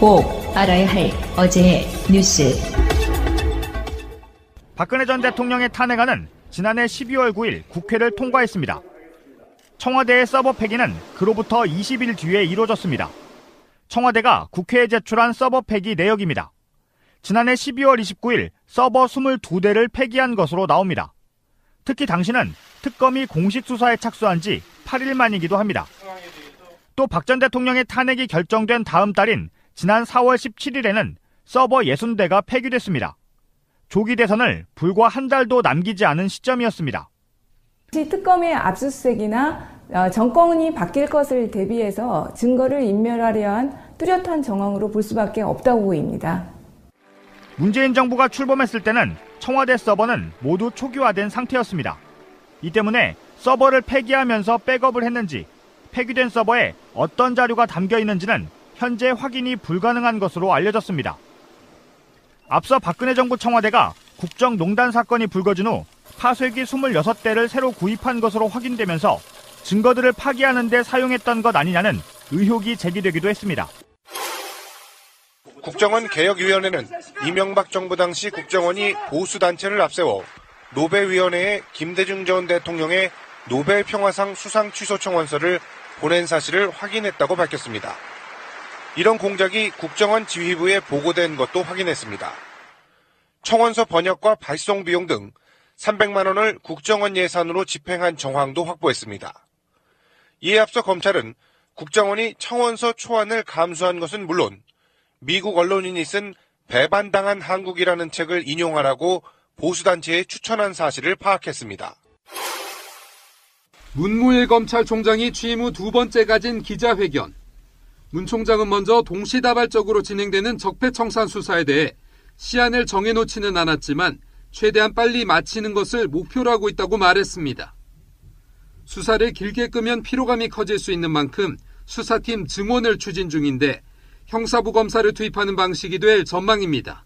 꼭 알아야 할 어제의 뉴스. 박근혜 전 대통령의 탄핵안은 지난해 12월 9일 국회를 통과했습니다. 청와대의 서버 폐기는 그로부터 20일 뒤에 이루어졌습니다. 청와대가 국회에 제출한 서버 폐기 내역입니다. 지난해 12월 29일 서버 22대를 폐기한 것으로 나옵니다. 특히 당시는 특검이 공식 수사에 착수한 지 8일 만이기도 합니다. 또 박 전 대통령의 탄핵이 결정된 다음 달인 지난 4월 17일에는 서버 60대가 폐기됐습니다. 조기 대선을 불과 한 달도 남기지 않은 시점이었습니다. 특검의 압수수색이나 정권이 바뀔 것을 대비해서 증거를 인멸하려 한 뚜렷한 정황으로 볼 수밖에 없다고 보입니다. 문재인 정부가 출범했을 때는 청와대 서버는 모두 초기화된 상태였습니다. 이 때문에 서버를 폐기하면서 백업을 했는지 폐기된 서버에 어떤 자료가 담겨 있는지는 현재 확인이 불가능한 것으로 알려졌습니다. 앞서 박근혜 정부 청와대가 국정농단 사건이 불거진 후 파쇄기 26대를 새로 구입한 것으로 확인되면서 증거들을 파기하는 데 사용했던 것 아니냐는 의혹이 제기되기도 했습니다. 국정원 개혁위원회는 이명박 정부 당시 국정원이 보수단체를 앞세워 노벨위원회에 김대중 전 대통령의 노벨 평화상 수상 취소 청원서를 보낸 사실을 확인했다고 밝혔습니다. 이런 공작이 국정원 지휘부에 보고된 것도 확인했습니다. 청원서 번역과 발송 비용 등 300만 원을 국정원 예산으로 집행한 정황도 확보했습니다. 이에 앞서 검찰은 국정원이 청원서 초안을 감수한 것은 물론 미국 언론인이 쓴 배반당한 한국이라는 책을 인용하라고 보수단체에 추천한 사실을 파악했습니다. 문무일 검찰총장이 취임 후 두 번째 가진 기자회견. 문 총장은 먼저 동시다발적으로 진행되는 적폐청산 수사에 대해 시한을 정해놓지는 않았지만 최대한 빨리 마치는 것을 목표로 하고 있다고 말했습니다. 수사를 길게 끄면 피로감이 커질 수 있는 만큼 수사팀 증원을 추진 중인데 형사부 검사를 투입하는 방식이 될 전망입니다.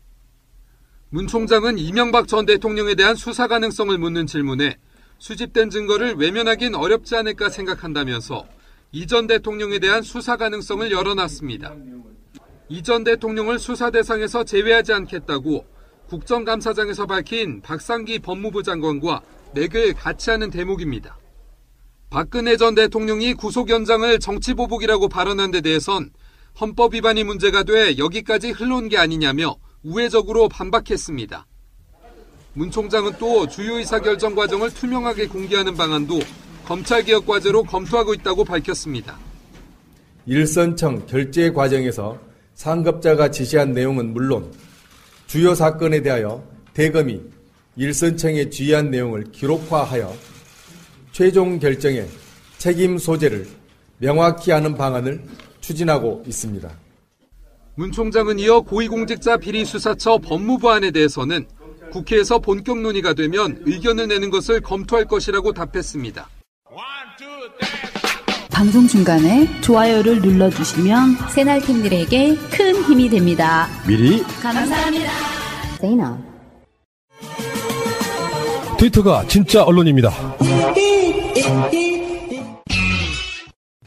문 총장은 이명박 전 대통령에 대한 수사 가능성을 묻는 질문에 수집된 증거를 외면하긴 어렵지 않을까 생각한다면서 이 전 대통령에 대한 수사 가능성을 열어놨습니다. 이 전 대통령을 수사 대상에서 제외하지 않겠다고 국정감사장에서 밝힌 박상기 법무부 장관과 맥을 같이 하는 대목입니다. 박근혜 전 대통령이 구속 연장을 정치보복이라고 발언한 데 대해선 헌법 위반이 문제가 돼 여기까지 흘러온 게 아니냐며 우회적으로 반박했습니다. 문 총장은 또 주요 의사결정 과정을 투명하게 공개하는 방안도 검찰개혁 과제로 검토하고 있다고 밝혔습니다. 일선청 결재 과정에서 상급자가 지시한 내용은 물론 주요 사건에 대하여 대검이 일선청에 지휘한 내용을 기록화하여 최종 결정의 책임 소재를 명확히 하는 방안을 추진하고 있습니다. 문 총장은 이어 고위공직자 비리수사처 법무부안에 대해서는 국회에서 본격 논의가 되면 의견을 내는 것을 검토할 것이라고 답했습니다. 방송 중간에 좋아요를 눌러주시면 새날팀들에게 큰 힘이 됩니다. 미리 감사합니다. 트위터가 진짜 언론입니다.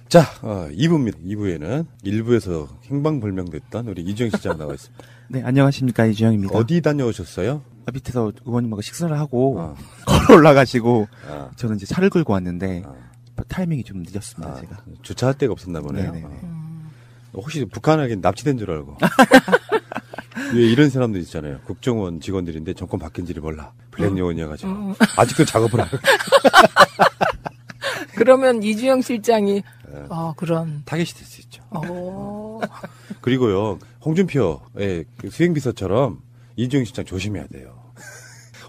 자, 2부입니다. 2부에는 일부에서 행방불명됐던 우리 이주영 시장 나와 있습니다. 네, 안녕하십니까. 이주영입니다. 어디 다녀오셨어요? 밑에서 의원님하고 식사를 하고 걸어 올라가시고 저는 이제 차를 끌고 왔는데 타이밍이 좀 늦었습니다. 제가 주차할 데가 없었나 보네요. 혹시 북한에게 납치된 줄 알고. 왜 이런 사람들 있잖아요. 국정원 직원들인데 정권 바뀐지를 몰라. 블랙 요원이어가지고 아직도 작업을 하고. 그러면 이주영 실장이 그런 타겟이 될 수 있죠. 그리고요, 홍준표의 그 수행비서처럼 이주영 실장 조심해야 돼요.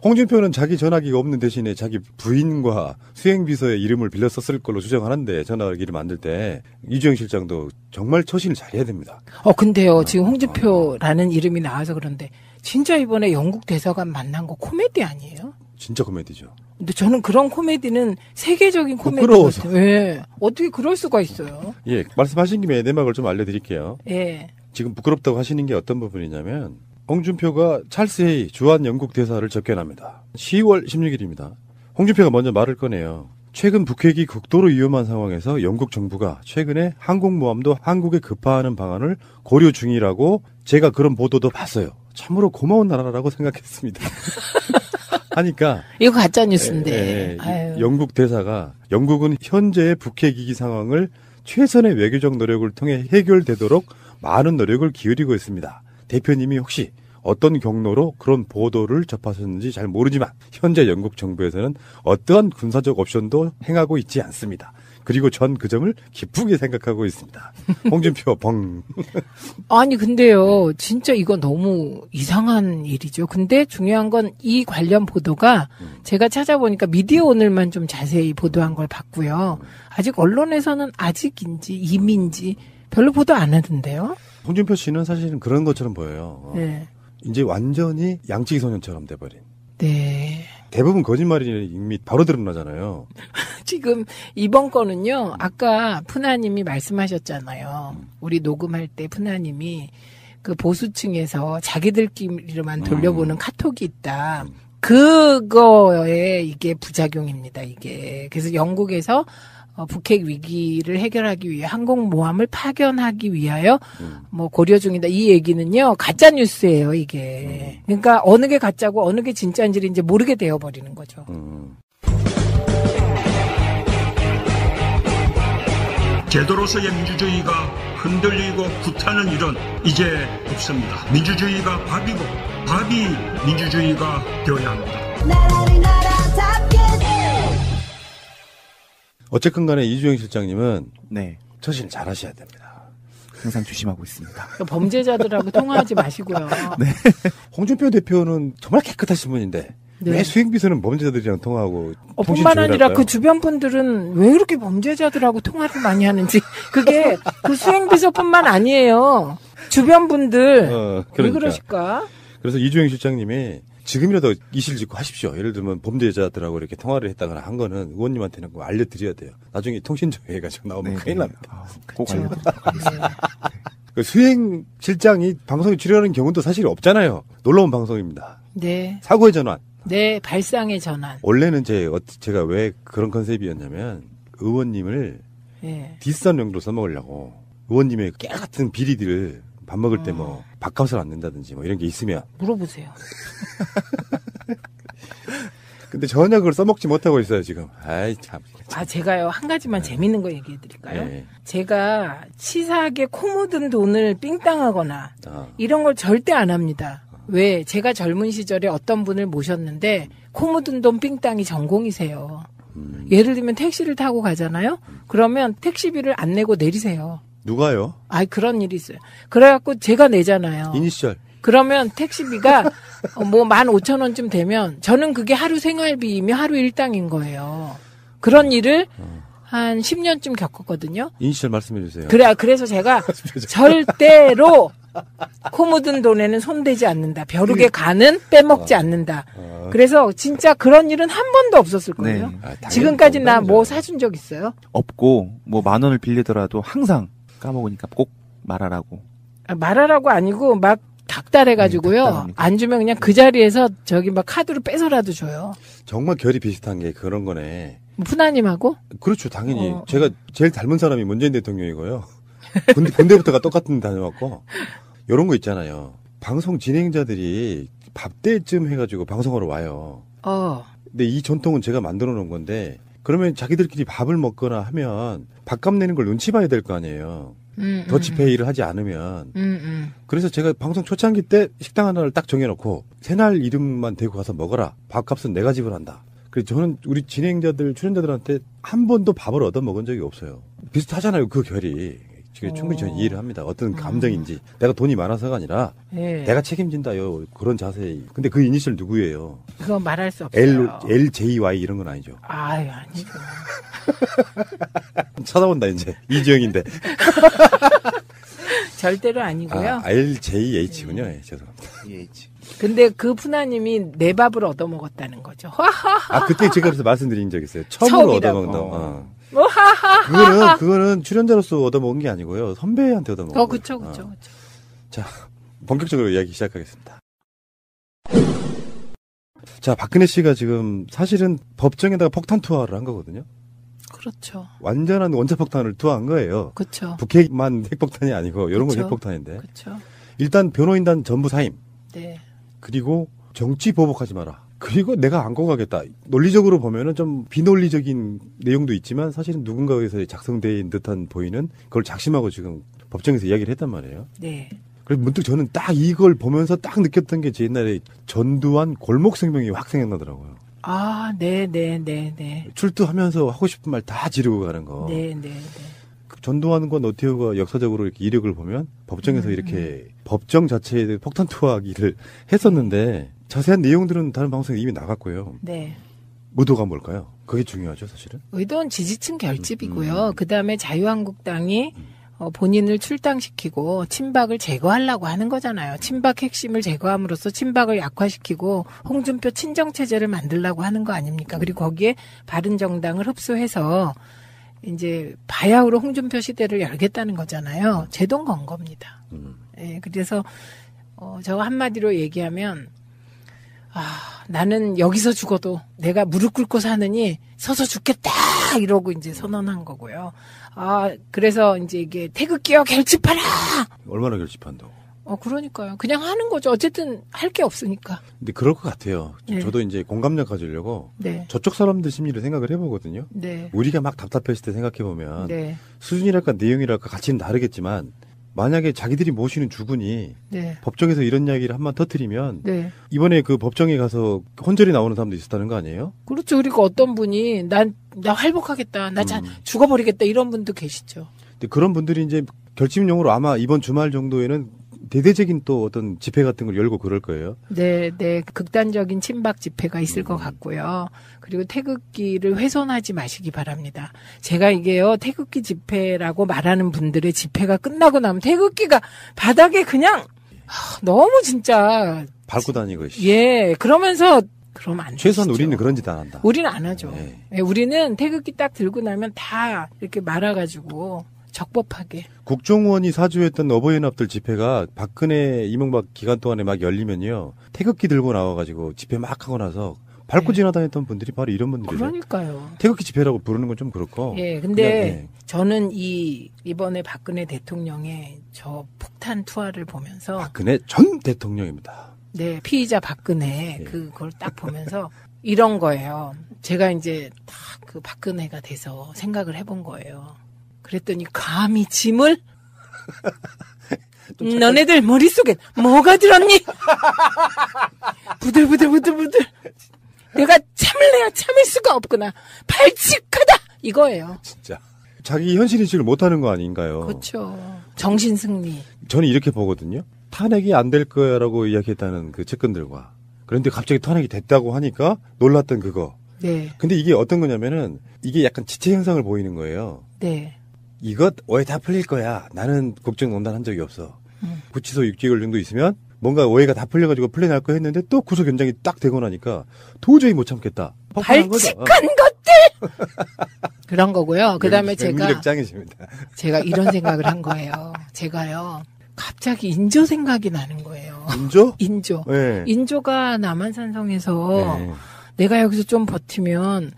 홍준표는 자기 전화기가 없는 대신에 자기 부인과 수행비서의 이름을 빌려 썼을 걸로 주장하는데, 전화기 이름 만들 때 이주영 실장도 정말 처신을 잘해야 됩니다. 근데요, 지금 홍준표라는 이름이 나와서 그런데 진짜 이번에 영국 대사관 만난 거 코미디 아니에요? 진짜 코미디죠. 근데 저는 그런 코미디는 세계적인 코미디 부끄러워서. 같아요. 예. 어떻게 그럴 수가 있어요? 예, 말씀하신 김에 내막을 좀 알려드릴게요. 예. 지금 부끄럽다고 하시는 게 어떤 부분이냐면, 홍준표가 찰스 헤이 주한 영국 대사를 접견합니다. 10월 16일입니다. 홍준표가 먼저 말을 꺼내요. 최근 북핵이 극도로 위험한 상황에서 영국 정부가 최근에 항공모함도 한국에 급파하는 방안을 고려 중이라고 제가 그런 보도도 봤어요. 참으로 고마운 나라라고 생각했습니다. 하니까 이거 가짜 뉴스인데. 영국 대사가 영국은 현재의 북핵 위기 상황을 최선의 외교적 노력을 통해 해결되도록 많은 노력을 기울이고 있습니다. 대표님이 혹시 어떤 경로로 그런 보도를 접하셨는지 잘 모르지만 현재 영국 정부에서는 어떠한 군사적 옵션도 행하고 있지 않습니다. 그리고 전 그 점을 기쁘게 생각하고 있습니다. 홍준표 벙. 아니 근데요. 진짜 이거 너무 이상한 일이죠. 근데 중요한 건 이 관련 보도가 제가 찾아보니까 미디어 오늘만 좀 자세히 보도한 걸 봤고요. 아직 언론에서는 아직인지 이미인지 별로 보도 안 하던데요. 홍준표 씨는 사실은 그런 것처럼 보여요. 네. 이제 완전히 양치기 소년처럼 돼버린. 네. 대부분 거짓말이 이미 바로 드러나잖아요. 지금 이번 거는요. 아까 푸나님이 말씀하셨잖아요. 우리 녹음할 때 푸나님이 그 보수층에서 자기들끼리만 돌려보는 카톡이 있다. 그거에 이게 부작용입니다. 이게. 그래서 영국에서 북핵 위기를 해결하기 위해 항공모함을 파견하기 위하여 뭐 고려 중이다. 이 얘기는요. 가짜 뉴스예요, 이게. 그러니까 어느 게 가짜고 어느 게 진짜인지를 이제 모르게 되어 버리는 거죠. 제도로서의 민주주의가 흔들리고 구타는 일은 이제 없습니다. 민주주의가 밥이고 밥이 민주주의가 되어야 합니다. 어쨌든 간에 이주영 실장님은 네. 처신 잘 하셔야 됩니다. 항상 조심하고 있습니다. 범죄자들하고 통화하지 마시고요. 네. 홍준표 대표는 정말 깨끗하신 분인데 네. 왜 수행비서는 범죄자들이랑 통화하고 뿐만 아니라 그 주변 분들은 왜 이렇게 범죄자들하고 통화를 많이 하는지 그게 그 수행비서뿐만 아니에요. 주변 분들 그러니까. 왜 그러실까? 그래서 이주영 실장님이 지금이라도 이실 짓고 하십시오. 예를 들면 범죄자들하고 이렇게 통화를 했다거나 한 거는 의원님한테는 꼭 알려드려야 돼요. 나중에 통신정해가지고 나오면 큰일 납니다. 꼭 알려드리도록 하겠습니다. 그 수행 실장이 방송에 출연하는 경우도 사실 없잖아요. 놀라운 방송입니다. 네. 사고의 전환. 네, 발상의 전환. 원래는 제가 왜 그런 컨셉이었냐면 의원님을 네. 뒷선용도로 써먹으려고 의원님의 깨같은 비리들을 밥 먹을 때 뭐 밥값을 안 낸다든지 뭐 이런 게 있으면 물어보세요. 근데 전혀 그걸 써먹지 못하고 있어요 지금. 아이 참. 제가요 한 가지만 재밌는 거 얘기해 드릴까요? 네. 제가 치사하게 코 묻은 돈을 삥땅하거나 이런 걸 절대 안 합니다. 왜? 제가 젊은 시절에 어떤 분을 모셨는데 코 묻은 돈 삥땅이 전공이세요. 예를 들면 택시를 타고 가잖아요. 그러면 택시비를 안 내고 내리세요. 누가요? 그런 일이 있어요. 그래갖고 제가 내잖아요. 이니셜. 그러면 택시비가 뭐 15,000원쯤 되면 저는 그게 하루 생활비이며 하루 일당인 거예요. 그런 일을 한 10년쯤 겪었거든요. 이니셜 말씀해 주세요. 그래서 제가 절대로 코 묻은 돈에는 손대지 않는다. 벼룩의 간은 빼먹지 않는다. 그래서 진짜 그런 일은 한 번도 없었을 거예요. 네. 지금까지 나 뭐 사준 적 있어요? 없고 뭐 10,000원을 빌리더라도 항상 까먹으니까 꼭 말하라고. 말하라고 아니고 막 닥달해가지고요. 안 주면 그냥 그 자리에서 저기 막 카드로 뺏어라도 줘요. 정말 결이 비슷한 게 그런 거네. 푸나님하고? 그렇죠, 당연히. 제가 제일 닮은 사람이 문재인 대통령이고요. 군대부터가 똑같은 데 다녀왔고. 이런 거 있잖아요. 방송 진행자들이 밥 때쯤 해가지고 방송하러 와요. 근데 이 전통은 제가 만들어 놓은 건데, 그러면 자기들끼리 밥을 먹거나 하면 밥값 내는 걸 눈치 봐야 될 거 아니에요. 더치페이를 하지 않으면. 그래서 제가 방송 초창기 때 식당 하나를 딱 정해놓고 새날 이름만 대고 가서 먹어라. 밥값은 내가 지불한다. 그래서 저는 우리 진행자들, 출연자들한테 한 번도 밥을 얻어 먹은 적이 없어요. 비슷하잖아요, 그 결이. 충분히 저는 이해를 합니다. 어떤 감정인지. 내가 돈이 많아서가 아니라 내가 책임진다요. 그런 자세. 근데 그 이니셜 누구예요? 그거 말할 수 없어요. LJY 이런 건 아니죠. 아니죠. 찾아온다 이제. 이주영인데. 절대로 아니고요. LJH군요. 네. 죄송합니다. 근데 그 푸나님이 내 밥을 얻어먹었다는 거죠. 그때 제가 그래서 말씀드린 적 있어요. 처음으로 얻어먹는다고. 그거는 출연자로서 얻어먹은 게 아니고요. 선배한테 얻어먹은 거예요. 그쵸. 자, 본격적으로 이야기 시작하겠습니다. 자, 박근혜 씨가 지금 사실은 법정에다가 폭탄 투하를 한 거거든요. 그렇죠. 완전한 원자폭탄을 투하한 거예요. 그렇죠. 북핵만 핵폭탄이 아니고 이런 건 그쵸. 핵폭탄인데. 그렇죠. 일단 변호인단 전부 사임. 네. 그리고 정치 보복하지 마라. 그리고 내가 안고 가겠다. 논리적으로 보면은 좀 비논리적인 내용도 있지만 사실은 누군가에서 작성된 듯한 보이는 그걸 작심하고 지금 법정에서 이야기를 했단 말이에요. 네. 그래서 문득 저는 딱 이걸 보면서 딱 느꼈던 게 제 옛날에 전두환 골목생명이 확 생각나더라고요. 아, 네. 출두하면서 하고 싶은 말 다 지르고 가는 거. 네. 그 전두환과 노태우가 역사적으로 이렇게 이력을 보면 법정에서 이렇게 법정 자체에 폭탄 투하기를 했었는데 자세한 내용들은 다른 방송에 이미 나갔고요. 네. 의도가 뭘까요? 그게 중요하죠, 사실은. 의도는 지지층 결집이고요. 그다음에 자유한국당이 본인을 출당시키고 친박을 제거하려고 하는 거잖아요. 친박 핵심을 제거함으로써 친박을 약화시키고 홍준표 친정체제를 만들려고 하는 거 아닙니까? 그리고 거기에 바른정당을 흡수해서 이제 바야흐로 홍준표 시대를 열겠다는 거잖아요. 제동 건 겁니다. 예, 그래서 저 한마디로 얘기하면 나는 여기서 죽어도 내가 무릎 꿇고 사느니 서서 죽겠다 이러고 이제 선언한 거고요. 그래서 이제 이게 태극기와 결집하라. 얼마나 결집한다고? 그러니까요. 그냥 하는 거죠. 어쨌든 할 게 없으니까. 근데 그럴 것 같아요. 네. 저도 이제 공감력 가지려고 네. 저쪽 사람들 심리를 생각을 해보거든요. 네. 우리가 막 답답했을 때 생각해보면 네. 수준이랄까 내용이랄까 가치는 다르겠지만 만약에 자기들이 모시는 주군이 네. 법정에서 이런 이야기를 한번 터뜨리면 네. 이번에 그 법정에 가서 혼절이 나오는 사람도 있었다는 거 아니에요? 그렇죠. 그리고 어떤 분이 나 활복하겠다. 나 죽어버리겠다. 이런 분도 계시죠. 근데 그런 분들이 이제 결집용으로 아마 이번 주말 정도에는 대대적인 또 어떤 집회 같은 걸 열고 그럴 거예요. 네. 극단적인 친박 집회가 있을 것 같고요. 그리고 태극기를 훼손하지 마시기 바랍니다. 제가 이게요, 태극기 집회라고 말하는 분들의 집회가 끝나고 나면 태극기가 바닥에 그냥 너무 진짜 밟고 다니고. 예, 그러면 안 최소한 되시죠. 우리는 그런 짓 안 한다. 우리는 안 하죠. 네. 예, 우리는 태극기 딱 들고 나면 다 이렇게 말아가지고 적법하게. 국정원이 사주했던 어버이연합들 집회가 박근혜 이명박 기간 동안에 막 열리면요. 태극기 들고 나와가지고 집회 막 하고 나서 밟고 지나다녔던 분들이 바로 이런 분들이죠. 그러니까요. 태극기 집회라고 부르는 건 좀 그렇고. 예, 근데 그냥, 예. 저는 이번에 박근혜 대통령의 저 폭탄 투하를 보면서 박근혜 전 대통령입니다. 네, 피의자 박근혜 그걸 딱 보면서 이런 거예요. 제가 이제 딱 그 박근혜가 돼서 생각을 해본 거예요. 그랬더니 감히 짐을 너네들 머릿속에 뭐가 들었니? 부들부들 내가 참을래야 참을 수가 없구나. 발칙하다 이거예요. 진짜 자기 현실인식을 못하는 거 아닌가요? 그렇죠. 정신승리. 저는 이렇게 보거든요. 탄핵이 안 될 거야라고 이야기했다는 그 측근들과 그런데 갑자기 탄핵이 됐다고 하니까 놀랐던 그거. 네. 근데 이게 어떤 거냐면은 이게 약간 지체 현상을 보이는 거예요. 네. 이것 오해 다 풀릴 거야. 나는 국정농단 한 적이 없어. 구치소 6개월 정도 있으면 뭔가 오해가 다 풀려가지고 풀려날 거 했는데 또 구속 연장이 딱 되고 나니까 도저히 못 참겠다. 발칙한 것들! 그런 거고요. 그 다음에 연기력 짱이십니다. 제가 이런 생각을 한 거예요. 제가요. 갑자기 인조 생각이 나는 거예요. 인조? 인조. 네. 인조가 남한산성에서 네. 내가 여기서 좀 버티면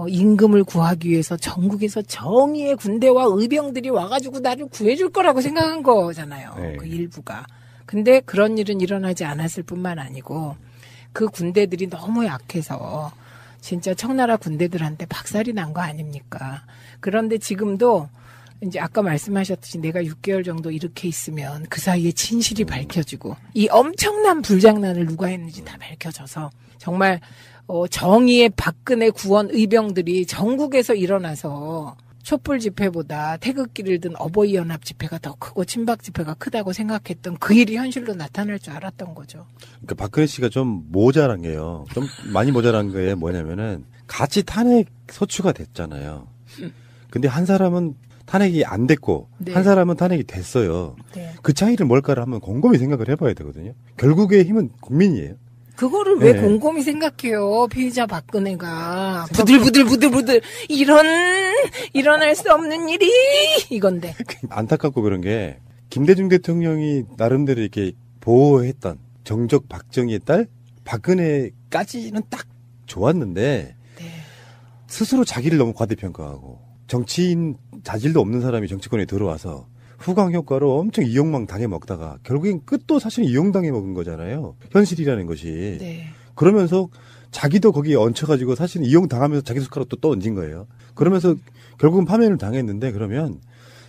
임금을 구하기 위해서 전국에서 정의의 군대와 의병들이 와가지고 나를 구해줄 거라고 생각한 거잖아요. 네. 그 일부가. 근데 그런 일은 일어나지 않았을 뿐만 아니고 그 군대들이 너무 약해서 진짜 청나라 군대들한테 박살이 난 거 아닙니까? 그런데 지금도 이제 아까 말씀하셨듯이 내가 6개월 정도 이렇게 있으면 그 사이에 진실이 밝혀지고 이 엄청난 불장난을 누가 했는지 다 밝혀져서 정말 정의의 박근혜 구원 의병들이 전국에서 일어나서 촛불 집회보다 태극기를 든 어버이연합 집회가 더 크고 친박 집회가 크다고 생각했던 그 일이 현실로 나타날 줄 알았던 거죠. 그러니까 박근혜 씨가 좀 모자란 게요. 좀 많이 모자란 게 뭐냐면은 같이 탄핵 소추가 됐잖아요. 근데 한 사람은 탄핵이 안 됐고 네. 한 사람은 탄핵이 됐어요. 네. 그 차이를 뭘까를 한번 곰곰이 생각을 해봐야 되거든요. 결국의 힘은 국민이에요. 그거를 왜 네. 곰곰이 생각해요? 피의자 박근혜가 부들부들 일어날 수 없는 일이 이건데. 안타깝고 그런 게 김대중 대통령이 나름대로 이렇게 보호했던 정적 박정희의 딸 박근혜까지는 딱 좋았는데 스스로 자기를 너무 과대평가하고 정치인 자질도 없는 사람이 정치권에 들어와서 후광 효과로 엄청 이용망 당해 먹다가 결국엔 끝도 사실 이용당해 먹은 거잖아요. 현실이라는 것이. 네. 그러면서 자기도 거기에 얹혀가지고 사실은 이용당하면서 자기 숟가락 또 얹은 거예요. 그러면서 결국은 파면을 당했는데 그러면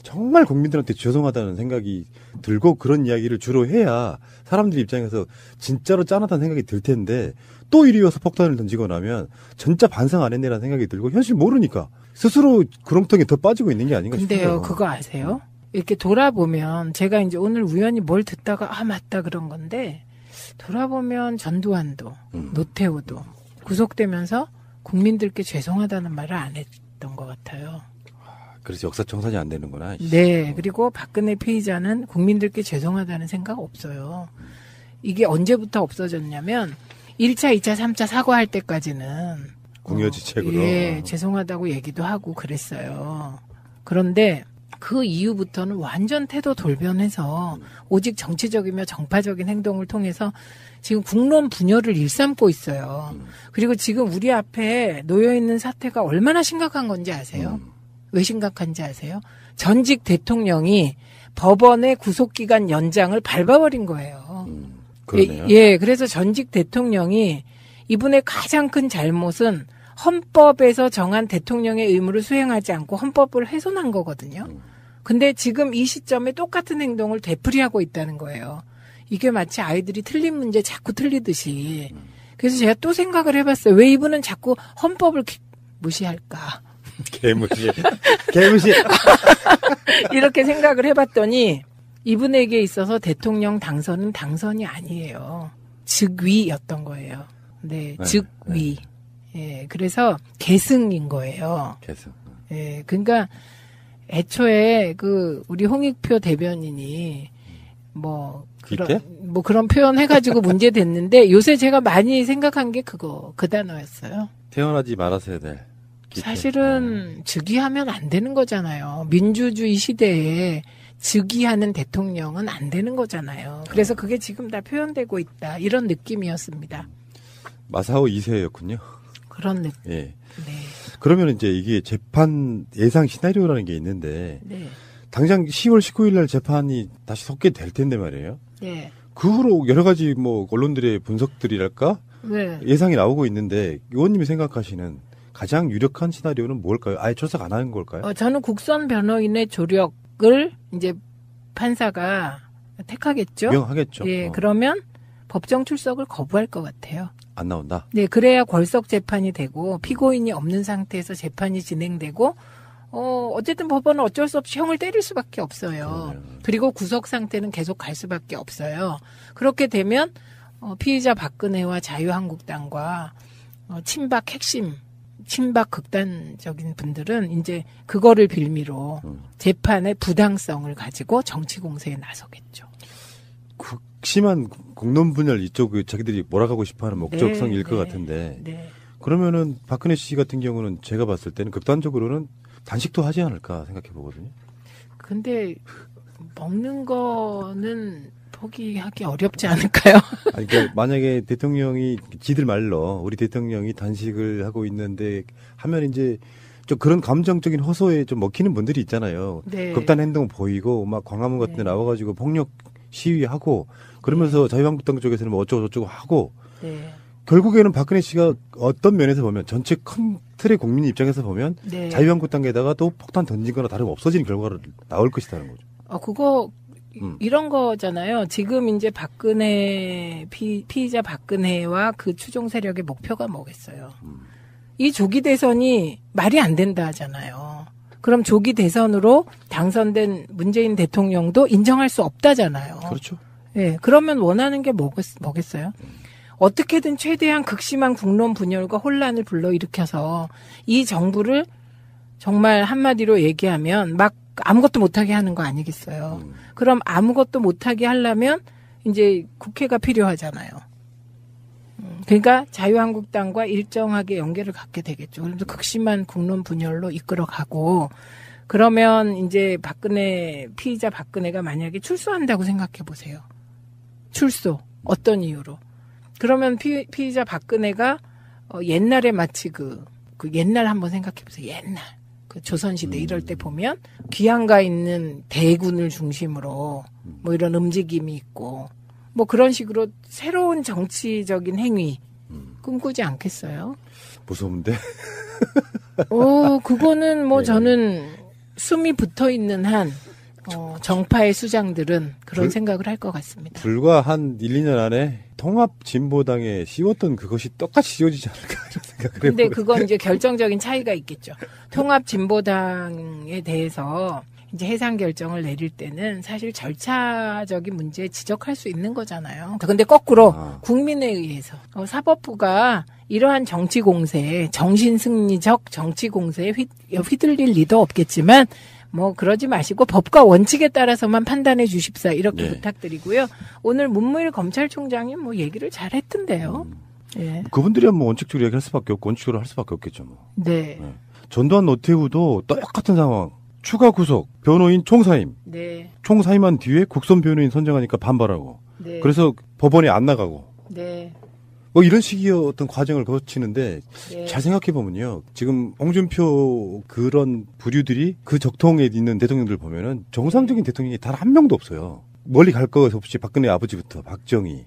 정말 국민들한테 죄송하다는 생각이 들고 그런 이야기를 주로 해야 사람들 입장에서 진짜로 짠하다는 생각이 들 텐데 또 이리 와서 폭탄을 던지고 나면 진짜 반성 안 했네라는 생각이 들고 현실 모르니까 스스로 구렁텅이에 더 빠지고 있는 게 아닌가 싶어요. 근데요, 그거 아세요? 이렇게 돌아보면 제가 이제 오늘 우연히 뭘 듣다가 맞다 그런 건데 돌아보면 전두환도 노태우도 구속되면서 국민들께 죄송하다는 말을 안 했던 것 같아요. 그래서 역사 청산이 안 되는구나. 네. 그리고 박근혜 피의자는 국민들께 죄송하다는 생각 없어요. 이게 언제부터 없어졌냐면 1차, 2차, 3차 사과할 때까지는 궁여지책으로. 예, 죄송하다고 얘기도 하고 그랬어요. 그런데 그 이후부터는 완전 태도 돌변해서 오직 정치적이며 정파적인 행동을 통해서 지금 국론 분열을 일삼고 있어요. 그리고 지금 우리 앞에 놓여있는 사태가 얼마나 심각한 건지 아세요? 왜 심각한지 아세요? 전직 대통령이 법원의 구속기간 연장을 밟아버린 거예요. 그러네요. 예, 그래서 전직 대통령이 이분의 가장 큰 잘못은 헌법에서 정한 대통령의 의무를 수행하지 않고 헌법을 훼손한 거거든요. 근데 지금 이 시점에 똑같은 행동을 되풀이하고 있다는 거예요. 이게 마치 아이들이 틀린 문제 자꾸 틀리듯이. 그래서 제가 또 생각을 해봤어요. 왜 이분은 자꾸 헌법을 무시할까? 개무시. 이렇게 생각을 해봤더니 이분에게 있어서 대통령 당선은 당선이 아니에요. 즉위였던 거예요. 네, 즉위. 예, 그래서 계승인 거예요. 계승. 예, 그러니까 애초에 우리 홍익표 대변인이 그런 표현 해가지고 문제 됐는데 요새 제가 많이 생각한 게 그 단어였어요. 태어나지 말았어야 될. 사실은 즉위하면 안 되는 거잖아요. 민주주의 시대에 즉위하는 대통령은 안 되는 거잖아요. 그래서 그게 지금 다 표현되고 있다. 이런 느낌이었습니다. 마사오 2세였군요. 그런 느낌. 예. 네. 그러면 이제 이게 재판 예상 시나리오라는 게 있는데 네. 당장 10월 19일 날 재판이 다시 속게 될 텐데 말이에요. 네. 그 후로 여러 가지 언론들의 분석들이랄까? 네. 예상이 나오고 있는데 의원님이 생각하시는 가장 유력한 시나리오는 뭘까요? 아예 출석 안 하는 걸까요? 저는 국선 변호인의 조력을 이제 판사가 택하겠죠. 명하겠죠. 예, 그러면 법정 출석을 거부할 것 같아요. 안 나온다. 네, 그래야 걸석 재판이 되고 피고인이 없는 상태에서 재판이 진행되고 어쨌든 법원은 어쩔 수 없이 형을 때릴 수밖에 없어요. 그리고 구속 상태는 계속 갈 수밖에 없어요. 그렇게 되면 피의자 박근혜와 자유한국당과 친박 핵심 친박 극단적인 분들은 이제 그거를 빌미로 재판의 부당성을 가지고 정치 공세에 나서겠죠. 극심한 공론 분열 이쪽 자기들이 몰아가고 싶어하는 목적성일 것 같은데 그러면은 박근혜 씨 같은 경우는 제가 봤을 때는 극단적으로는 단식도 하지 않을까 생각해 보거든요. 근데 먹는 거는 포기하기 어렵지 않을까요? 아니, 그러니까 만약에 대통령이 지들 말로 우리 대통령이 단식을 하고 있는데 하면 이제 좀 그런 감정적인 호소에 좀 먹히는 분들이 있잖아요. 네. 극단 행동 보이고 막 광화문 같은 데 나와가지고 폭력 시위하고 그러면서 자유한국당 쪽에서는 뭐 어쩌고 저쩌고 하고 결국에는 박근혜 씨가 어떤 면에서 보면 전체 큰 틀의 국민 입장에서 보면 자유한국당에다가 또 폭탄 던진 거나 다름 없어지는 결과를 나올 것이라는 거죠. 그거 이런 거잖아요. 지금 이제 박근혜 피의자 박근혜와 그 추종 세력의 목표가 뭐겠어요. 이 조기 대선이 말이 안 된다 하잖아요. 그럼 조기 대선으로 당선된 문재인 대통령도 인정할 수 없다잖아요. 그렇죠. 예, 그러면 원하는 게 뭐겠어요? 어떻게든 최대한 극심한 국론 분열과 혼란을 불러일으켜서 이 정부를 정말 한마디로 얘기하면 막 아무것도 못하게 하는 거 아니겠어요. 그럼 아무것도 못하게 하려면 이제 국회가 필요하잖아요. 그러니까 자유한국당과 일정하게 연계를 갖게 되겠죠. 그래서 극심한 국론 분열로 이끌어가고 그러면 이제 피의자 박근혜가 만약에 출소한다고 생각해 보세요. 출소. 어떤 이유로. 그러면 피의자 박근혜가 옛날에 마치 그 옛날 한번 생각해 보세요. 옛날. 그 조선시대 이럴 때 보면 귀양가 있는 대군을 중심으로 뭐 이런 움직임이 있고 뭐 그런 식으로 새로운 정치적인 행위 꿈꾸지 않겠어요? 무서운데? 그거는 뭐 저는 숨이 붙어 있는 한 정파의 수장들은 그런 생각을 할 것 같습니다. 불과 한 1, 2년 안에 통합진보당에 씌웠던 그것이 똑같이 씌워지지 않을까 이런 생각을 해요. 근데 그건 이제 결정적인 차이가 있겠죠. 통합진보당에 대해서 이제 해산 결정을 내릴 때는 사실 절차적인 문제에 지적할 수 있는 거잖아요. 근데 거꾸로 국민에 의해서 사법부가 이러한 정치 공세에 정신승리적 정치 공세에 휘둘릴 리도 없겠지만 뭐 그러지 마시고 법과 원칙에 따라서만 판단해 주십사 이렇게 부탁드리고요. 오늘 문무일 검찰총장이 뭐 얘기를 잘 했던데요. 예. 그분들이야 뭐 원칙적으로 얘기할 수밖에 없고 원칙적으로 할 수밖에 없겠죠. 뭐. 네. 전두환 노태우도 똑같은 상황. 추가 구속, 변호인 총사임. 네. 총사임한 뒤에 국선 변호인 선정하니까 반발하고. 네. 그래서 법원에 안 나가고. 네. 뭐 이런 식의 어떤 과정을 거치는데 네. 잘 생각해 보면요. 지금 홍준표 그런 부류들이 그 적통에 있는 대통령들 보면은 정상적인 대통령이 단 한 명도 없어요. 멀리 갈 거 없이 박근혜 아버지부터 박정희,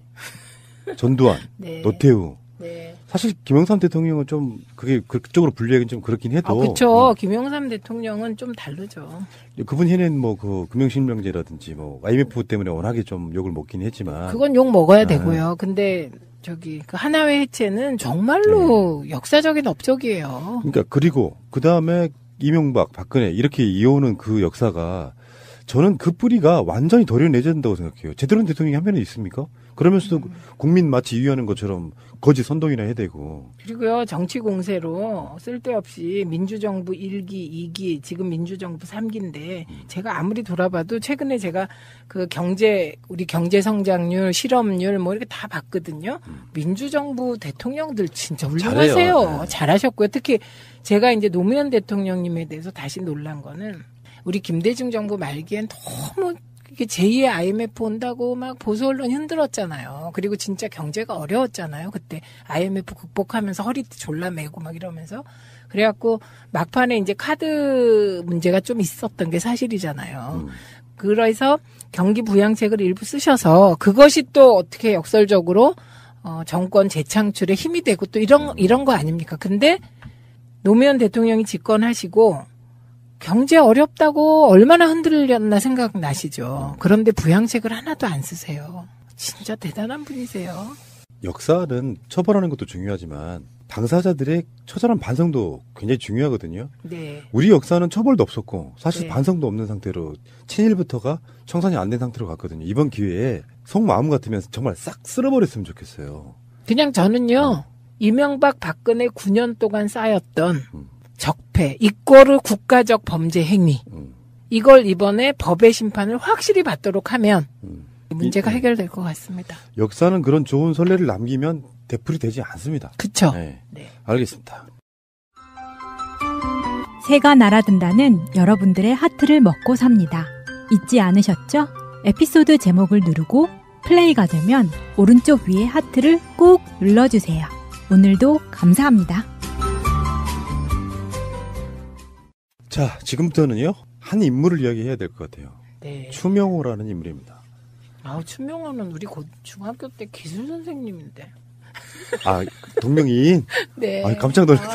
전두환, 네. 노태우. 네. 사실 김영삼 대통령은 좀 그게 그쪽으로 분류하기는 좀 그렇긴 해도. 그렇죠. 김영삼 대통령은 좀 다르죠. 그분 해낸 뭐 그 금융실명제라든지 뭐 IMF 때문에 워낙에 좀 욕을 먹긴 했지만. 그건 욕 먹어야 되고요. 근데 그 하나회 해체는 정말로 역사적인 업적이에요. 그러니까 그리고 그 다음에 이명박, 박근혜 이렇게 이어오는 그 역사가 저는 그 뿌리가 완전히 도려내야 된다고 생각해요. 제대로 된 대통령이 한 면에 있습니까? 그러면서도 국민 마치 이유하는 것처럼 거짓 선동이나 해야 되고. 그리고요, 정치 공세로 쓸데없이 민주정부 1기, 2기, 지금 민주정부 3기인데, 제가 아무리 돌아봐도 최근에 제가 그 우리 경제 성장률, 실업률 뭐 이렇게 다 봤거든요. 민주정부 대통령들 진짜 훌륭하세요. 잘하셨고요. 특히 제가 이제 노무현 대통령님에 대해서 다시 놀란 거는 우리 김대중 정부 말기엔 너무 이게 제2의 IMF 온다고 막 보수 언론 흔들었잖아요. 그리고 진짜 경제가 어려웠잖아요. 그때 IMF 극복하면서 허리띠 졸라매고 막 이러면서. 그래갖고 막판에 이제 카드 문제가 좀 있었던 게 사실이잖아요. 그래서 경기 부양책을 일부 쓰셔서 그것이 또 어떻게 역설적으로 정권 재창출에 힘이 되고 또 이런 거 아닙니까? 근데 노무현 대통령이 집권하시고 경제 어렵다고 얼마나 흔들렸나 생각나시죠. 그런데 부양책을 하나도 안 쓰세요. 진짜 대단한 분이세요. 역사는 처벌하는 것도 중요하지만 당사자들의 처절한 반성도 굉장히 중요하거든요. 네. 우리 역사는 처벌도 없었고 사실 네. 반성도 없는 상태로 친일부터가 청산이 안 된 상태로 갔거든요. 이번 기회에 속마음 같으면 정말 싹 쓸어버렸으면 좋겠어요. 그냥 저는요. 이명박 박근혜 9년 동안 쌓였던 적폐, 이꼬르 국가적 범죄 행위. 이걸 이번에 법의 심판을 확실히 받도록 하면 문제가 해결될 것 같습니다. 역사는 그런 좋은 선례를 남기면 되풀이 되지 않습니다. 그쵸? 네. 네. 알겠습니다. 새가 날아든다는 여러분들의 하트를 먹고 삽니다. 잊지 않으셨죠? 에피소드 제목을 누르고 플레이가 되면 오른쪽 위에 하트를 꾹 눌러주세요. 오늘도 감사합니다. 자, 지금부터는요. 한 인물을 이야기해야 될 것 같아요. 네. 추명호라는 인물입니다. 추명호는 우리 중학교 때 기술 선생님인데. 아, 동명이인? 네. 아, 깜짝 놀랐네.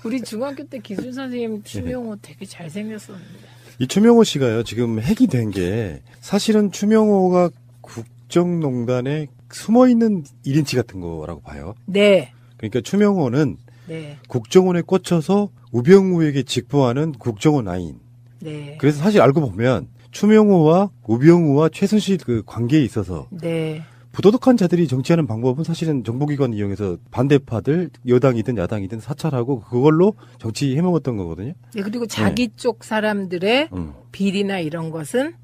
우리 중학교 때 기술 선생님 추명호 되게 잘생겼었는데. 이 추명호 씨가요, 지금 핵이 된 게, 사실은 추명호가 국정농단에 숨어있는 1인치 같은 거라고 봐요. 네. 그러니까 추명호는 네. 국정원에 꽂혀서 우병우에게 직보하는 국정원 아인. 네. 그래서 사실 알고 보면 추명호와 우병우와 최순실 그 관계에 있어서 네. 부도덕한 자들이 정치하는 방법은 사실은 정보기관 이용해서 반대파들 여당이든 야당이든 사찰하고 그걸로 정치 해먹었던 거거든요. 네, 그리고 자기 쪽 사람들의 비리나 이런 것은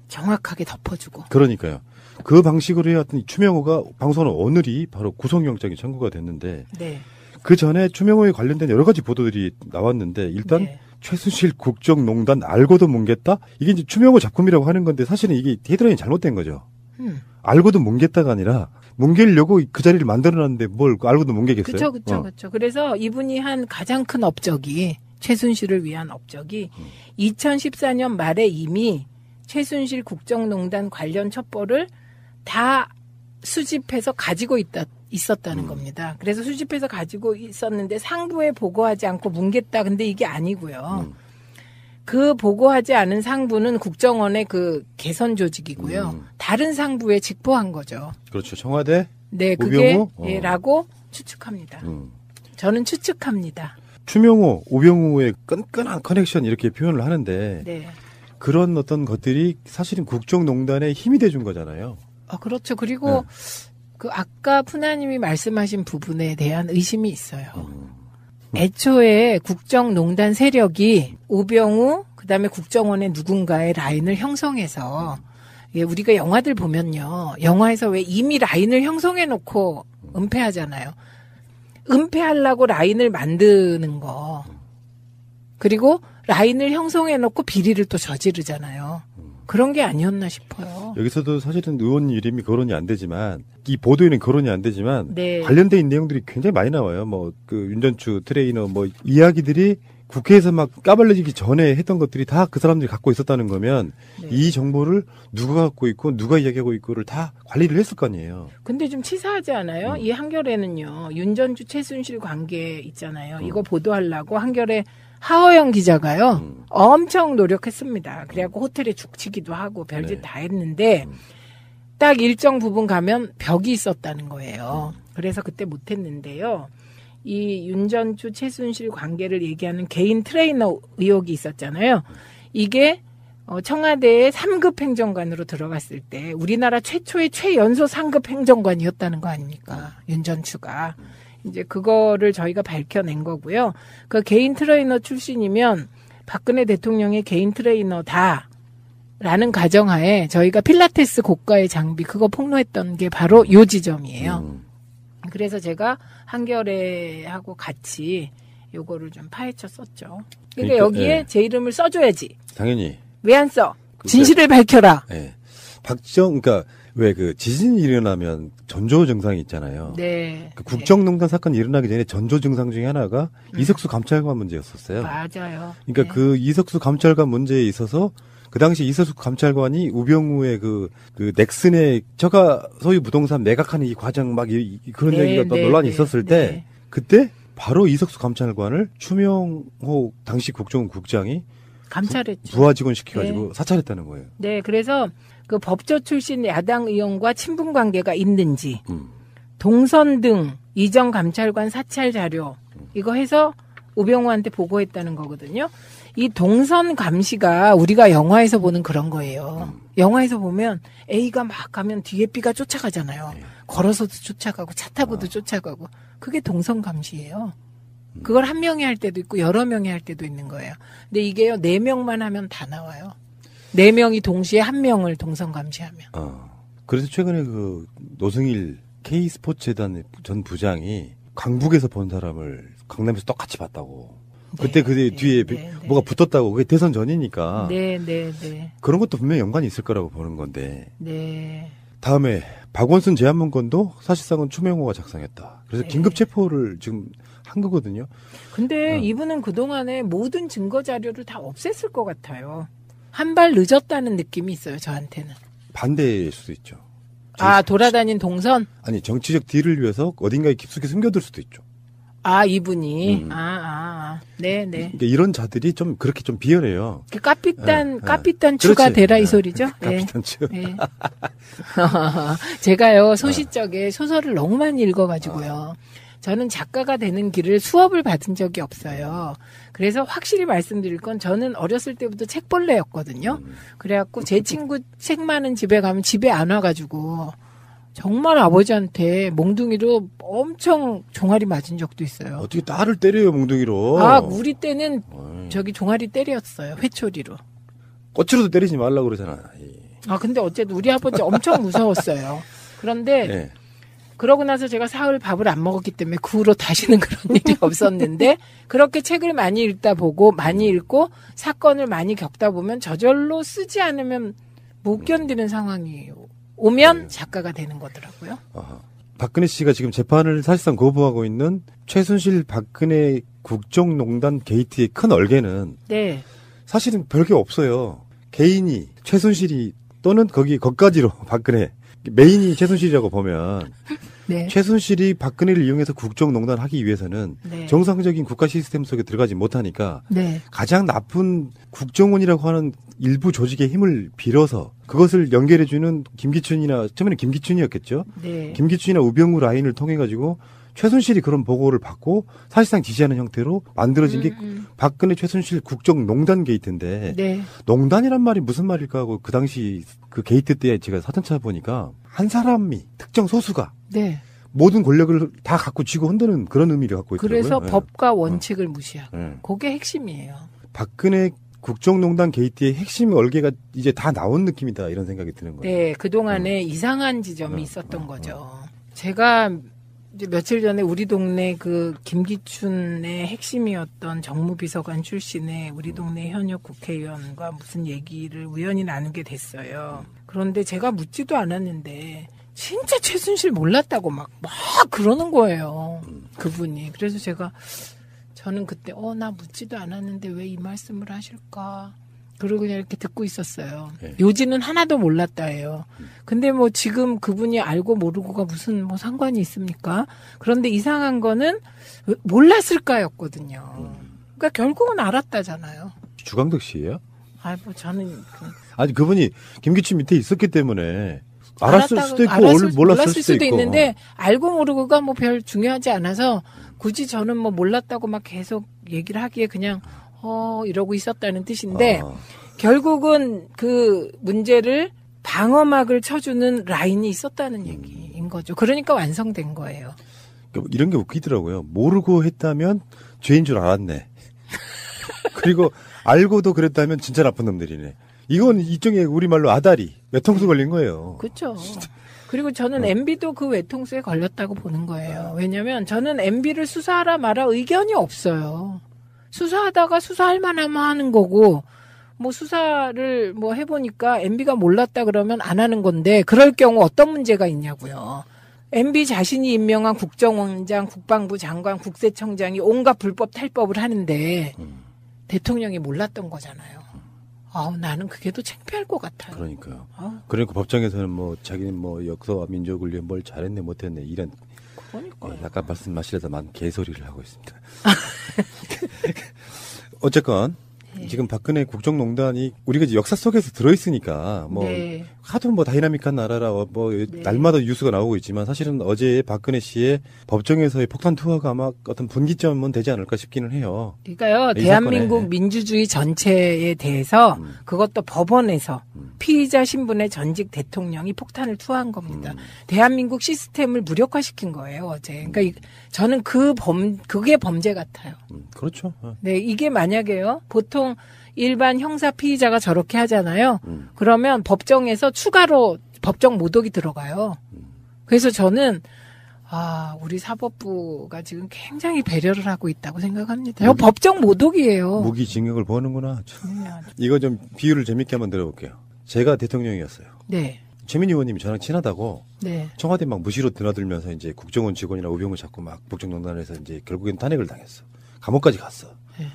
정확하게 덮어주고. 그러니까요. 그 방식으로 해왔던 추명호가 방송하는 오늘이 바로 구속영장이 청구가 됐는데 네. 그 전에 추명호에 관련된 여러 가지 보도들이 나왔는데 일단 최순실 국정농단 알고도 뭉갰다? 이게 이제 추명호 작품이라고 하는 건데 사실은 이게 헤드라인이 잘못된 거죠. 알고도 뭉갰다가 아니라 뭉개려고 그 자리를 만들어놨는데 뭘 알고도 뭉개겠어요? 그렇죠. 그래서 이분이 한 가장 큰 업적이 최순실을 위한 업적이 2014년 말에 이미 최순실 국정농단 관련 첩보를 다 수집해서 가지고 있었다는 겁니다. 그래서 수집해서 가지고 있었는데 상부에 보고하지 않고 뭉갰다. 근데 이게 아니고요. 그 보고하지 않은 상부는 국정원의 그 개선 조직이고요. 다른 상부에 직보한 거죠. 그렇죠. 청와대? 네, 그게 우병우? 예, 라고 추측합니다. 저는 추측합니다. 추명호, 우병우의 끈끈한 커넥션 이렇게 표현을 하는데 네. 그런 어떤 것들이 사실은 국정농단에 힘이 돼준 거잖아요. 그렇죠. 그리고 그 아까 푸나님이 말씀하신 부분에 대한 의심이 있어요. 애초에 국정농단 세력이 우병우 그다음에 국정원의 누군가의 라인을 형성해서 우리가 영화들 보면요. 영화에서 왜 이미 라인을 형성해놓고 은폐하잖아요. 은폐하려고 라인을 만드는 거. 그리고 라인을 형성해놓고 비리를 또 저지르잖아요. 그런 게 아니었나 싶어요. 여기서도 사실은 의원 이름이 거론이 안 되지만 이 보도에는 거론이 안 되지만 네. 관련돼 있는 내용들이 굉장히 많이 나와요. 뭐 그 윤전추 트레이너 뭐 이야기들이 국회에서 막 까발려지기 전에 했던 것들이 다 그 사람들이 갖고 있었다는 거면 네. 이 정보를 누가 갖고 있고 누가 이야기하고 있고를 다 관리를 했을 거 아니에요. 근데 좀 치사하지 않아요? 이 한겨레는요. 윤전주 최순실 관계 있잖아요. 이거 보도하려고 한겨레 하호영 기자가요. 엄청 노력했습니다. 그래갖고 호텔에 죽치기도 하고 별짓 다 했는데 딱 일정 부분 가면 벽이 있었다는 거예요. 그래서 그때 못했는데요. 이 윤전주 최순실 관계를 얘기하는 개인 트레이너 의혹이 있었잖아요. 이게 청와대의 3급 행정관으로 들어갔을 때 우리나라 최초의 최연소 상급 행정관이었다는 거 아닙니까? 윤전추가. 이제 그거를 저희가 밝혀낸 거고요. 그 개인 트레이너 출신이면 박근혜 대통령의 개인 트레이너다라는 가정하에 저희가 필라테스 고가의 장비 그거 폭로했던 게 바로 요 지점이에요. 그래서 제가 한겨레하고 같이 요거를 좀 파헤쳐 썼죠. 그러니까 여기에 제 이름을 써줘야지. 당연히. 왜 안 써? 진실을 밝혀라. 네. 그러니까 왜 그 지진이 일어나면 전조 증상이 있잖아요. 네. 그 국정농단 사건이 일어나기 전에 전조 증상 중에 하나가 이석수 감찰관 문제였었어요. 맞아요. 그러니까 그 이석수 감찰관 문제에 있어서 그 당시 이석수 감찰관이 우병우의 그 넥슨의 저가 소유 부동산 매각하는 이 과정 막 그런 얘기가 또 논란이 있었을 때 그때 바로 이석수 감찰관을 추명호 당시 국정원국장이 감찰했죠. 부하 직원 시켜가지고 사찰했다는 거예요. 네, 그래서 그 법조 출신 야당 의원과 친분 관계가 있는지, 동선 등 이전 감찰관 사찰 자료 이거 해서 우병우한테 보고했다는 거거든요. 이 동선 감시가 우리가 영화에서 보는 그런 거예요. 영화에서 보면 A가 막 가면 뒤에 B가 쫓아가잖아요. 걸어서도 쫓아가고 차 타고도 쫓아가고 그게 동선 감시예요. 그걸 한 명이 할 때도 있고 여러 명이 할 때도 있는 거예요. 근데 이게요 4명만 하면 다 나와요. 4명이 동시에 한 명을 동선 감시하면. 그래서 최근에 그 노승일 K스포츠재단 전 부장이 강북에서 본 사람을 강남에서 똑같이 봤다고. 그때 뒤에 뭐가 붙었다고. 그게 대선 전이니까. 네. 그런 것도 분명히 연관이 있을 거라고 보는 건데. 네. 다음에 박원순 제안문건도 사실상은 추명호가 작성했다. 그래서 긴급 체포를 지금 한 거거든요. 근데 이분은 그동안에 모든 증거 자료를 다 없앴을 것 같아요. 한 발 늦었다는 느낌이 있어요, 저한테는. 반대일 수도 있죠. 돌아다닌 동선? 아니, 정치적 딜을 위해서 어딘가에 깊숙이 숨겨둘 수도 있죠. 이분이. 네. 그러니까 이런 자들이 좀 그렇게 좀 비열해요. 까삐딴 추가 되라 이 소리죠? 까삐딴 추. 네. 제가요, 소시적에 소설을 너무 많이 읽어가지고요. 저는 작가가 되는 길을 수업을 받은 적이 없어요. 그래서 확실히 말씀드릴 건 저는 어렸을 때부터 책벌레였거든요. 그래갖고 제 친구 책 많은 집에 가면 집에 안 와가지고 정말 아버지한테 몽둥이로 엄청 종아리 맞은 적도 있어요. 어떻게 딸을 때려요, 몽둥이로? 우리 때는 저기 종아리 때렸어요. 회초리로. 꼬치로도 때리지 말라고 그러잖아. 근데 어쨌든 우리 아버지 엄청 무서웠어요. 그런데 그러고 나서 제가 사흘 밥을 안 먹었기 때문에 그 후로 다시는 그런 일이 없었는데 그렇게 책을 많이 읽다 보고 많이 읽고 사건을 많이 겪다 보면 저절로 쓰지 않으면 못 견디는 상황이 오면 작가가 되는 거더라고요. 박근혜 씨가 지금 재판을 사실상 거부하고 있는 최순실 박근혜 국정농단 게이트의 큰 얼개는 네. 사실은 별게 없어요. 개인이 최순실이 또는 거기까지로 박근혜 메인이 최순실이라고 보면 네. 최순실이 박근혜를 이용해서 국정농단 하기 위해서는 네. 정상적인 국가 시스템 속에 들어가지 못하니까 네. 가장 나쁜 국정원이라고 하는 일부 조직의 힘을 빌어서 그것을 연결해주는 김기춘이나 처음에는 김기춘이었겠죠. 네. 김기춘이나 우병우 라인을 통해 가지고 최순실이 그런 보고를 받고 사실상 지시하는 형태로 만들어진 게 박근혜 최순실 국정농단 게이트인데 네. 농단이란 말이 무슨 말일까 하고 그 당시 그 게이트 때 제가 사전 찾아보니까 한 사람이 특정 소수가 네. 모든 권력을 다 갖고 쥐고 흔드는 그런 의미를 갖고 있더라고요. 그래서 네. 법과 원칙을 무시하고 그게 핵심이에요. 박근혜 국정농단 게이트의 핵심 얼개가 이제 다 나온 느낌이다 이런 생각이 드는 거예요. 네, 그동안에 이상한 지점이 있었던 거죠. 제가 이제 며칠 전에 우리 동네 그 김기춘의 핵심이었던 정무비서관 출신의 우리 동네 현역 국회의원과 무슨 얘기를 우연히 나누게 됐어요. 그런데 제가 묻지도 않았는데 진짜 최순실 몰랐다고 막 그러는 거예요. 그분이. 그래서 저는 그때 나 묻지도 않았는데 왜 이 말씀을 하실까? 그러고 그냥 이렇게 듣고 있었어요. 네. 요지는 하나도 몰랐다예요. 근데 뭐 지금 그분이 알고 모르고가 무슨 뭐 상관이 있습니까? 그런데 이상한 거는 몰랐을까였거든요. 그러니까 결국은 알았다잖아요. 주광덕 씨예요? 뭐 저는 아니 그분이 김기춘 밑에 있었기 때문에 알았을 수도 있고 몰랐을 수도 있고. 있는데 알고 모르고가 뭐 별 중요하지 않아서 굳이 저는 뭐 몰랐다고 막 계속 얘기를 하기에 그냥 이러고 있었다는 뜻인데 결국은 그 문제를 방어막을 쳐주는 라인이 있었다는 얘기인 거죠. 그러니까 완성된 거예요. 이런 게 웃기더라고요. 모르고 했다면 죄인 줄 알았네. 그리고 알고도 그랬다면 진짜 나쁜 놈들이네. 이건 일종의 우리말로 아다리, 외통수 걸린 거예요. 그렇죠. 그리고 저는 MB도 그 외통수에 걸렸다고 보는 거예요. 왜냐하면 저는 MB를 수사하라 마라 의견이 없어요. 수사하다가 수사할 만하면 하는 거고 뭐 수사를 뭐 해보니까 MB가 몰랐다 그러면 안 하는 건데 그럴 경우 어떤 문제가 있냐고요. MB 자신이 임명한 국정원장, 국방부 장관, 국세청장이 온갖 불법 탈법을 하는데 대통령이 몰랐던 거잖아요. 나는 그게 더 창피할 것 같아요. 그러니까요. 그러니까 법정에서는 뭐 자기는 뭐 역사와 민족을 위해 뭘 잘했네 못했네 이런 약간 말씀하시려다 만 개소리를 하고 있습니다. 어쨌건 지금 박근혜 국정농단이 우리가 이제 역사 속에서 들어있으니까 뭐 하도 뭐 다이나믹한 나라라 뭐 날마다 뉴스가 나오고 있지만 사실은 어제 박근혜 씨의 법정에서의 폭탄 투하가 아마 어떤 분기점은 되지 않을까 싶기는 해요. 그러니까요. 대한민국 민주주의 전체에 대해서 그것도 법원에서 피의자 신분의 전직 대통령이 폭탄을 투하한 겁니다. 대한민국 시스템을 무력화시킨 거예요, 어제. 그러니까 저는 그게 범죄 같아요. 그렇죠. 네, 이게 만약에요. 보통 일반 형사 피의자가 저렇게 하잖아요. 그러면 법정에서 추가로 법정 모독이 들어가요. 그래서 저는 우리 사법부가 지금 굉장히 배려를 하고 있다고 생각합니다. 법정 모독이에요. 무기징역을 보는구나. 이거 좀 비유를 재밌게 한번 들어볼게요. 제가 대통령이었어요. 네. 최민희 의원님이 저랑 친하다고 네. 청와대 막 무시로 드나들면서 이제 국정원 직원이나 우병우 잡고 막 국정농단해서 이제 결국엔 탄핵을 당했어. 감옥까지 갔어. 네.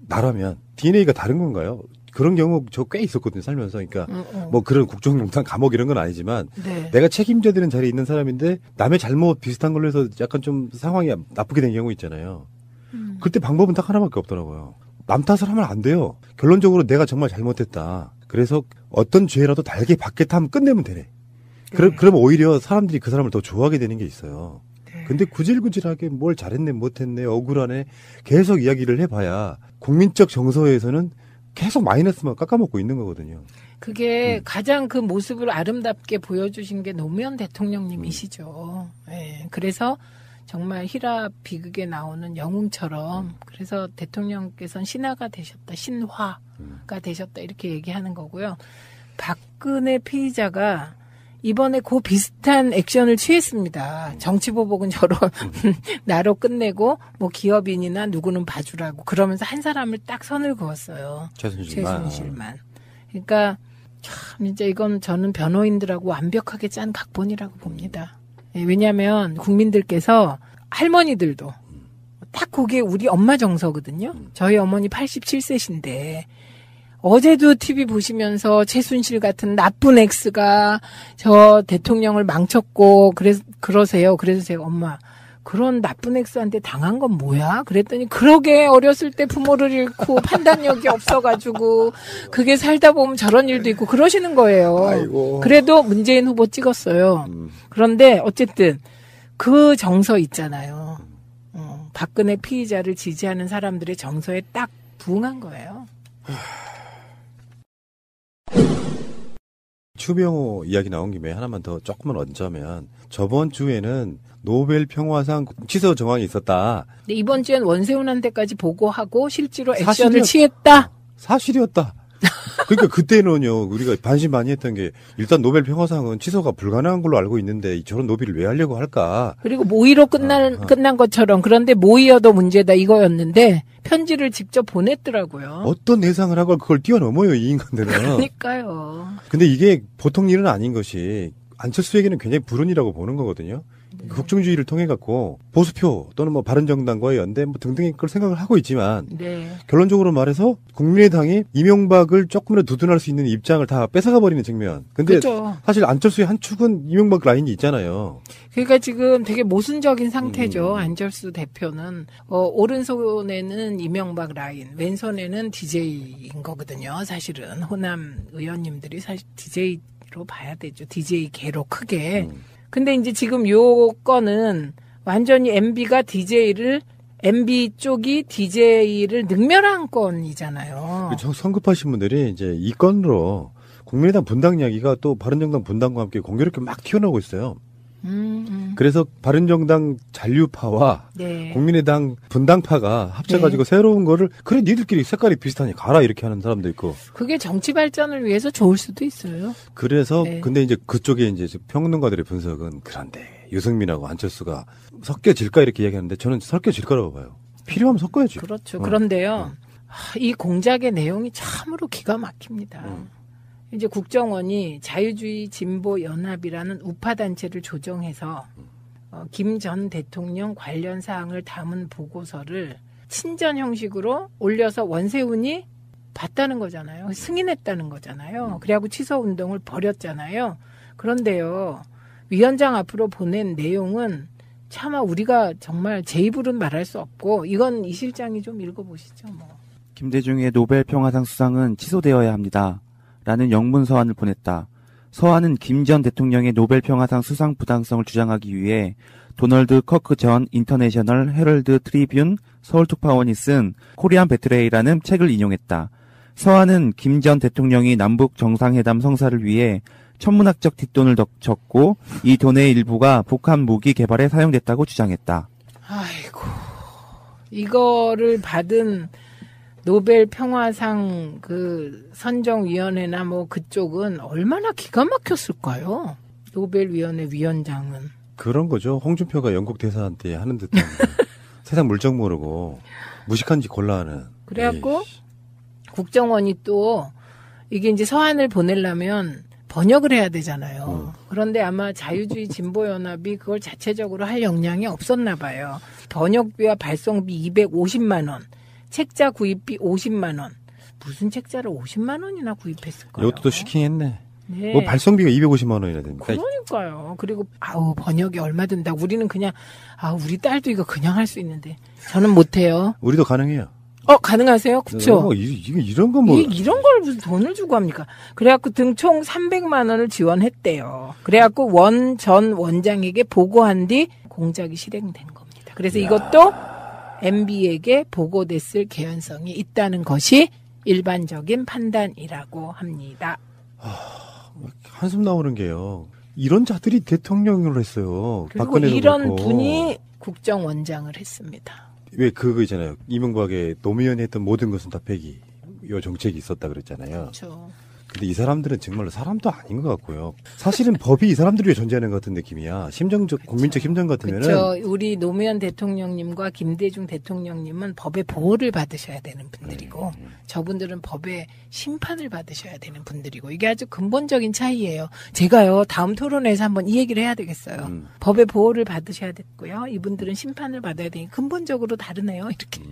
나라면 DNA가 다른 건가요? 그런 경우 저 꽤 있었거든요, 살면서. 그러니까 뭐 그런 국정농단 감옥 이런 건 아니지만 내가 책임져야 되는 자리에 있는 사람인데 남의 잘못 비슷한 걸로 해서 약간 좀 상황이 나쁘게 된 경우 있잖아요. 그때 방법은 딱 하나밖에 없더라고요. 남 탓을 하면 안 돼요. 결론적으로 내가 정말 잘못했다. 그래서 어떤 죄라도 달게 받겠다 하면 끝내면 되네. 그럼 오히려 사람들이 그 사람을 더 좋아하게 되는 게 있어요. 근데 구질구질하게 뭘 잘했네 못했네 억울하네 계속 이야기를 해봐야 국민적 정서에서는 계속 마이너스만 깎아먹고 있는 거거든요. 그게 가장 그 모습을 아름답게 보여주신 게 노무현 대통령님이시죠. 네. 그래서 정말 희라 비극에 나오는 영웅처럼 그래서 대통령께서는 신화가 되셨다. 신화가 되셨다. 이렇게 얘기하는 거고요. 박근혜 피의자가 이번에 그 비슷한 액션을 취했습니다. 정치보복은 저런 나로 끝내고 뭐 기업인이나 누구는 봐주라고 그러면서 한 사람을 딱 선을 그었어요. 최순실만. 그러니까 참 진짜 이건 저는 변호인들하고 완벽하게 짠 각본이라고 봅니다. 왜냐하면 국민들께서 할머니들도 딱 그게 우리 엄마 정서거든요. 저희 어머니 87세신데 어제도 TV 보시면서 최순실 같은 나쁜 엑스가 저 대통령을 망쳤고 그러세요. 그래서 제가 엄마 그런 나쁜 엑스한테 당한 건 뭐야? 그랬더니 그러게 어렸을 때 부모를 잃고 판단력이 없어가지고 그게 살다 보면 저런 일도 있고 그러시는 거예요. 아이고. 그래도 문재인 후보 찍었어요. 그런데 어쨌든 그 정서 있잖아요. 박근혜 피의자를 지지하는 사람들의 정서에 딱 부응한 거예요. 추명호 이야기 나온 김에 하나만 더 조금만 얹자면 저번 주에는 노벨 평화상 취소 정황이 있었다. 근데 이번 주엔 원세훈한테까지 보고하고 실제로 액션을 취했다. 사실이었다. 그러니까 그때는요 우리가 반신반의했던 게 일단 노벨 평화상은 취소가 불가능한 걸로 알고 있는데 저런 노비를 왜 하려고 할까? 그리고 모의로 끝난 것처럼 그런데 모의여도 문제다 이거였는데 편지를 직접 보냈더라고요. 어떤 예상을 하고 그걸 뛰어넘어요 이 인간들은. 그러니까요. 근데 이게 보통 일은 아닌 것이 안철수에게는 굉장히 불운이라고 보는 거거든요. 국정주의를 통해 갖고 보수표 또는 뭐 바른정당과의 연대 뭐 등등의 걸 생각을 하고 있지만 결론적으로 말해서 국민의당이 이명박을 조금이라도 두둔할 수 있는 입장을 다 뺏어가 버리는 측면. 근데 그렇죠. 사실 안철수의 한 축은 이명박 라인이 있잖아요. 그러니까 지금 되게 모순적인 상태죠. 안철수 대표는 오른손에는 이명박 라인, 왼손에는 DJ인 거거든요. 사실은 호남 의원님들이 사실 DJ로 봐야 되죠. DJ 개로 크게. 근데 이제 지금 요 건은 완전히 MB가 MB 쪽이 DJ를 능멸한 건이잖아요. 성급하신 분들이 이제 이 건으로 국민의당 분당 이야기가 또 바른정당 분당과 함께 공교롭게 막 튀어나오고 있어요. 그래서 바른정당 잔류파와 국민의당 분당파가 합쳐가지고 새로운 거를 그래 니들끼리 색깔이 비슷하니 가라 이렇게 하는 사람도 있고 그게 정치 발전을 위해서 좋을 수도 있어요. 그래서 근데 이제 그쪽에 이제 평론가들의 분석은 그런데 유승민하고 안철수가 섞여질까 이렇게 이야기하는데 저는 섞여질 거라고 봐요. 필요하면 섞어야지. 그렇죠. 그런데요. 이 공작의 내용이 참으로 기가 막힙니다. 이제 국정원이 자유주의 진보 연합이라는 우파 단체를 조정해서 김 전 대통령 관련 사항을 담은 보고서를 친전 형식으로 올려서 원세훈이 봤다는 거잖아요. 승인했다는 거잖아요. 그래갖고 취소 운동을 벌였잖아요. 그런데요, 위원장 앞으로 보낸 내용은 차마 우리가 정말 제 입으로는 말할 수 없고 이건 이 실장이 좀 읽어보시죠. 뭐. 김대중의 노벨 평화상 수상은 취소되어야 합니다. 라는 영문 서한을 보냈다. 서한은 김 전 대통령의 노벨 평화상 수상 부당성을 주장하기 위해 도널드 커크 전 인터내셔널 헤럴드 트리뷴 서울특파원이 쓴 코리안 배틀웨이라는 책을 인용했다. 서한은 김 전 대통령이 남북 정상회담 성사를 위해 천문학적 뒷돈을 졌고 이 돈의 일부가 북한 무기 개발에 사용됐다고 주장했다. 아이고, 이거를 받은 노벨 평화상 그 선정위원회나 뭐 그쪽은 얼마나 기가 막혔을까요? 노벨위원회 위원장은. 그런 거죠. 홍준표가 영국 대사한테 하는 듯한 세상 물정 모르고 무식한지 골라하는. 그래갖고 국정원이 또 이게 이제 서한을 보내려면 번역을 해야 되잖아요. 그런데 아마 자유주의 진보연합이 그걸 자체적으로 할 역량이 없었나 봐요. 번역비와 발송비 250만 원. 책자 구입비 50만 원. 무슨 책자를 50만 원이나 구입했을까요? 이것도 시킹했네. 네. 뭐 발송비가 250만 원이나 됩니까? 그러니까요. 그리고 번역이 얼마 든다. 우리는 그냥 우리 딸도 이거 그냥 할 수 있는데 저는 못해요. 우리도 가능해요. 가능하세요? 그쵸? 이런 거 뭐. 이런 걸 무슨 돈을 주고 합니까? 그래갖고 등 총 300만 원을 지원했대요. 그래갖고 전 원장에게 보고한 뒤 공작이 실행된 겁니다. 그래서 이것도 MB에게 보고됐을 개연성이 있다는 것이 일반적인 판단이라고 합니다. 한숨 나오는 게요. 이런 자들이 대통령을 했어요. 그리고 이런 분이 국정원장을 했습니다. 왜 그거 있잖아요. 이명박의 노무현이 했던 모든 것은 다 폐기. 요 정책이 있었다 그랬잖아요. 그렇죠. 근데 이 사람들은 정말로 사람도 아닌 것 같고요. 사실은 법이 이 사람들 위해 존재하는 것 같은 느낌이야. 심정적, 국민적 심정 같으면은. 그렇죠. 우리 노무현 대통령님과 김대중 대통령님은 법의 보호를 받으셔야 되는 분들이고, 저분들은 법의 심판을 받으셔야 되는 분들이고, 이게 아주 근본적인 차이예요. 제가요, 다음 토론에서 한번 이 얘기를 해야 되겠어요. 법의 보호를 받으셔야 됐고요. 이분들은 심판을 받아야 되니 근본적으로 다르네요. 이렇게.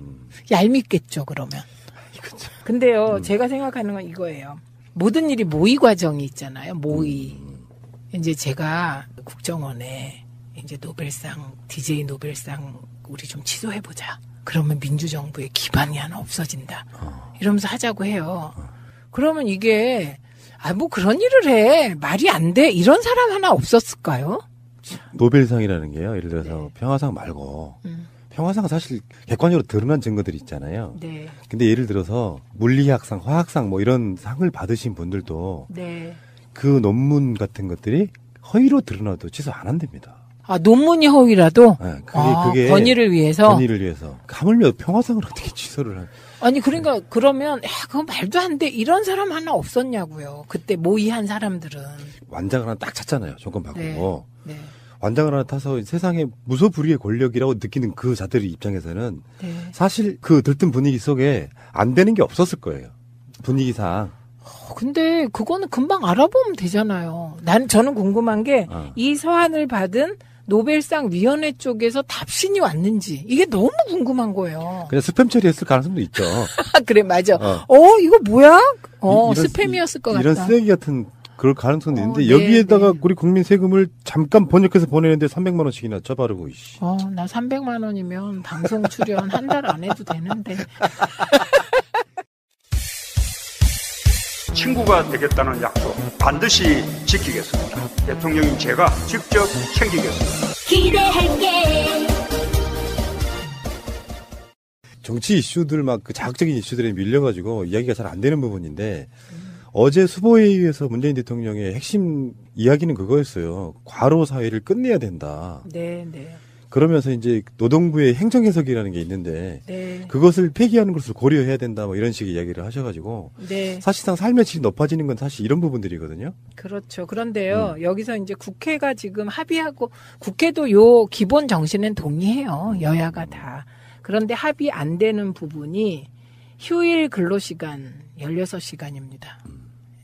얄밉겠죠, 그러면. 근데요, 제가 생각하는 건 이거예요. 모든 일이 모의 과정이 있잖아요. 모의. 이제 제가 국정원에 이제 노벨상, DJ 노벨상 우리 좀 취소해보자. 그러면 민주정부의 기반이 하나 없어진다. 이러면서 하자고 해요. 그러면 이게, 뭐 그런 일을 해. 말이 안 돼. 이런 사람 하나 없었을까요? 노벨상이라는 게요. 예를 들어서 평화상 말고. 평화상은 사실 객관적으로 드러난 증거들이 있잖아요. 네. 근데 예를 들어서 물리학상, 화학상 뭐 이런 상을 받으신 분들도 네. 그 논문 같은 것들이 허위로 드러나도 취소 안 한답니다. 아, 논문이 허위라도? 네, 그게 권위를 위해서? 권위를 위해서. 하물며 평화상을 어떻게 취소를 한. 아니, 그러니까, 그러면, 그건 말도 안 돼. 이런 사람 하나 없었냐고요. 그때 모의한 사람들은. 완장을 하나 딱 찼잖아요. 조건 바꾸고. 네. 완장을 하나 타서 세상에 무소불위의 권력이라고 느끼는 그 자들의 입장에서는 사실 그 들뜬 분위기 속에 안 되는 게 없었을 거예요. 분위기상. 근데 그거는 금방 알아보면 되잖아요. 저는 궁금한 게 이 서한을 받은 노벨상 위원회 쪽에서 답신이 왔는지 이게 너무 궁금한 거예요. 그냥 스팸 처리했을 가능성도 있죠. 그래, 맞아. 이거 뭐야? 스팸이었을 것 같다. 이런 쓰레기 같은 그럴 가능성도 있는데 여기에다가 우리 국민 세금을 잠깐 번역해서 보내는데 300만 원씩이나 쳐바르고. 나 300만 원이면 방송 출연 한 달 안 해도 되는데. 친구가 되겠다는 약속 반드시 지키겠습니다. 대통령인 제가 직접 챙기겠습니다. 기대할게. 정치 이슈들 막 그 자극적인 이슈들에 밀려가지고 이야기가 잘 안 되는 부분인데 어제 수보회의에서 문재인 대통령의 핵심 이야기는 그거였어요. 과로 사회를 끝내야 된다. 네, 네. 그러면서 이제 노동부의 행정해석이라는 게 있는데 그것을 폐기하는 것을 고려해야 된다. 뭐 이런 식의 이야기를 하셔가지고 사실상 삶의 질이 높아지는 건 사실 이런 부분들이거든요. 그렇죠. 그런데요, 여기서 이제 국회가 지금 합의하고 국회도 요 기본 정신은 동의해요. 여야가 다. 그런데 합의 안 되는 부분이 휴일 근로시간 16시간입니다.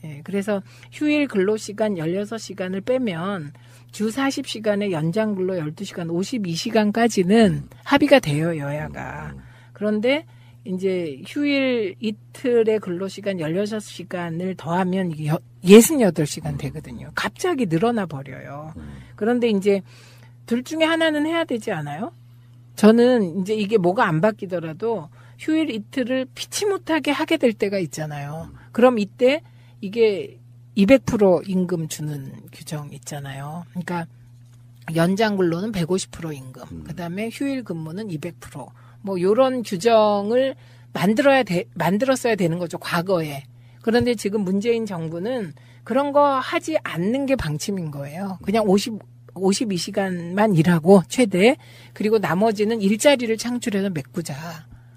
예, 그래서 휴일 근로시간 16시간을 빼면 주 40시간에 연장 근로 12시간, 52시간까지는 합의가 돼요, 여야가. 그런데 이제 휴일 이틀의 근로시간 16시간을 더하면 이게 68시간 되거든요. 갑자기 늘어나 버려요. 그런데 이제 둘 중에 하나는 해야 되지 않아요? 저는 이제 이게 뭐가 안 바뀌더라도 휴일 이틀을 피치 못하게 하게 될 때가 있잖아요. 그럼 이때 이게 200% 임금 주는 규정 있잖아요. 그러니까 연장 근로는 150% 임금, 그다음에 휴일 근무는 200%. 뭐 요런 규정을 만들었어야 되는 거죠, 과거에. 그런데 지금 문재인 정부는 그런 거 하지 않는 게 방침인 거예요. 그냥 52시간만 일하고 최대, 그리고 나머지는 일자리를 창출해서 메꾸자.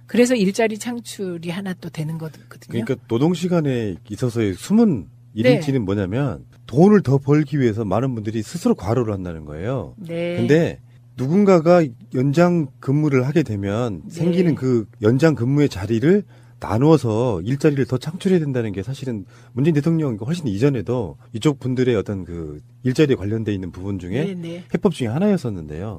그래서 일자리 창출이 하나 또 되는 거거든요. 그러니까 노동시간에 있어서의 숨은 일인지는 뭐냐면 돈을 더 벌기 위해서 많은 분들이 스스로 과로를 한다는 거예요. 근데 누군가가 연장 근무를 하게 되면 생기는 그 연장 근무의 자리를 나누어서 일자리를 더 창출해야 된다는 게 사실은 문재인 대통령 훨씬 이전에도 이쪽 분들의 어떤 그 일자리에 관련돼 있는 부분 중에 해법 중에 하나였었는데요.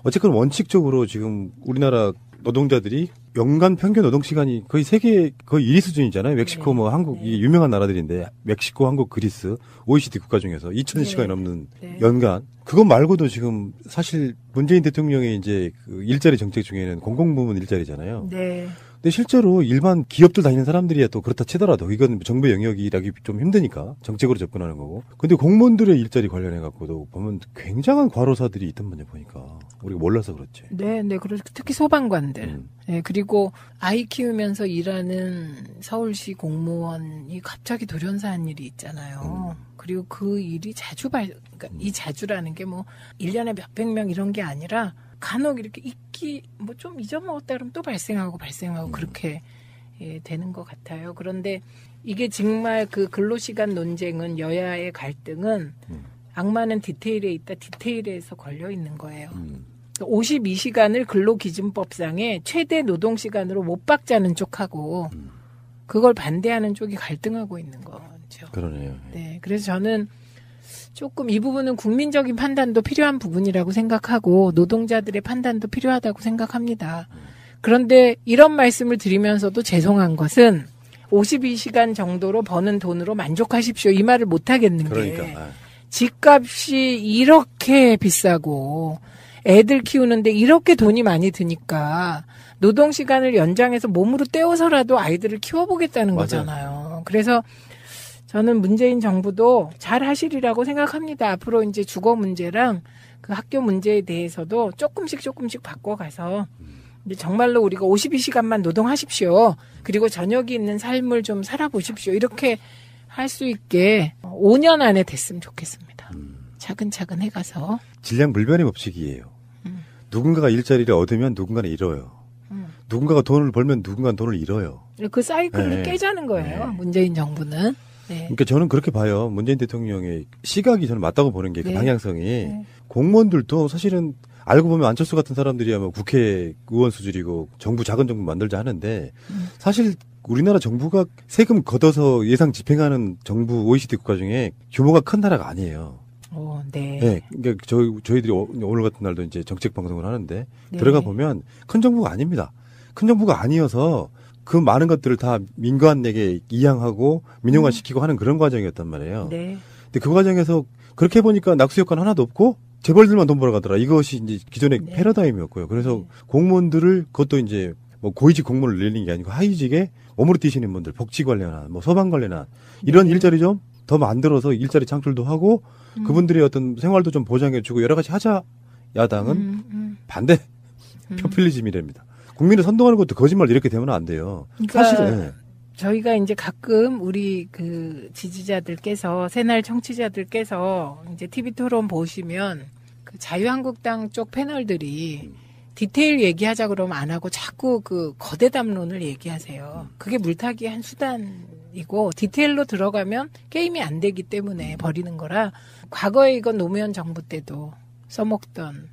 어쨌건 원칙적으로 지금 우리나라 노동자들이 연간 평균 노동 시간이 거의 세계 거의 1위 수준이잖아요. 멕시코 뭐 한국 이 유명한 나라들인데 멕시코, 한국, 그리스, OECD 국가 중에서 2,000시간이 넘는 연간. 그것 말고도 지금 사실 문재인 대통령의 이제 그 일자리 정책 중에는 공공부문 일자리잖아요. 근데 실제로 일반 기업들 다니는 사람들이야 또 그렇다 치더라도 이건 정부 영역이라기 좀 힘드니까 정책으로 접근하는 거고. 근데 공무원들의 일자리 관련해 갖고도 보면 굉장한 과로사들이 있던만요, 보니까. 우리가 몰라서 그렇지. 네. 그리고 특히 소방관들. 네, 그리고 아이 키우면서 일하는 서울시 공무원이 갑자기 돌연사한 일이 있잖아요. 그리고 그 일이 그러니까 이 자주라는 게 뭐 1년에 몇백 명 이런 게 아니라 간혹 이렇게 뭐 좀 잊어먹었다 그러면 또 발생하고 그렇게 되는 것 같아요. 그런데 이게 정말 그 근로시간 논쟁은 여야의 갈등은 악마는 디테일에 있다. 디테일에서 걸려 있는 거예요. 52시간을 근로기준법상에 최대 노동시간으로 못 박자는 쪽하고 그걸 반대하는 쪽이 갈등하고 있는 거죠. 그러네요. 네, 그래서 저는 조금 이 부분은 국민적인 판단도 필요한 부분이라고 생각하고 노동자들의 판단도 필요하다고 생각합니다. 그런데 이런 말씀을 드리면서도 죄송한 것은 52시간 정도로 버는 돈으로 만족하십시오. 이 말을 못 하겠는 게 집값이 이렇게 비싸고 애들 키우는데 이렇게 돈이 많이 드니까 노동시간을 연장해서 몸으로 때워서라도 아이들을 키워보겠다는 거잖아요. 그래서 저는 문재인 정부도 잘 하시리라고 생각합니다. 앞으로 이제 주거 문제랑 그 학교 문제에 대해서도 조금씩 바꿔가서 이제 정말로 우리가 52시간만 노동하십시오. 그리고 저녁이 있는 삶을 좀 살아보십시오. 이렇게 할 수 있게 5년 안에 됐으면 좋겠습니다. 차근차근 해가서. 질량불변의 법칙이에요. 누군가가 일자리를 얻으면 누군가는 잃어요. 누군가가 돈을 벌면 누군가는 돈을 잃어요. 그 사이클을 깨자는 거예요. 문재인 정부는. 네. 그러니까 저는 그렇게 봐요. 문재인 대통령의 시각이 저는 맞다고 보는 게 그 방향성이 공무원들도 사실은 알고 보면 안철수 같은 사람들이야뭐 국회의원 수준이고 정부 작은 정부 만들자 하는데 사실 우리나라 정부가 세금 걷어서 예상 집행하는 정부 OECD 국가 중에 규모가 큰 나라가 아니에요. 네. 네. 그러니까 저희들이 오늘 같은 날도 이제 정책 방송을 하는데 들어가 보면 큰 정부가 아닙니다. 큰 정부가 아니어서 그 많은 것들을 다 민간에게 이양하고 민영화시키고 하는 그런 과정이었단 말이에요. 네. 근데 그 과정에서 그렇게 보니까 낙수 효과는 하나도 없고 재벌들만 돈 벌어가더라. 이것이 이제 기존의 패러다임이었고요. 그래서 공무원들을 그것도 이제 뭐 고위직 공무원을 늘리는 게 아니고 하위직에 몸으로 뛰시는 분들, 복지 관련한, 뭐 소방 관련한 이런 일자리 좀 더 만들어서 일자리 창출도 하고 그분들의 어떤 생활도 좀 보장해주고 여러 가지 하자. 야당은 반대 포퓰리즘이랍니다. 국민을 선동하는 것도 거짓말 이렇게 되면 안 돼요. 그러니까 사실은 저희가 이제 가끔 우리 그 지지자들께서 새날 청취자들께서 이제 TV 토론 보시면 그 자유한국당 쪽 패널들이 디테일 얘기하자 그러면 안 하고 자꾸 그 거대 담론을 얘기하세요. 그게 물타기 한 수단이고 디테일로 들어가면 게임이 안 되기 때문에 버리는 거라 과거에 이건 노무현 정부 때도 써먹던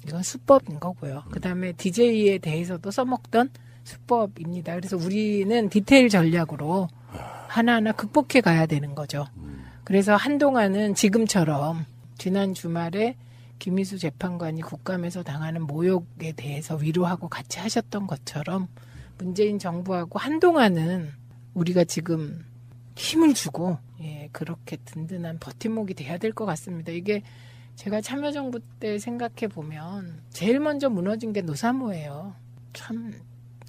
이건 수법인 거고요. 그다음에 DJ에 대해서도 써먹던 수법입니다. 그래서 우리는 디테일 전략으로 하나하나 극복해 가야 되는 거죠. 그래서 한동안은 지금처럼 지난 주말에 김희수 재판관이 국감에서 당하는 모욕에 대해서 위로하고 같이 하셨던 것처럼 문재인 정부하고 한동안은 우리가 지금 힘을 주고 그렇게 든든한 버팀목이 돼야 될 것 같습니다. 이게 제가 참여정부 때 생각해 보면 제일 먼저 무너진 게 노사모예요. 참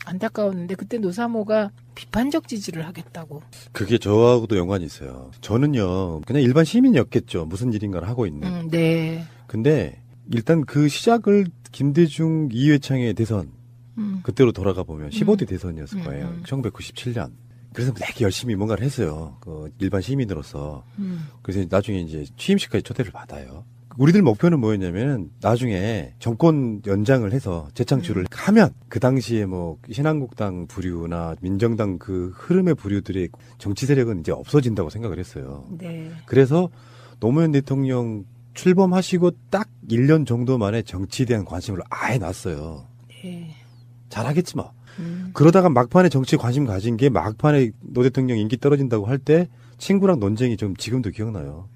안타까웠는데 그때 노사모가 비판적 지지를 하겠다고. 그게 저하고도 연관이 있어요. 저는요 그냥 일반 시민이었겠죠. 무슨 일인가를 하고 있는. 네. 근데 일단 그 시작을 김대중 이회창의 대선 그때로 돌아가 보면 15대 대선이었을 거예요. 1997년. 그래서 되게 열심히 뭔가를 했어요. 그 일반 시민으로서. 그래서 나중에 이제 취임식까지 초대를 받아요. 우리들 목표는 뭐였냐면 나중에 정권 연장을 해서 재창출을 하면 그 당시에 뭐 신한국당 부류나 민정당 그 흐름의 부류들의 정치 세력은 이제 없어진다고 생각을 했어요. 네. 그래서 노무현 대통령 출범하시고 딱 1년 정도 만에 정치에 대한 관심을 아예 놨어요. 네. 잘하겠지 뭐. 그러다가 막판에 정치에 관심 가진 게 막판에 노 대통령 인기 떨어진다고 할 때 친구랑 논쟁이 좀 지금도 기억나요.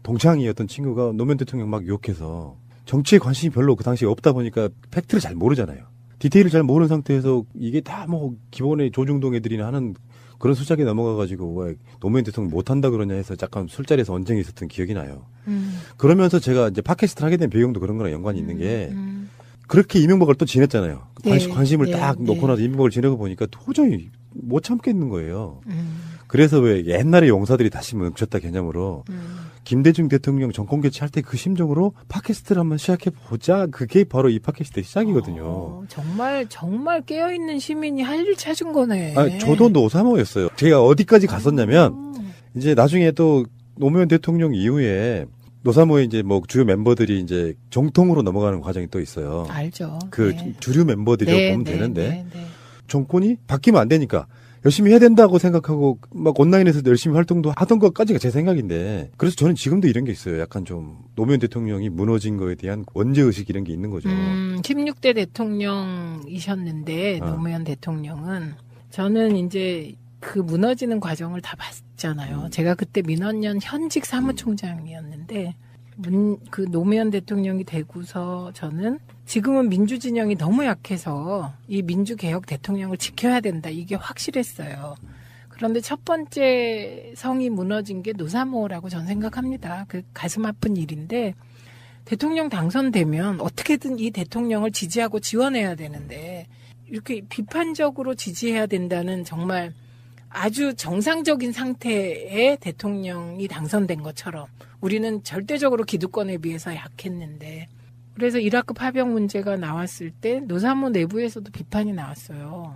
동창이었던 친구가 노무현 대통령 막 욕해서 정치에 관심이 별로 그 당시에 없다 보니까 팩트를 잘 모르잖아요. 디테일을 잘 모르는 상태에서 이게 다 뭐 기본의 조중동 애들이나 하는 그런 술자리에 넘어가가지고 왜 노무현 대통령 못한다 그러냐 해서 잠깐 술자리에서 언쟁이 있었던 기억이 나요. 그러면서 제가 이제 팟캐스트를 하게 된 배경도 그런 거랑 연관이 있는 게 그렇게 이명박을 또 지냈잖아요. 관심을 딱 놓고 나서 이명박을 지내고 보니까 도저히 못 참겠는 거예요. 그래서 왜 옛날에 용사들이 다시 멈췄다 개념으로 김대중 대통령 정권 교체할 때 그 심정으로 팟캐스트를 한번 시작해보자. 그게 바로 이 팟캐스트의 시작이거든요. 정말 깨어있는 시민이 할 일 찾은 거네. 저도 노사모였어요. 제가 어디까지 갔었냐면 이제 나중에 또 노무현 대통령 이후에 노사모의 이제 뭐 주요 멤버들이 이제 정통으로 넘어가는 과정이 또 있어요. 알죠. 그 주류 멤버들이라고 보면 되는데 정권이 바뀌면 안 되니까 열심히 해야 된다고 생각하고 막 온라인에서 열심히 활동도 하던 것까지가 제 생각인데 그래서 저는 지금도 이런 게 있어요. 약간 좀 노무현 대통령이 무너진 거에 대한 원죄의식 이런 게 있는 거죠. 16대 대통령이셨는데 노무현 대통령은 저는 이제 그 무너지는 과정을 다 봤잖아요. 제가 그때 민원연 현직 사무총장이었는데 그 노무현 대통령이 되고서 저는 지금은 민주진영이 너무 약해서 이 민주개혁 대통령을 지켜야 된다. 이게 확실했어요. 그런데 첫 번째 성이 무너진 게 노사모라고 저는 생각합니다. 그 가슴 아픈 일인데 대통령 당선되면 어떻게든 이 대통령을 지지하고 지원해야 되는데 이렇게 비판적으로 지지해야 된다는 정말 아주 정상적인 상태의 대통령이 당선된 것처럼 우리는 절대적으로 기득권에 비해서 약했는데 그래서 이라크 파병 문제가 나왔을 때 노사모 내부에서도 비판이 나왔어요.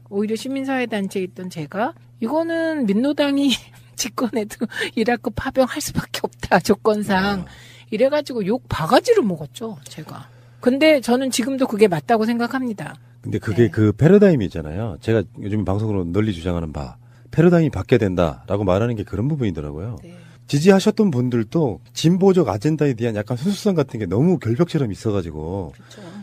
오히려 시민사회단체에 있던 제가 이거는 민노당이 집권해도 이라크 파병할 수밖에 없다 조건상 이래가지고 욕 바가지로 먹었죠 제가. 근데 저는 지금도 그게 맞다고 생각합니다. 근데 그게 그 패러다임이잖아요. 제가 요즘 방송으로 널리 주장하는 바 패러다임이 바뀌어야 된다라고 말하는 게 그런 부분이더라고요. 지지하셨던 분들도 진보적 아젠다에 대한 약간 수수성 같은 게 너무 결벽처럼 있어가지고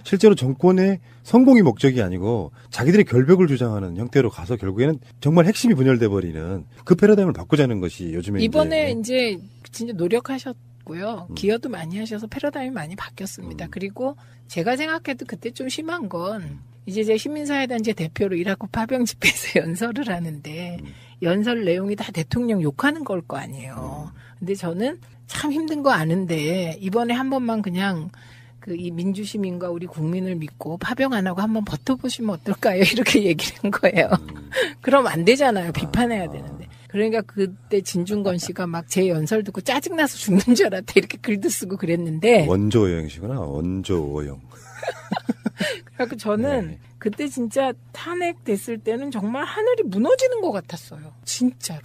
실제로 정권의 성공이 목적이 아니고 자기들의 결벽을 주장하는 형태로 가서 결국에는 정말 핵심이 분열돼 버리는 그 패러다임을 바꾸자는 것이 요즘에 이번에 이제 진짜 노력하셨고요. 기여도 많이 하셔서 패러다임이 많이 바뀌었습니다. 그리고 제가 생각해도 그때 좀 심한 건 이제 제 시민사회단체 대표로 이라크 파병 집회에서 연설을 하는데 연설 내용이 다 대통령 욕하는 걸 거 아니에요. 근데 저는 참 힘든 거 아는데 이번에 한 번만 그냥 그 이 민주시민과 우리 국민을 믿고 파병 안 하고 한번 버텨보시면 어떨까요? 이렇게 얘기를 한 거예요. 그럼 안 되잖아요. 비판해야 되는데. 그러니까 그때 진중권 씨가 막 제 연설 듣고 짜증나서 죽는 줄 알았다. 이렇게 글도 쓰고 그랬는데. 원조어영이시구나. 원조어영. 그래서 저는 그때 진짜 탄핵됐을 때는 정말 하늘이 무너지는 것 같았어요. 진짜로.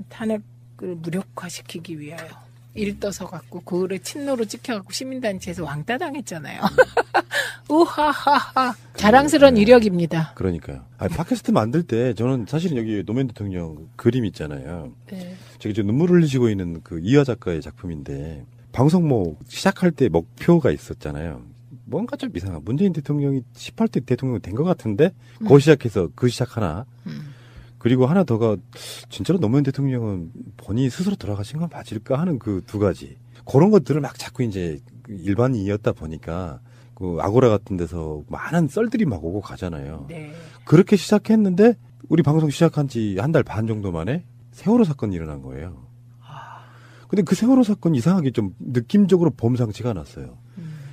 탄핵을 무력화시키기 위하여. 일떠서 갖고 그거를 친노로 찍혀갖고 시민단체에서 왕따 당했잖아요. 우하하하. 자랑스러운 이력입니다. 그러니까요. 아니, 팟캐스트 만들 때 저는 사실은 여기 노무현 대통령 그림 있잖아요. 네. 저기 저 눈물 흘리시고 있는 그 이화 작가의 작품인데 방송 뭐 시작할 때 목표가 있었잖아요. 뭔가 좀 이상한. 문재인 대통령이 18대 대통령 된 것 같은데 그거 시작해서 그 시작 하나. 그리고 하나 더가 진짜로 노무현 대통령은 본인이 스스로 돌아가신 건 맞을까 하는 그 두 가지. 그런 것들을 막 자꾸 이제 일반인이었다 보니까 그 아고라 같은 데서 많은 썰들이 막 오고 가잖아요. 네. 그렇게 시작했는데 우리 방송 시작한 지 한 달 반 정도 만에 세월호 사건이 일어난 거예요. 근데 그 세월호 사건 이상하게 좀 느낌적으로 범상치가 않았어요.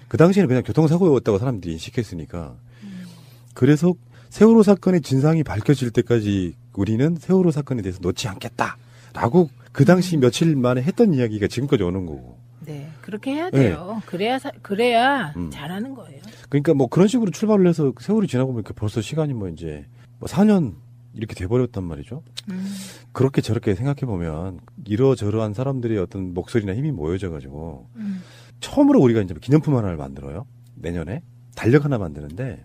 그 당시에는 그냥 교통사고였다고 사람들이 인식했으니까. 그래서 세월호 사건의 진상이 밝혀질 때까지 우리는 세월호 사건에 대해서 놓지 않겠다라고 그 당시 며칠 만에 했던 이야기가 지금까지 오는 거고. 네, 그렇게 해야 돼요. 네. 그래야 잘하는 거예요. 그러니까 뭐 그런 식으로 출발을 해서 세월이 지나고 보니까 벌써 시간이 뭐 이제 뭐 4년 이렇게 돼버렸단 말이죠. 그렇게 저렇게 생각해 보면 이러저러한 사람들의 어떤 목소리나 힘이 모여져가지고 처음으로 우리가 이제 기념품 하나를 만들어요. 내년에 달력 하나 만드는데.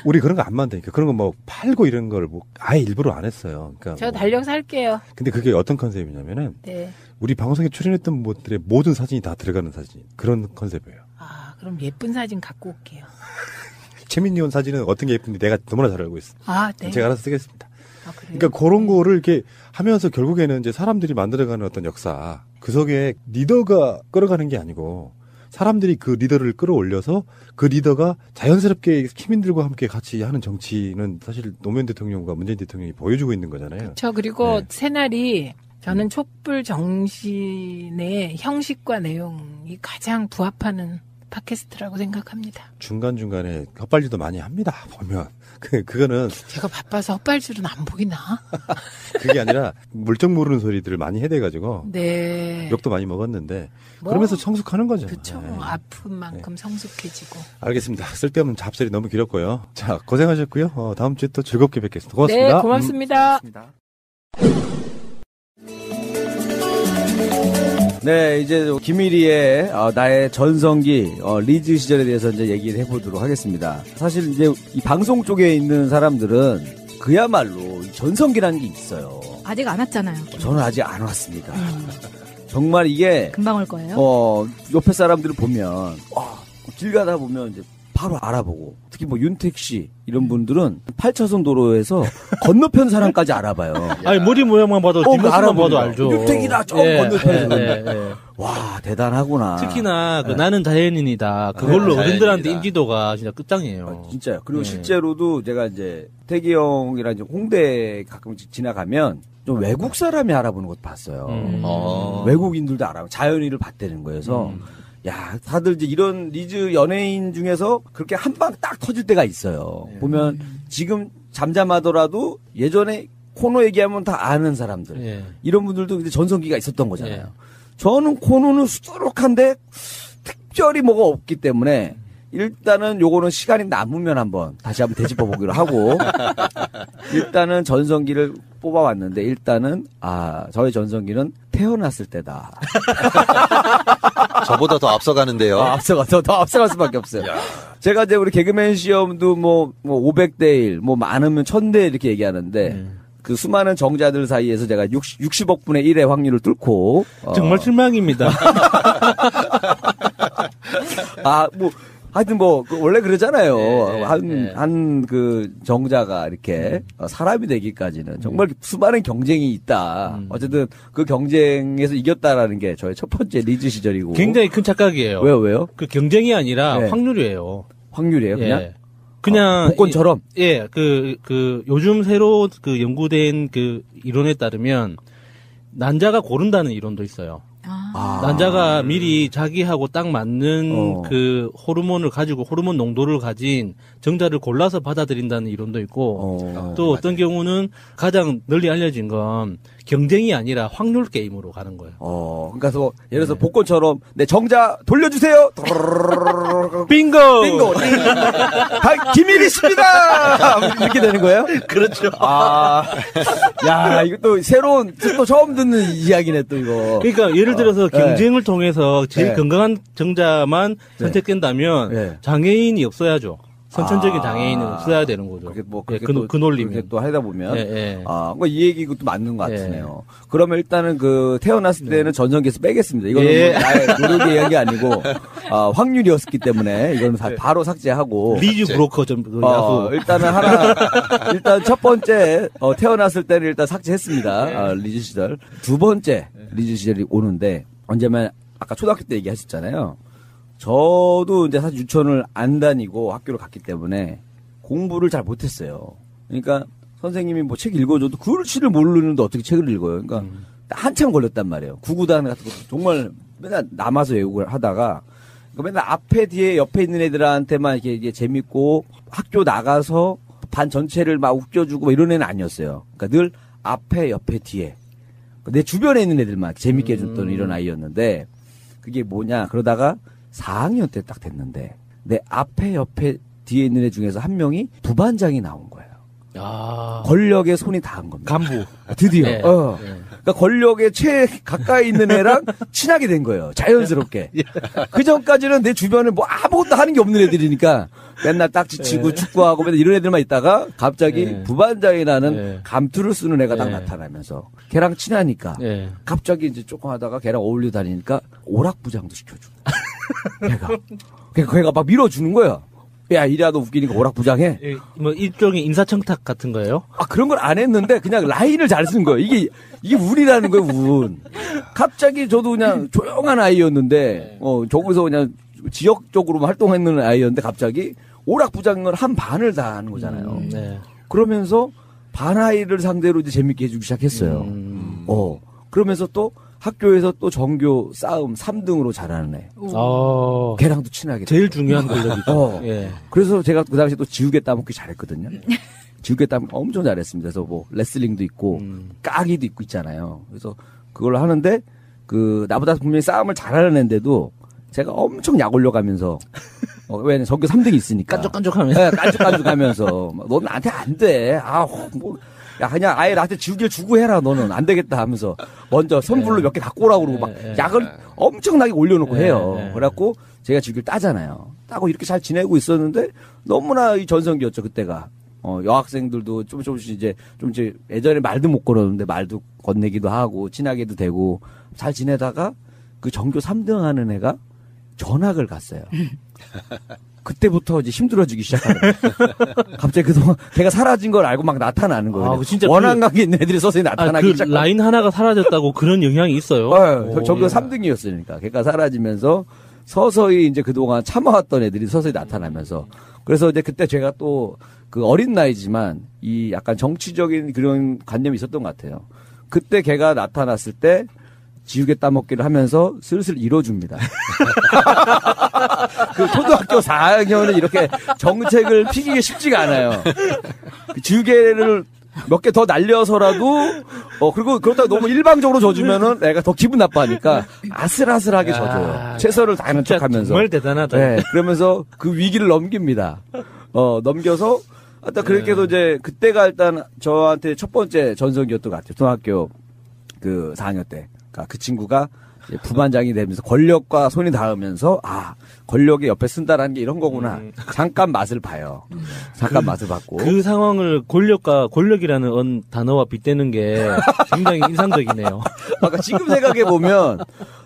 우리 그런 거 안 만드니까 그런 거 뭐 팔고 이런 걸 뭐 아예 일부러 안 했어요. 그러니까 저 달력 살게요. 근데 그게 어떤 컨셉이냐면은 네. 우리 방송에 출연했던 분들의 모든 사진이 다 들어가는 사진 그런 컨셉이에요. 아 그럼 예쁜 사진 갖고 올게요. 최민희 의원 사진은 어떤 게 예쁜지 내가 너무나 잘 알고 있어. 아 네. 제가 알아서 쓰겠습니다. 그러니까 그런 거를 이렇게 하면서 결국에는 이제 사람들이 만들어가는 어떤 역사 그 속에 리더가 끌어가는 게 아니고. 사람들이 그 리더를 끌어올려서 그 리더가 자연스럽게 시민들과 함께 같이 하는 정치는 사실 노무현 대통령과 문재인 대통령이 보여주고 있는 거잖아요. 그렇죠. 그리고 새날이 저는 촛불 정신의 형식과 내용이 가장 부합하는 팟캐스트라고 생각합니다. 중간중간에 헛발질도 많이 합니다. 보면. 그거는. 제가 바빠서 헛발질은 안 보이나? 그게 아니라 물정 모르는 소리들을 많이 해대가지고. 네. 욕도 많이 먹었는데. 그러면서 성숙하는 거죠. 그렇죠. 네. 아픈 만큼 성숙해지고. 알겠습니다. 쓸데없는 잡설이 너무 길었고요. 자, 고생하셨고요. 다음 주에 또 즐겁게 뵙겠습니다. 고맙습니다. 네, 고맙습니다. 네, 이제 김일희의 나의 전성기 리즈 시절에 대해서 이제 얘기를 해보도록 하겠습니다. 사실 이제 이 방송 쪽에 있는 사람들은 그야말로 전성기라는 게 있어요. 아직 안 왔잖아요. 저는 아직 안 왔습니다. 정말 이게 금방 올 거예요. 옆에 사람들을 보면 길 가다 보면 이제 바로 알아보고, 특히 뭐 윤택 씨 이런 분들은 8차선 도로에서 건너편 사람까지 알아봐요. 아니 머리 모양만 봐도 뒷모습만 봐도 알죠. 윤택이다 저 건너편에서. 와 대단하구나. 특히나 나는 자연인이다. 그걸로 어른들한테 인지도가 진짜 끝장이에요. 진짜요. 그리고 실제로도 제가 이제 태기 형이랑 이제 홍대 가끔씩 지나가면 좀 외국 사람이 알아보는 것도 봤어요. 외국인들도 알아보고 자연인을 봤다는 거여서. 야, 다들 이제 이런 리즈 연예인 중에서 그렇게 한 방 딱 터질 때가 있어요. 보면 지금 잠잠하더라도 예전에 코너 얘기하면 다 아는 사람들. 이런 분들도 이제 전성기가 있었던 거잖아요. 저는 코너는 수두룩한데 특별히 뭐가 없기 때문에 일단은 요거는 시간이 남으면 한번 다시 한번 되짚어 보기로 하고 일단은 전성기를 뽑아왔는데 일단은 저의 전성기는 태어났을 때다. 저보다 더 앞서가는데요. 더 앞서갈 수밖에 없어요. 제가 이제 우리 개그맨 시험도 뭐 500대 1, 뭐 많으면 1000대 이렇게 얘기하는데 그 수많은 정자들 사이에서 제가 60억 분의 1의 확률을 뚫고 정말 실망입니다. 하여튼 원래 그러잖아요. 한 그 정자가 이렇게 사람이 되기까지는 정말 수많은 경쟁이 있다. 어쨌든 그 경쟁에서 이겼다라는 게 저의 첫 번째 리즈 시절이고. 굉장히 큰 착각이에요. 왜요? 그 경쟁이 아니라 확률이에요. 확률이에요, 그냥? 그냥. 복권처럼? 요즘 새로 연구된 이론에 따르면 난자가 고른다는 이론도 있어요. 난자가 미리 자기하고 딱 맞는 그 호르몬을 가지고 호르몬 농도를 가진 정자를 골라서 받아들인다는 이론도 있고 또 어떤 경우는 가장 널리 알려진 건 경쟁이 아니라 확률 게임으로 가는 거예요. 그러니까 예를 들어서 복권처럼 내 정자 돌려주세요. 빙고. 김일희 씨입니다. 이렇게 되는 거예요? 그렇죠. 야, 이거 또 새로운 또 처음 듣는 이야기네 또 이거. 그러니까 예를 들어서 경쟁을 통해서 제일 건강한 정자만 선택된다면 장애인이 없어야죠. 선천적인 장애인은 없어야 되는 거죠. 그 논리면. 그렇게 또 하다 보면. 이 얘기 이것도 맞는 것 같으네요. 그러면 일단은 태어났을 때는 전성기에서 빼겠습니다. 이거는 나의 노력의 이야기 아니고, 확률이었기 때문에 이거는 바로 삭제하고. 리즈 브로커 야수. 일단 첫 번째, 태어났을 때는 일단 삭제했습니다. 리즈 시절. 두 번째 리즈 시절이 오는데, 언제면 아까 초등학교 때 얘기하셨잖아요. 저도 이제 사실 유치원을 안 다니고 학교를 갔기 때문에 공부를 잘 못했어요. 그러니까 선생님이 뭐 책 읽어줘도 글씨를 모르는데 어떻게 책을 읽어요. 그러니까 한참 걸렸단 말이에요. 구구단 같은 것도 정말 맨날 남아서 외우고 하다가 맨날 앞에 뒤에 옆에 있는 애들한테만 이게 재밌고 학교 나가서 반 전체를 막 웃겨주고 이런 애는 아니었어요. 그러니까 늘 앞에 옆에 뒤에 내 주변에 있는 애들만 재밌게 해줬던 이런 아이였는데 그게 뭐냐 그러다가 4학년 때 딱 됐는데 내 앞에 옆에 뒤에 있는 애 중에서 한 명이 부반장이 나온 거예요. 권력에 손이 닿은 겁니다. 간부. 드디어. 그러니까 권력에 가까이 있는 애랑 친하게 된 거예요. 자연스럽게. 그 전까지는 내 주변에 뭐 아무것도 하는 게 없는 애들이니까 맨날 딱지치고 축구하고 맨날 이런 애들만 있다가 갑자기 부반장이라는 감투를 쓰는 애가 딱 나타나면서 걔랑 친하니까 갑자기 이제 조금 하다가 걔랑 어울려 다니니까 오락부장도 시켜주고 걔가 막 밀어주는 거야. 야, 이래도 웃기니까 오락부장해. 뭐 일종의 인사청탁 같은 거예요? 그런 걸 안 했는데 그냥 라인을 잘 쓴 거예요. 이게 운이라는 거예요, 운. 갑자기 저도 그냥 조용한 아이였는데 저기서 그냥 지역적으로만 활동했는 아이였는데 갑자기 오락부장을 한 반을 다 하는 거잖아요. 그러면서 반 아이를 상대로 이제 재밌게 해주기 시작했어요. 그러면서 또 학교에서 또 전교 싸움 3등으로 잘하는 애. 걔랑도 친하게. 제일 중요한 권력이죠. 그래서 제가 그 당시에 또 지우개 따먹기 잘했거든요. 지우개 따먹기 엄청 잘했습니다. 그래서 뭐 레슬링도 있고 까기도 있고 있잖아요. 그래서 그걸 하는데 나보다 분명히 싸움을 잘하는 애인데도 제가 엄청 약 올려가면서 왜냐면 전교 3등이 있으니까 깐족깐족하면서 깐족깐족하면서 넌 나한테 안 돼. 야 그냥 아예 나한테 지우개를 주고 해라 너는 안 되겠다 하면서 먼저 선불로 몇 개 갖고 오라고 그러고 막 약을 엄청나게 올려놓고 해요. 그래갖고 제가 지우개를 따잖아요. 따고 이렇게 잘 지내고 있었는데 너무나 이 전성기였죠 그때가. 여학생들도 조금씩 이제 예전에 말도 못 걸었는데 말도 건네기도 하고 친하게도 되고 잘 지내다가 그 전교 3등 하는 애가 전학을 갔어요. 그때부터 이제 힘들어지기 시작하더라고요. 갑자기 그동안 걔가 사라진 걸 알고 막 나타나는 거예요. 아, 진짜 원한관계 있는 애들이 서서히 나타나기 시작하고. 라인 하나가 사라졌다고 그런 영향이 있어요? 전교 3등이었으니까. 걔가 사라지면서 서서히 이제 그동안 참아왔던 애들이 서서히 나타나면서. 그래서 이제 그때 제가 또 그 어린 나이지만 이 약간 정치적인 그런 관념이 있었던 것 같아요. 그때 걔가 나타났을 때 지우개 따먹기를 하면서 슬슬 이뤄줍니다. 그 초등학교 4학년은 이렇게 정책을 피기가 쉽지가 않아요. 그 지우개를 몇 개 더 날려서라도 그리고 그렇다고 너무 일방적으로 줘주면은 애가 더 기분 나빠하니까 아슬아슬하게 줘줘요. 최선을 다하는 척하면서. 정말 대단하다. 네, 그러면서 그 위기를 넘깁니다. 넘겨서 일단 그렇게도 이제 그때가 일단 저한테 첫 번째 전성기였던 것 같아요. 초등학교 그 4학년 때. 그 친구가 부반장이 되면서 권력과 손이 닿으면서 권력의 옆에 쓴다라는 게 이런 거구나. 잠깐 맛을 봐요. 잠깐 맛을 봤고. 그 상황을 권력이라는 단어와 빗대는 게 굉장히 인상적이네요. 아까 지금 생각해 보면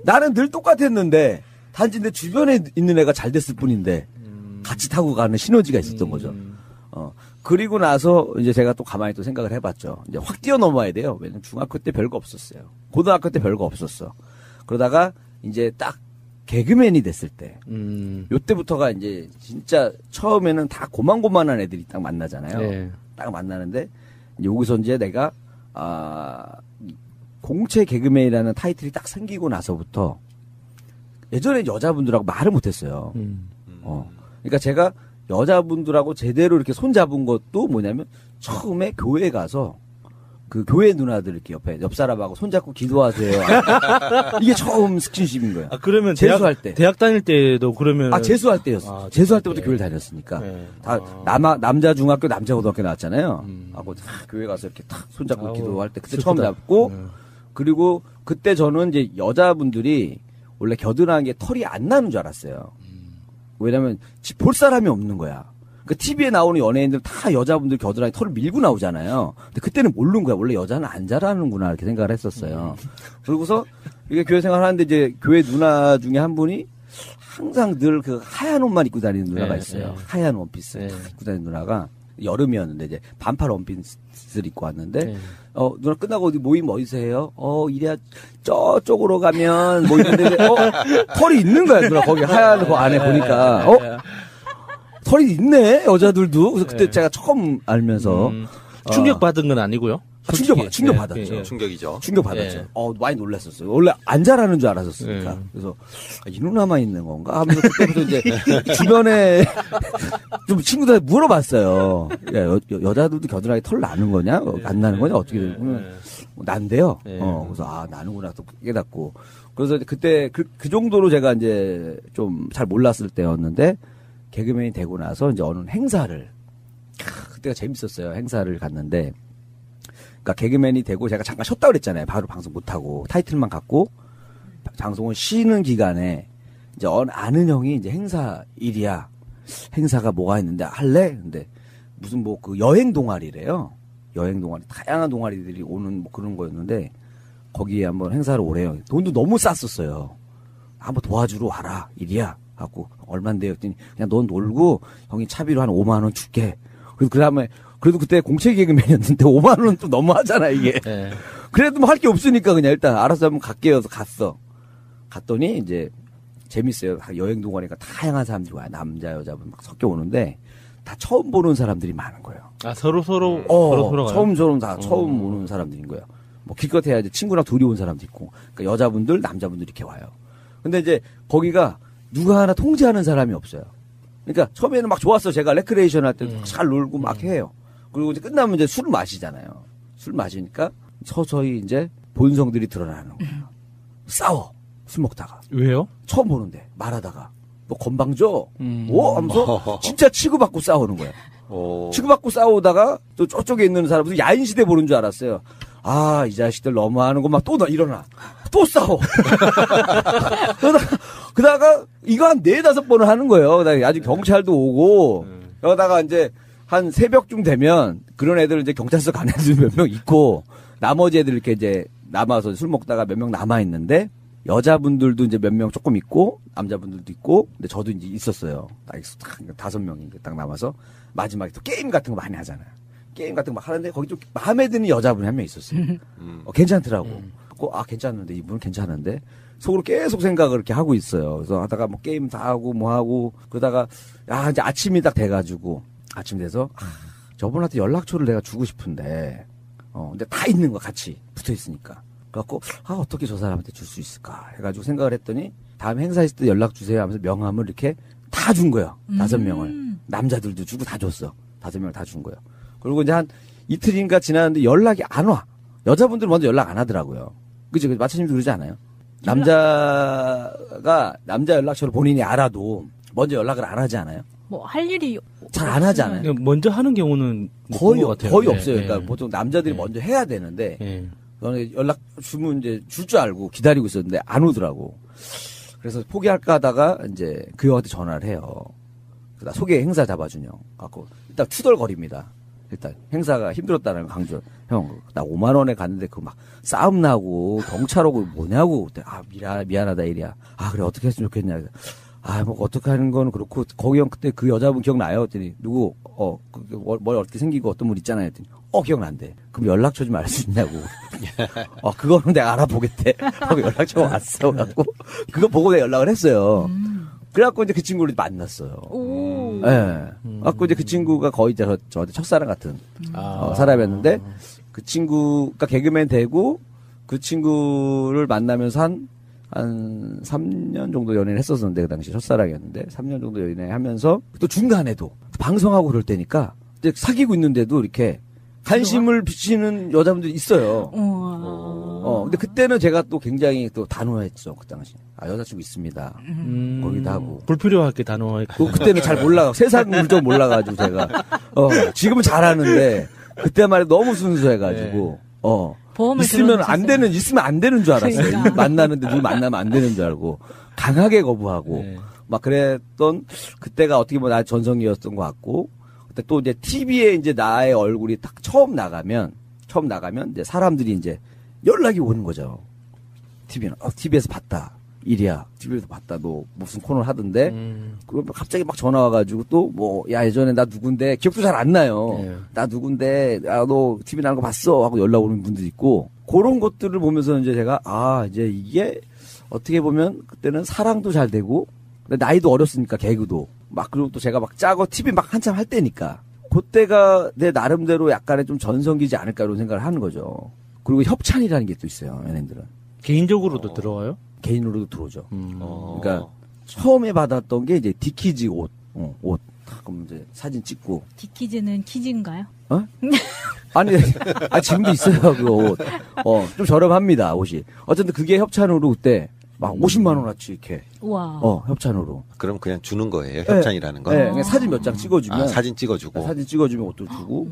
나는 늘 똑같았는데 단지 내 주변에 있는 애가 잘 됐을 뿐인데 같이 타고 가는 시너지가 있었던 거죠. 그리고 나서 이제 제가 또 가만히 또 생각을 해봤죠. 이제 확 뛰어넘어야 돼요. 왜냐면 중학교 때 별거 없었어요. 고등학교 때 별거 없었어. 그러다가 이제 딱 개그맨이 됐을 때, 요때부터가 이제 진짜 처음에는 다 고만고만한 애들이 딱 만나잖아요. 네. 딱 만나는데 여기서 이제 내가 공채 개그맨이라는 타이틀이 딱 생기고 나서부터 예전에 여자분들하고 말을 못했어요. 그러니까 제가 여자분들하고 제대로 이렇게 손잡은 것도 뭐냐면 처음에 교회 가서 그 교회 누나들 이렇게 옆 사람하고 손잡고 기도하세요. 이게 처음 스킨십인 거예요. 그러면 재수할 때. 대학 다닐 때도 그러면. 재수할 때였어. 재수할 때부터 교회를 다녔으니까. 네. 다 남자 중학교, 남자 고등학교 나왔잖아요. 하고 교회 가서 이렇게 탁 손잡고 기도할 때 그때 슬프다. 처음 잡고 그리고 그때 저는 이제 여자분들이 원래 겨드랑이에 게 털이 안 나는 줄 알았어요. 왜냐면 볼 사람이 없는 거야. 그 TV에 나오는 연예인들 다 여자분들 겨드랑이 털을 밀고 나오잖아요. 근데 그때는 모르는 거야. 원래 여자는 안 자라는구나 이렇게 생각을 했었어요. 그러고서 이게 교회 생활하는데 이제 교회 누나 중에 한 분이 항상 늘 그 하얀 옷만 입고 다니는 누나가 있어요. 하얀 원피스 입고 다니는 누나가 여름이었는데 이제 반팔 원피스를 입고 왔는데 누나 끝나고 어디 모임 어디서 해요? 이래야 저쪽으로 가면 뭐 있는데 털이 있는 거야 누나 거기 하얀 거 안에 보니까 털이 있네 여자들도. 그래서 그때 제가 처음 알면서 충격받은 건 아니고요. 충격 받았죠. 충격이죠. 충격 받았죠. 많이 놀랐었어요. 원래 안 잘하는 줄 알았었으니까. 그래서 이 누나만 있는 건가 하면서 그때부터 이제 주변에 좀 친구들 물어봤어요. 야, 여자들도 겨드랑이 털 나는 거냐? 안 나는 거냐? 어떻게 되는 난데요. 그래서 나는구나 또 깨닫고. 그래서 그때 그 정도로 제가 이제 좀 잘 몰랐을 때였는데 개그맨이 되고 나서 이제 어느 행사를 그때가 재밌었어요. 행사를 갔는데. 그러니까 개그맨이 되고 제가 잠깐 쉬었다 그랬잖아요. 바로 방송 못 하고 타이틀만 갖고 방송을 쉬는 기간에 이제 아는 형이 이제 행사 일이야. 행사가 뭐가 있는데 할래? 근데 무슨 뭐 그 여행 동아리래요. 여행 동아리 다양한 동아리들이 오는 뭐 그런 거였는데 거기에 한번 행사를 오래요. 돈도 너무 쌌었어요. 한번 도와주러 와라 일이야. 하고 얼마인데요? 했더니 그냥 넌 놀고 형이 차비로 한 5만 원 줄게. 그다음에 그래도 그때 공채 개그맨이었는데 5만 원은 또 너무하잖아 이게. 그래도 뭐 할 게 없으니까 그냥 일단 알아서 한번 갈게요. 해서 갔어. 갔더니 이제 재밌어요. 여행 동아리가 다양한 사람들이 와요. 남자 여자분 막 섞여 오는데 다 처음 보는 사람들이 많은 거예요. 서로 서로 처음 오는 사람들인 거예요. 뭐 기껏해야 이제 친구랑 둘이 온 사람도 있고. 그러니까 여자분들 남자분들 이렇게 와요. 근데 이제 거기가 누가 하나 통제하는 사람이 없어요. 그러니까 처음에는 막 좋았어. 제가 레크레이션 할 때 잘 놀고 막 해요. 그리고 이제 끝나면 이제 술을 마시잖아요. 술 마시니까 서서히 이제 본성들이 드러나는 거예요. 싸워. 술 먹다가. 왜요? 처음 보는데 말하다가 너 건방 줘. 하면서 진짜 치고받고 싸우는 거야. 치고받고 싸우다가 또 저쪽에 있는 사람들 야인시대 보는 줄 알았어요. 아, 이 자식들 너무하는 거 막 또 일어나. 또 싸워. 그러다가 이거 한 4-5번을 하는 거예요. 그다가 아직 경찰도 오고 그러다가 이제 한 새벽쯤 되면 그런 애들 이제 경찰서 간 애들 몇 명 있고 나머지 애들 이렇게 이제 남아서 술 먹다가 몇 명 남아 있는데 여자분들도 이제 몇 명 조금 있고 남자분들도 있고 근데 저도 이제 있었어요. 딱 5명이 딱 남아서 마지막에 또 게임 같은 거 많이 하잖아요. 게임 같은 거 막 하는데 거기 좀 마음에 드는 여자분이 한 명 있었어요. 괜찮더라고. 아, 괜찮은데 이분은 괜찮은데 속으로 계속 생각을 이렇게 하고 있어요. 그래서 하다가 뭐 게임 다 하고 뭐 하고 그러다가 야 이제 아침이 딱 돼가지고 아침 돼서 저분한테 연락처를 내가 주고 싶은데 근데 다 있는 거 같이 붙어 있으니까 그래갖고 어떻게 저 사람한테 줄 수 있을까 해가지고 생각을 했더니 다음 행사 있을 때 연락 주세요 하면서 명함을 이렇게 다 준 거예요. 5명을 남자들도 주고 다 줬어. 5명을 다 준 거예요. 그리고 이제 한 이틀인가 지났는데 연락이 안 와. 여자분들은 먼저 연락 안 하더라고요. 그죠? 마차님도 그러지 않아요? 남자가 남자 연락처를 본인이 알아도 먼저 연락을 안 하지 않아요? 뭐 할 일이 잘 안 하지 않아요? 먼저 하는 경우는 거의 같아요. 거의 없어요. 그러니까 보통 남자들이 먼저 해야 되는데 연락 주면 이제 줄 줄 알고 기다리고 있었는데 안 오더라고. 그래서 포기할까 하다가 이제 그 형한테 전화를 해요. 나 소개 행사 잡아주냐. 갖고 일단 투덜거립니다. 일단 행사가 힘들었다는 강조. 형, 나 5만 원에 갔는데 그 막 싸움 나고 경찰 오고 뭐냐고. 아, 미안하다 이리야. 아, 그래 어떻게 했으면 좋겠냐. 아, 뭐 어떻게 하는 거는 그렇고 거기 형 그때 그 여자분 기억나요? 했더니 누구 머리 어떻게 생기고 어떤 분 있잖아요. 했더니 기억난대. 그럼 연락처 좀 알 수 있냐고. 그거는 내가 알아보겠대. 하고 연락처가 왔어. 갖고 그거 보고 내가 연락을 했어요. 그래갖고 이제 그 친구를 만났어요. 예. 네. 그래갖고 이제 그 친구가 거의 저한테 첫사랑 같은 사람이었는데 그 친구가 개그맨 되고 그 친구를 만나면서 한 3년 정도 연애를 했었는데 그 당시 첫사랑이었는데 3년 정도 연애하면서 또 중간에도 방송하고 그럴 때니까 이제 사귀고 있는데도 이렇게 관심을 비치는 여자분들이 있어요. 근데 그때는 제가 또 굉장히 또 단호했죠. 그 당시. 여자친구 있습니다. 거기도 하고. 불필요하게 단호했고. 그때는 잘 몰라가고, 세상을 좀 몰라가지고 제가. 지금은 잘하는데, 그때만 해도 너무 순수해가지고, 있으면 안 되는 줄 알았어요. 그러니까. 만나는데 누구 만나면 안 되는 줄 알고, 강하게 거부하고, 막 그랬던, 그때가 어떻게 보면 나의 전성기였던 것 같고, 그때 또 이제 TV에 이제 나의 얼굴이 딱 처음 나가면 이제 사람들이 이제 연락이 오는 거죠. TV에서 봤다. 이리야. TV에서 봤다. 너 무슨 코너를 하던데. 그럼 갑자기 막 전화 와가지고 또 야, 예전에 나 누군데. 기억도 잘 안 나요. 나 누군데. 너 TV 나온 거 봤어. 하고 연락 오는 분들이 있고. 그런 것들을 보면서 이제 제가, 이제 이게 어떻게 보면 그때는 사랑도 잘 되고, 나이도 어렸으니까 개그도. 그리고 또 제가 막 짜고 TV 막 한참 할 때니까. 그때가 내 나름대로 약간의 좀 전성기지 않을까 이런 생각을 하는 거죠. 그리고 협찬이라는 게 또 있어요, 연예인들은. 개인적으로도 들어와요? 개인으로도 들어오죠. 그러니까 처음에 받았던 게 이제 디키즈 옷. 그럼 이제 사진 찍고. 디키즈는 키즈인가요? 아니, 지금도 있어요, 그 옷. 좀 저렴합니다, 옷이. 어쨌든 그게 협찬으로 그때 막 50만 원어치 이렇게. 와. 협찬으로. 그럼 그냥 주는 거예요, 협찬이라는 거? 네, 사진 몇 장 찍어주면. 사진 찍어주고. 사진 찍어주면 옷도 주고.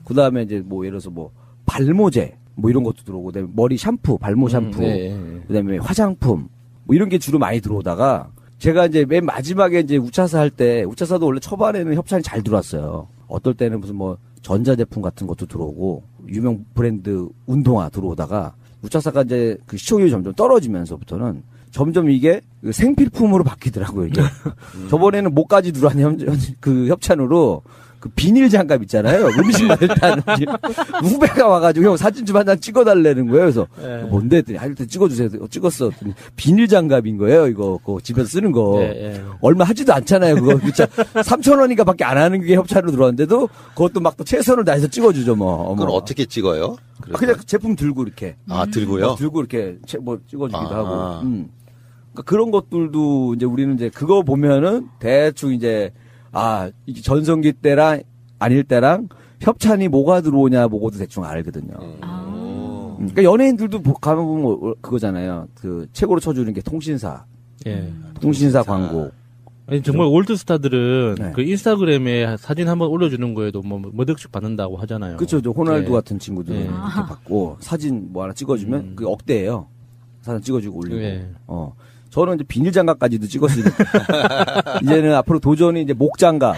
그 다음에 이제 예를 들어서 발모제. 이런 것도 들어오고, 그다음에 머리 샴푸, 발모 샴푸, 그다음에 화장품, 이런 게 주로 많이 들어오다가, 제가 이제 맨 마지막에 이제 우차사 할 때, 우차사도 원래 초반에는 협찬이 잘 들어왔어요. 어떨 때는 무슨 전자제품 같은 것도 들어오고, 유명 브랜드 운동화 들어오다가, 우차사가 이제 그 시청률이 점점 떨어지면서부터는 점점 이게 생필품으로 바뀌더라고요, 이게. 저번에는 목까지 들어왔는 그 협찬으로, 그 비닐 장갑 있잖아요. 음식 만들 때 하는 후배가 와가지고 형 사진 좀 한 장 찍어달라는 거예요. 그래서 뭔데 했더니 일단 찍어주세요. 찍었어. 비닐 장갑인 거예요. 이거 집에서 쓰는 거. 얼마 하지도 않잖아요. 그거 진짜 3,000원인가 밖에 안 하는 게 협찬으로 들어왔는데도 그것도 막 또 최선을 다해서 찍어주죠. 그건 어떻게 찍어요? 그냥 제품 들고 이렇게. 들고요? 들고 이렇게 찍어주기도 하고. 그러니까 그런 것들도 이제 우리는 이제 그거 보면은 대충 이제 이게 전성기 때랑 아닐 때랑 협찬이 뭐가 들어오냐 보고도 대충 알거든요. 그러니까 연예인들도 가면 보면 그거잖아요. 그 최고로 쳐주는 게 통신사. 통신사 광고. 아니, 정말 올드스타들은 그 인스타그램에 사진 한번 올려주는 거에도 몇 억씩 받는다고 하잖아요. 그렇죠. 호날두 같은 친구들 이렇게 받고 사진 뭐 하나 찍어주면 그게 억대예요. 사진 찍어주고 올리고. 저는 이제 비닐 장갑까지도 찍었으니까 이제는 앞으로 도전이 이제 목 장갑,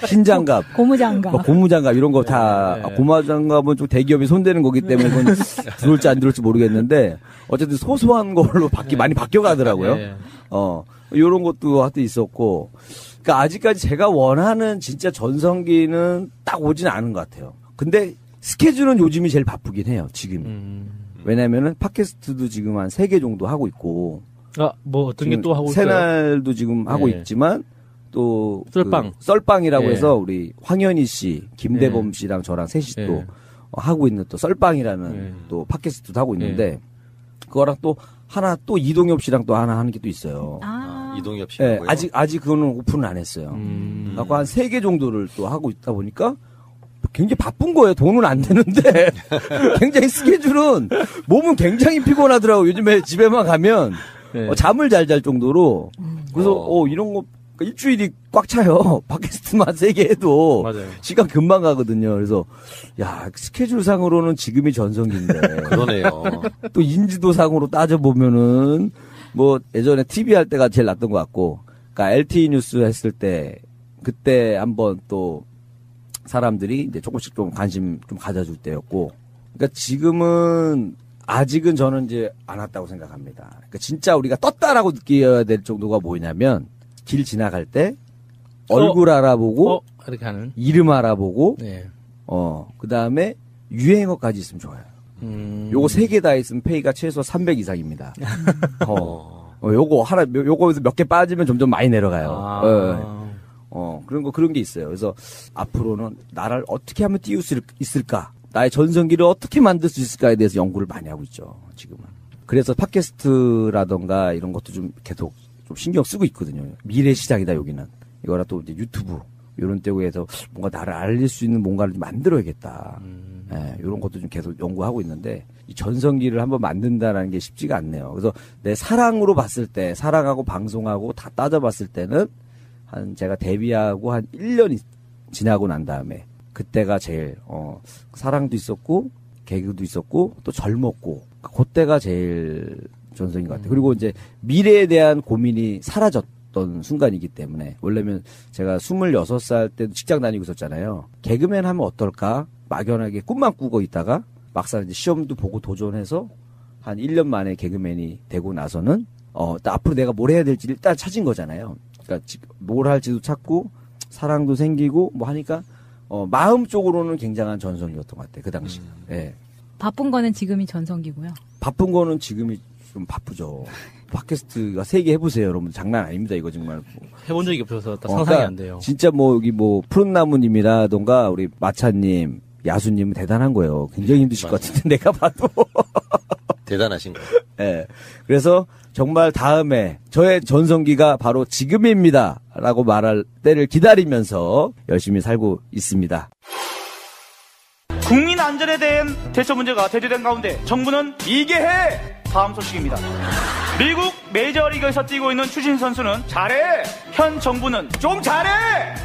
흰 장갑, 고무 장갑, 고무 장갑 이런 거 다 고무 장갑은 좀 대기업이 손대는 거기 때문에 그건 들어올지 안 들어올지 모르겠는데 어쨌든 소소한 걸로 많이 바뀌어가더라고요. 이런 것도 하여튼 있었고, 그러니까 아직까지 제가 원하는 진짜 전성기는 딱 오지는 않은 것 같아요. 근데 스케줄은 요즘이 제일 바쁘긴 해요. 지금. 왜냐면은 팟캐스트도 지금 한 3개 정도 하고 있고. 뭐 어떤 게 또 하고 있어요? 새날도 지금 하고 있지만 또 썰빵. 썰빵이라고 해서 우리 황현희 씨, 김대범 씨랑 저랑 셋이 또 하고 있는 또 썰빵이라는 또 팟캐스트도 하고 있는데 그거랑 또 하나 또 이동엽 씨랑 또 하나 하는 게 또 있어요. 이동엽 씨. 네, 아직 그거는 오픈은 안 했어요. 그래서 한 3개 정도를 또 하고 있다 보니까 굉장히 바쁜 거예요. 돈은 안 되는데 굉장히 스케줄은 몸은 굉장히 피곤하더라고. 요즘에 집에만 가면 잠을 잘 잘 정도로. 그래서 이런 거 일주일이 꽉 차요. 팟캐스트만 3개 해도 맞아요. 시간 금방 가거든요. 그래서 야 스케줄상으로는 지금이 전성기인데. 그러네요. 또 인지도상으로 따져보면은 뭐 예전에 TV 할 때가 제일 낫던 것 같고, 그러니까 LTE 뉴스 했을 때 그때 한번 또 사람들이 이제 조금씩 좀 관심 좀 가져줄 때였고, 그러니까 지금은 아직은 저는 이제 안 왔다고 생각합니다. 그러니까 진짜 우리가 떴다라고 느껴야 될 정도가 뭐냐면 길 지나갈 때 얼굴 알아보고 이렇게 하는 이름 알아보고 그 다음에 유행어까지 있으면 좋아요. 요거 3개 다 있으면 페이가 최소 300 이상입니다. 요거에서 몇 개 빠지면 점점 많이 내려가요. 그런 게 있어요. 그래서 앞으로는 나를 어떻게 하면 띄울 수 있을까? 나의 전성기를 어떻게 만들 수 있을까에 대해서 연구를 많이 하고 있죠, 지금은. 그래서 팟캐스트라던가 이런 것도 좀 계속 좀 신경 쓰고 있거든요. 미래 시장이다, 여기는. 이거라 또 이제 유튜브, 이런 때에서 뭔가 나를 알릴 수 있는 뭔가를 좀 만들어야겠다. 이런 것도 좀 계속 연구하고 있는데, 이 전성기를 한번 만든다라는 게 쉽지가 않네요. 그래서 내 사랑으로 봤을 때, 사랑하고 방송하고 다 따져봤을 때는 제가 데뷔하고 한 1년이 지나고 난 다음에 그때가 제일 사랑도 있었고 개그도 있었고 또 젊었고 그때가 제일 전성인 것 같아요. 그리고 이제 미래에 대한 고민이 사라졌던 순간이기 때문에 원래면 제가 26살 때도 직장 다니고 있었잖아요. 개그맨 하면 어떨까 막연하게 꿈만 꾸고 있다가 막상 이제 시험도 보고 도전해서 한 1년 만에 개그맨이 되고 나서는 앞으로 내가 뭘 해야 될지 일단 찾은 거잖아요. 그러니까 뭘 할지도 찾고 사랑도 생기고 뭐 하니까 마음 쪽으로는 굉장한 전성기였던 것 같아요. 그 당시. 바쁜 거는 지금이 전성기고요. 바쁜 거는 지금이 좀 바쁘죠. 팟캐스트가 3개 해보세요, 여러분. 장난 아닙니다, 이거 정말. 해본 적이 없어서 상상이 안 돼요. 진짜 여기 푸른나무님이라던가 우리 마차님, 야수님은 대단한 거예요. 굉장히 힘드실 것 같은데 내가 봐도. 대단하신 거예요. 네. 그래서 정말 다음에 저의 전성기가 바로 지금입니다 라고 말할 때를 기다리면서 열심히 살고 있습니다. 국민 안전에 대한 대처 문제가 대두된 가운데 정부는 이게해! 다음 소식입니다. 미국 메이저리그에서 뛰고 있는 추신 선수는 잘해! 현 정부는 좀 잘해!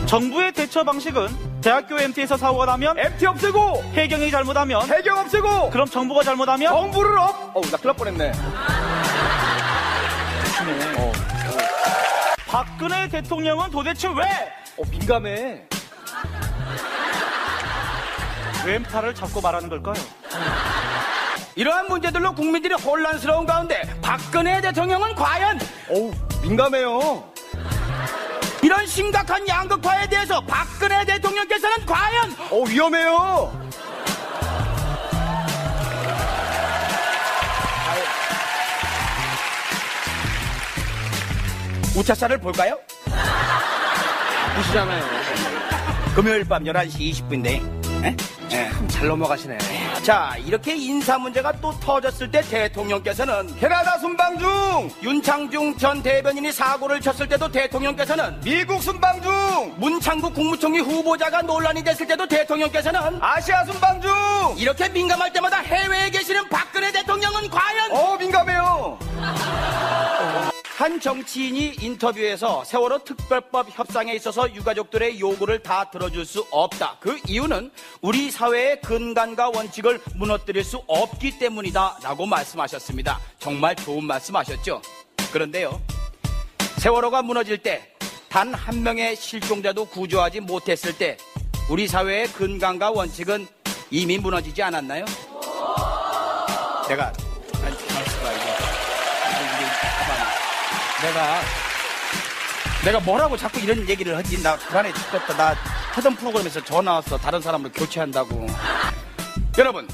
정부의 대처 방식은 대학교 MT에서 사고가 나면 MT 없애고, 해경이 잘못하면 해경 없애고, 그럼 정부가 잘못하면 정부를 나 큰일 날 뻔했네. 박근혜 대통령은 도대체 왜? 민감해. 왼팔을 잡고 말하는 걸까요? 이러한 문제들로 국민들이 혼란스러운 가운데 박근혜 대통령은 과연 민감해요. 이런 심각한 양극화에 대해서 박근혜 대통령께서는 과연 위험해요. 우차사를 볼까요? 보시잖아요. 금요일 밤 11시 20분인데 참 잘 넘어가시네. 자, 이렇게 인사 문제가 또 터졌을 때 대통령께서는 캐나다 순방 중 윤창중 전 대변인이 사고를 쳤을 때도 대통령께서는 미국 순방 중 문창국 국무총리 후보자가 논란이 됐을 때도 대통령께서는 아시아 순방 중 이렇게 민감할 때마다 해외에 계시는 박근혜 대통령은 과연 민감해요. 한 정치인이 인터뷰에서 세월호 특별법 협상에 있어서 유가족들의 요구를 다 들어줄 수 없다. 그 이유는 우리 사회의 근간과 원칙을 무너뜨릴 수 없기 때문이다 라고 말씀하셨습니다. 정말 좋은 말씀하셨죠. 그런데요, 세월호가 무너질 때 단 한 명의 실종자도 구조하지 못했을 때 우리 사회의 근간과 원칙은 이미 무너지지 않았나요? 내가 뭐라고 자꾸 이런 얘기를 하지? 나 불안해 죽겠다. 나 하던 프로그램에서 전화 왔어. 다른 사람을 교체한다고. 여러분,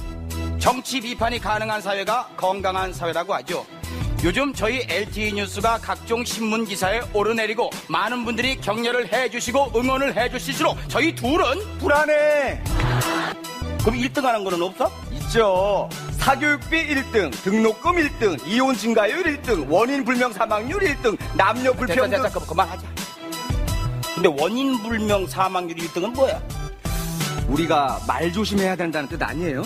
정치 비판이 가능한 사회가 건강한 사회라고 하죠. 요즘 저희 LTE 뉴스가 각종 신문 기사에 오르내리고 많은 분들이 격려를 해주시고 응원을 해주실수록 저희 둘은 불안해. 그럼 1등 하는 거는 없어? 있죠. 사교육비 1등, 등록금 1등, 이혼 증가율 1등, 원인 불명 사망률 1등, 남녀 불평등. 됐다, 그만하자. 근데 원인 불명 사망률 1등은 뭐야? 우리가 말 조심해야 된다는 뜻 아니에요?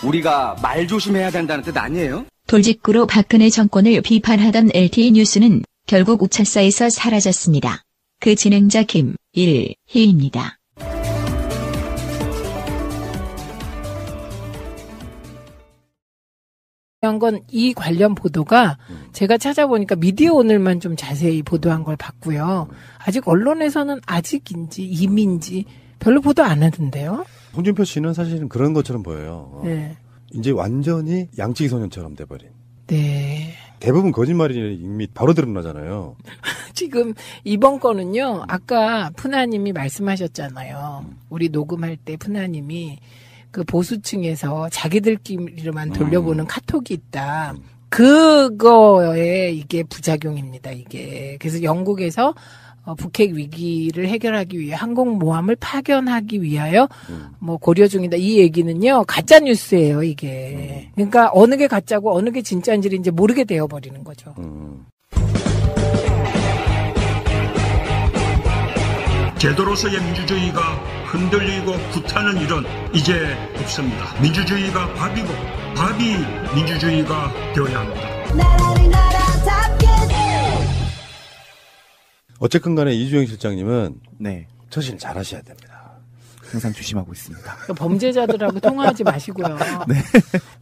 우리가 말 조심해야 된다는 뜻 아니에요? 돌직구로 박근혜 정권을 비판하던 LTE 뉴스는 결국 우차사에서 사라졌습니다. 그 진행자 김일희입니다. 중요한 건 이 관련 보도가 제가 찾아보니까 미디어 오늘만 좀 자세히 보도한 걸 봤고요. 아직 언론에서는 아직인지 이미인지 별로 보도 안 하던데요. 홍준표 씨는 사실은 그런 것처럼 보여요. 네. 이제 완전히 양치기 소년처럼 돼버린. 네. 대부분 거짓말이 이미 바로 드러나잖아요. 지금 이번 거는요. 아까 푸나님이 말씀하셨잖아요. 우리 녹음할 때 푸나님이 그 보수층에서 자기들끼리만 돌려보는 카톡이 있다. 그거에 이게 부작용입니다. 이게. 그래서 영국에서 북핵 위기를 해결하기 위해 항공모함을 파견하기 위하여 뭐 고려 중이다. 이 얘기는요. 가짜 뉴스예요, 이게. 그러니까 어느 게 가짜고 어느 게 진짜인지를 이제 모르게 되어 버리는 거죠. 제도로서의 민주주의가 흔들리고 구타는 일은 이제 없습니다. 민주주의가 밥이고 밥이 민주주의가 되어야 합니다. 어쨌든 간에 이주영 실장님은 네. 처신 잘 하셔야 됩니다. 항상 조심하고 있습니다. 범죄자들하고 통화하지 마시고요. 네.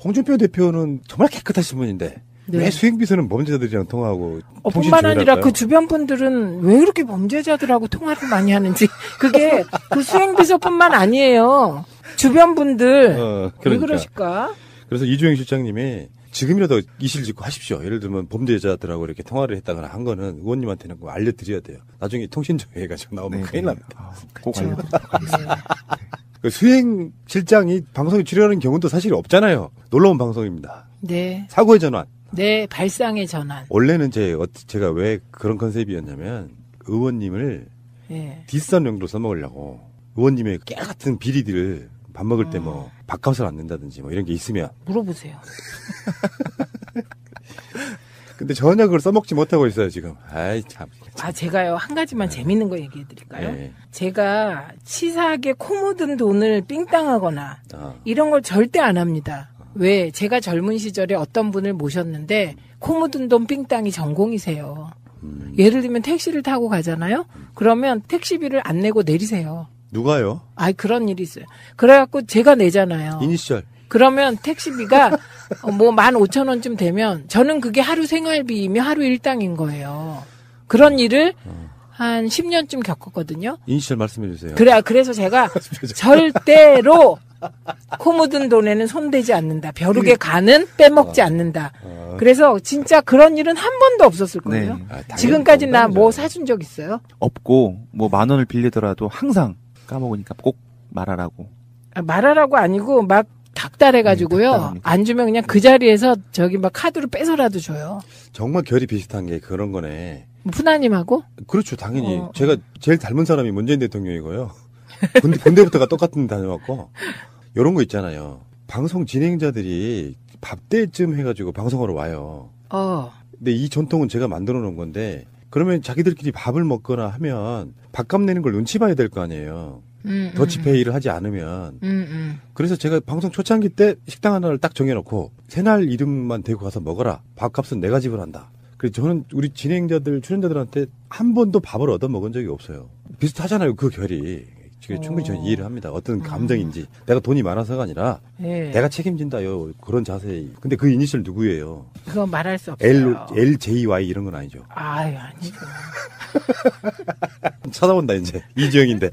홍준표 대표는 정말 깨끗하신 분인데 네. 왜 수행비서는 범죄자들이랑 통화하고 뿐만 아니라 그 주변 분들은 왜 이렇게 범죄자들하고 통화를 많이 하는지 그게 그 수행비서뿐만 아니에요. 주변 분들 그러니까. 왜 그러실까? 그래서 이주영 실장님이 지금이라도 이실 짓고 하십시오. 예를 들면 범죄자들하고 이렇게 통화를 했다거나 한 거는 의원님한테는 꼭 알려드려야 돼요. 나중에 통신조회해가지고 나오면 큰일 납니다. 꼭 알려드리도록 하겠습니다. 그 수행 실장이 방송에 출연하는 경우도 사실 없잖아요. 놀라운 방송입니다. 네. 사고의 전환. 네, 발상의 전환. 원래는 제가 왜 그런 컨셉이었냐면 의원님을 네. 뒷선용도로 써먹으려고 의원님의 깨같은 비리들을 밥 먹을 때 뭐 밥값을 안 낸다든지 뭐 이런 게 있으면 물어보세요. 근데 전혀 그걸 써먹지 못하고 있어요 지금. 아이 참. 제가요 한 가지만 재밌는 거 얘기해 드릴까요? 네. 제가 치사하게 코 묻은 돈을 삥땅하거나 이런 걸 절대 안 합니다. 왜? 제가 젊은 시절에 어떤 분을 모셨는데 코 묻은 돈 삥땅이 전공이세요. 예를 들면 택시를 타고 가잖아요. 그러면 택시비를 안 내고 내리세요. 누가요? 그런 일이 있어요. 그래갖고 제가 내잖아요. 이니셜. 그러면 택시비가 뭐 15,000원쯤 되면 저는 그게 하루 생활비이며 하루 일당인 거예요. 그런 일을 한 10년쯤 겪었거든요. 이니셜 말씀해 주세요. 그래서 제가 절대로 코 묻은 돈에는 손대지 않는다. 벼룩의 간은 빼먹지 않는다. 그래서 진짜 그런 일은 한 번도 없었을 거예요. 네. 지금까지 나 뭐 사준 적 있어요? 없고 뭐 10,000원을 빌리더라도 항상 까먹으니까 꼭 말하라고. 말하라고 아니고 막 닥달해가지고요. 안 주면 그냥 그 자리에서 저기 막 카드로 뺏어라도 줘요. 정말 결이 비슷한 게 그런 거네. 푸나님하고? 그렇죠, 당연히. 제가 제일 닮은 사람이 문재인 대통령이고요. 군대부터가 똑같은 데 다녀왔고. 이런 거 있잖아요. 방송 진행자들이 밥 때쯤 해가지고 방송하러 와요. 근데 이 전통은 제가 만들어 놓은 건데, 그러면 자기들끼리 밥을 먹거나 하면 밥값 내는 걸 눈치 봐야 될 거 아니에요. 더치페이를 하지 않으면. 그래서 제가 방송 초창기 때 식당 하나를 딱 정해놓고 새날 이름만 대고 가서 먹어라. 밥값은 내가 지불한다. 그래서 저는 우리 진행자들, 출연자들한테 한 번도 밥을 얻어 먹은 적이 없어요. 비슷하잖아요, 그 결이. 충분히 저는 이해를 합니다. 어떤 감정인지. 내가 돈이 많아서가 아니라 네. 내가 책임진다요. 그런 자세. 근데 그 이니셜 누구예요? 그건 말할 수 없어요. LJY 이런 건 아니죠. 아유, 아니죠. 찾아온다 이제. 이지영인데.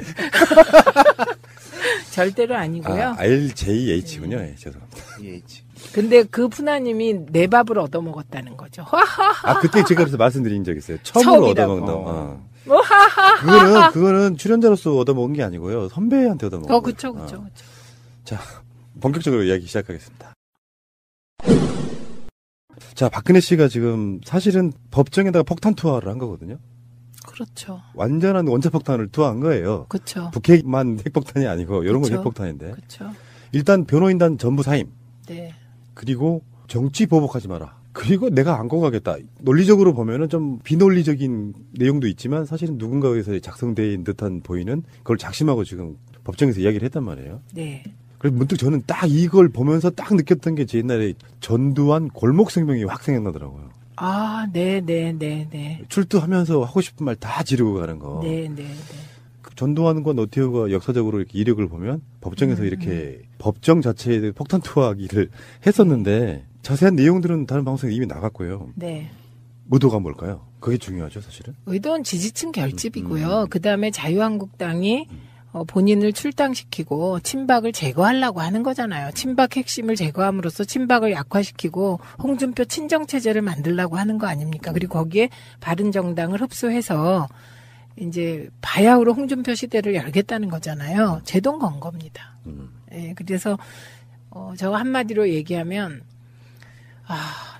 절대로 아니고요. LJH군요. 네. 죄송합니다. 근데 그 푸나님이 내 밥을 얻어먹었다는 거죠. 그때 제가 그래서 말씀드린 적 있어요. 처음으로 얻어먹는다고. 그거는 출연자로서 얻어먹은 게 아니고요. 선배한테 얻어먹은 거예요. 그쵸. 자, 본격적으로 이야기 시작하겠습니다. 자, 박근혜 씨가 지금 사실은 법정에다가 폭탄 투하를 한 거거든요. 그렇죠. 완전한 원자폭탄을 투하한 거예요. 그렇죠. 북핵만 핵폭탄이 아니고 이런 건 핵폭탄인데. 그렇죠. 일단 변호인단 전부 사임. 네. 그리고 정치 보복하지 마라. 그리고 내가 안고 가겠다. 논리적으로 보면은 좀 비논리적인 내용도 있지만 사실은 누군가에서 작성된 듯한 보이는 그걸 작심하고 지금 법정에서 이야기를 했단 말이에요. 네. 그래서 문득 저는 딱 이걸 보면서 딱 느꼈던 게 제 옛날에 전두환 골목생명이 확 생각나더라고요. 아, 네. 출두하면서 하고 싶은 말 다 지르고 가는 거. 네. 전두환과 노태우가 역사적으로 이렇게 이력을 보면 법정에서 이렇게 법정 자체에 폭탄 투하기를 했었는데 자세한 내용들은 다른 방송에 이미 나갔고요. 네. 의도가 뭘까요? 그게 중요하죠, 사실은. 의도는 지지층 결집이고요. 그다음에 자유한국당이 본인을 출당시키고 친박을 제거하려고 하는 거잖아요. 친박 핵심을 제거함으로써 친박을 약화시키고 홍준표 친정체제를 만들려고 하는 거 아닙니까? 그리고 거기에 바른정당을 흡수해서 이제 바야흐로 홍준표 시대를 열겠다는 거잖아요. 제동 건 겁니다. 예, 그래서 저 한마디로 얘기하면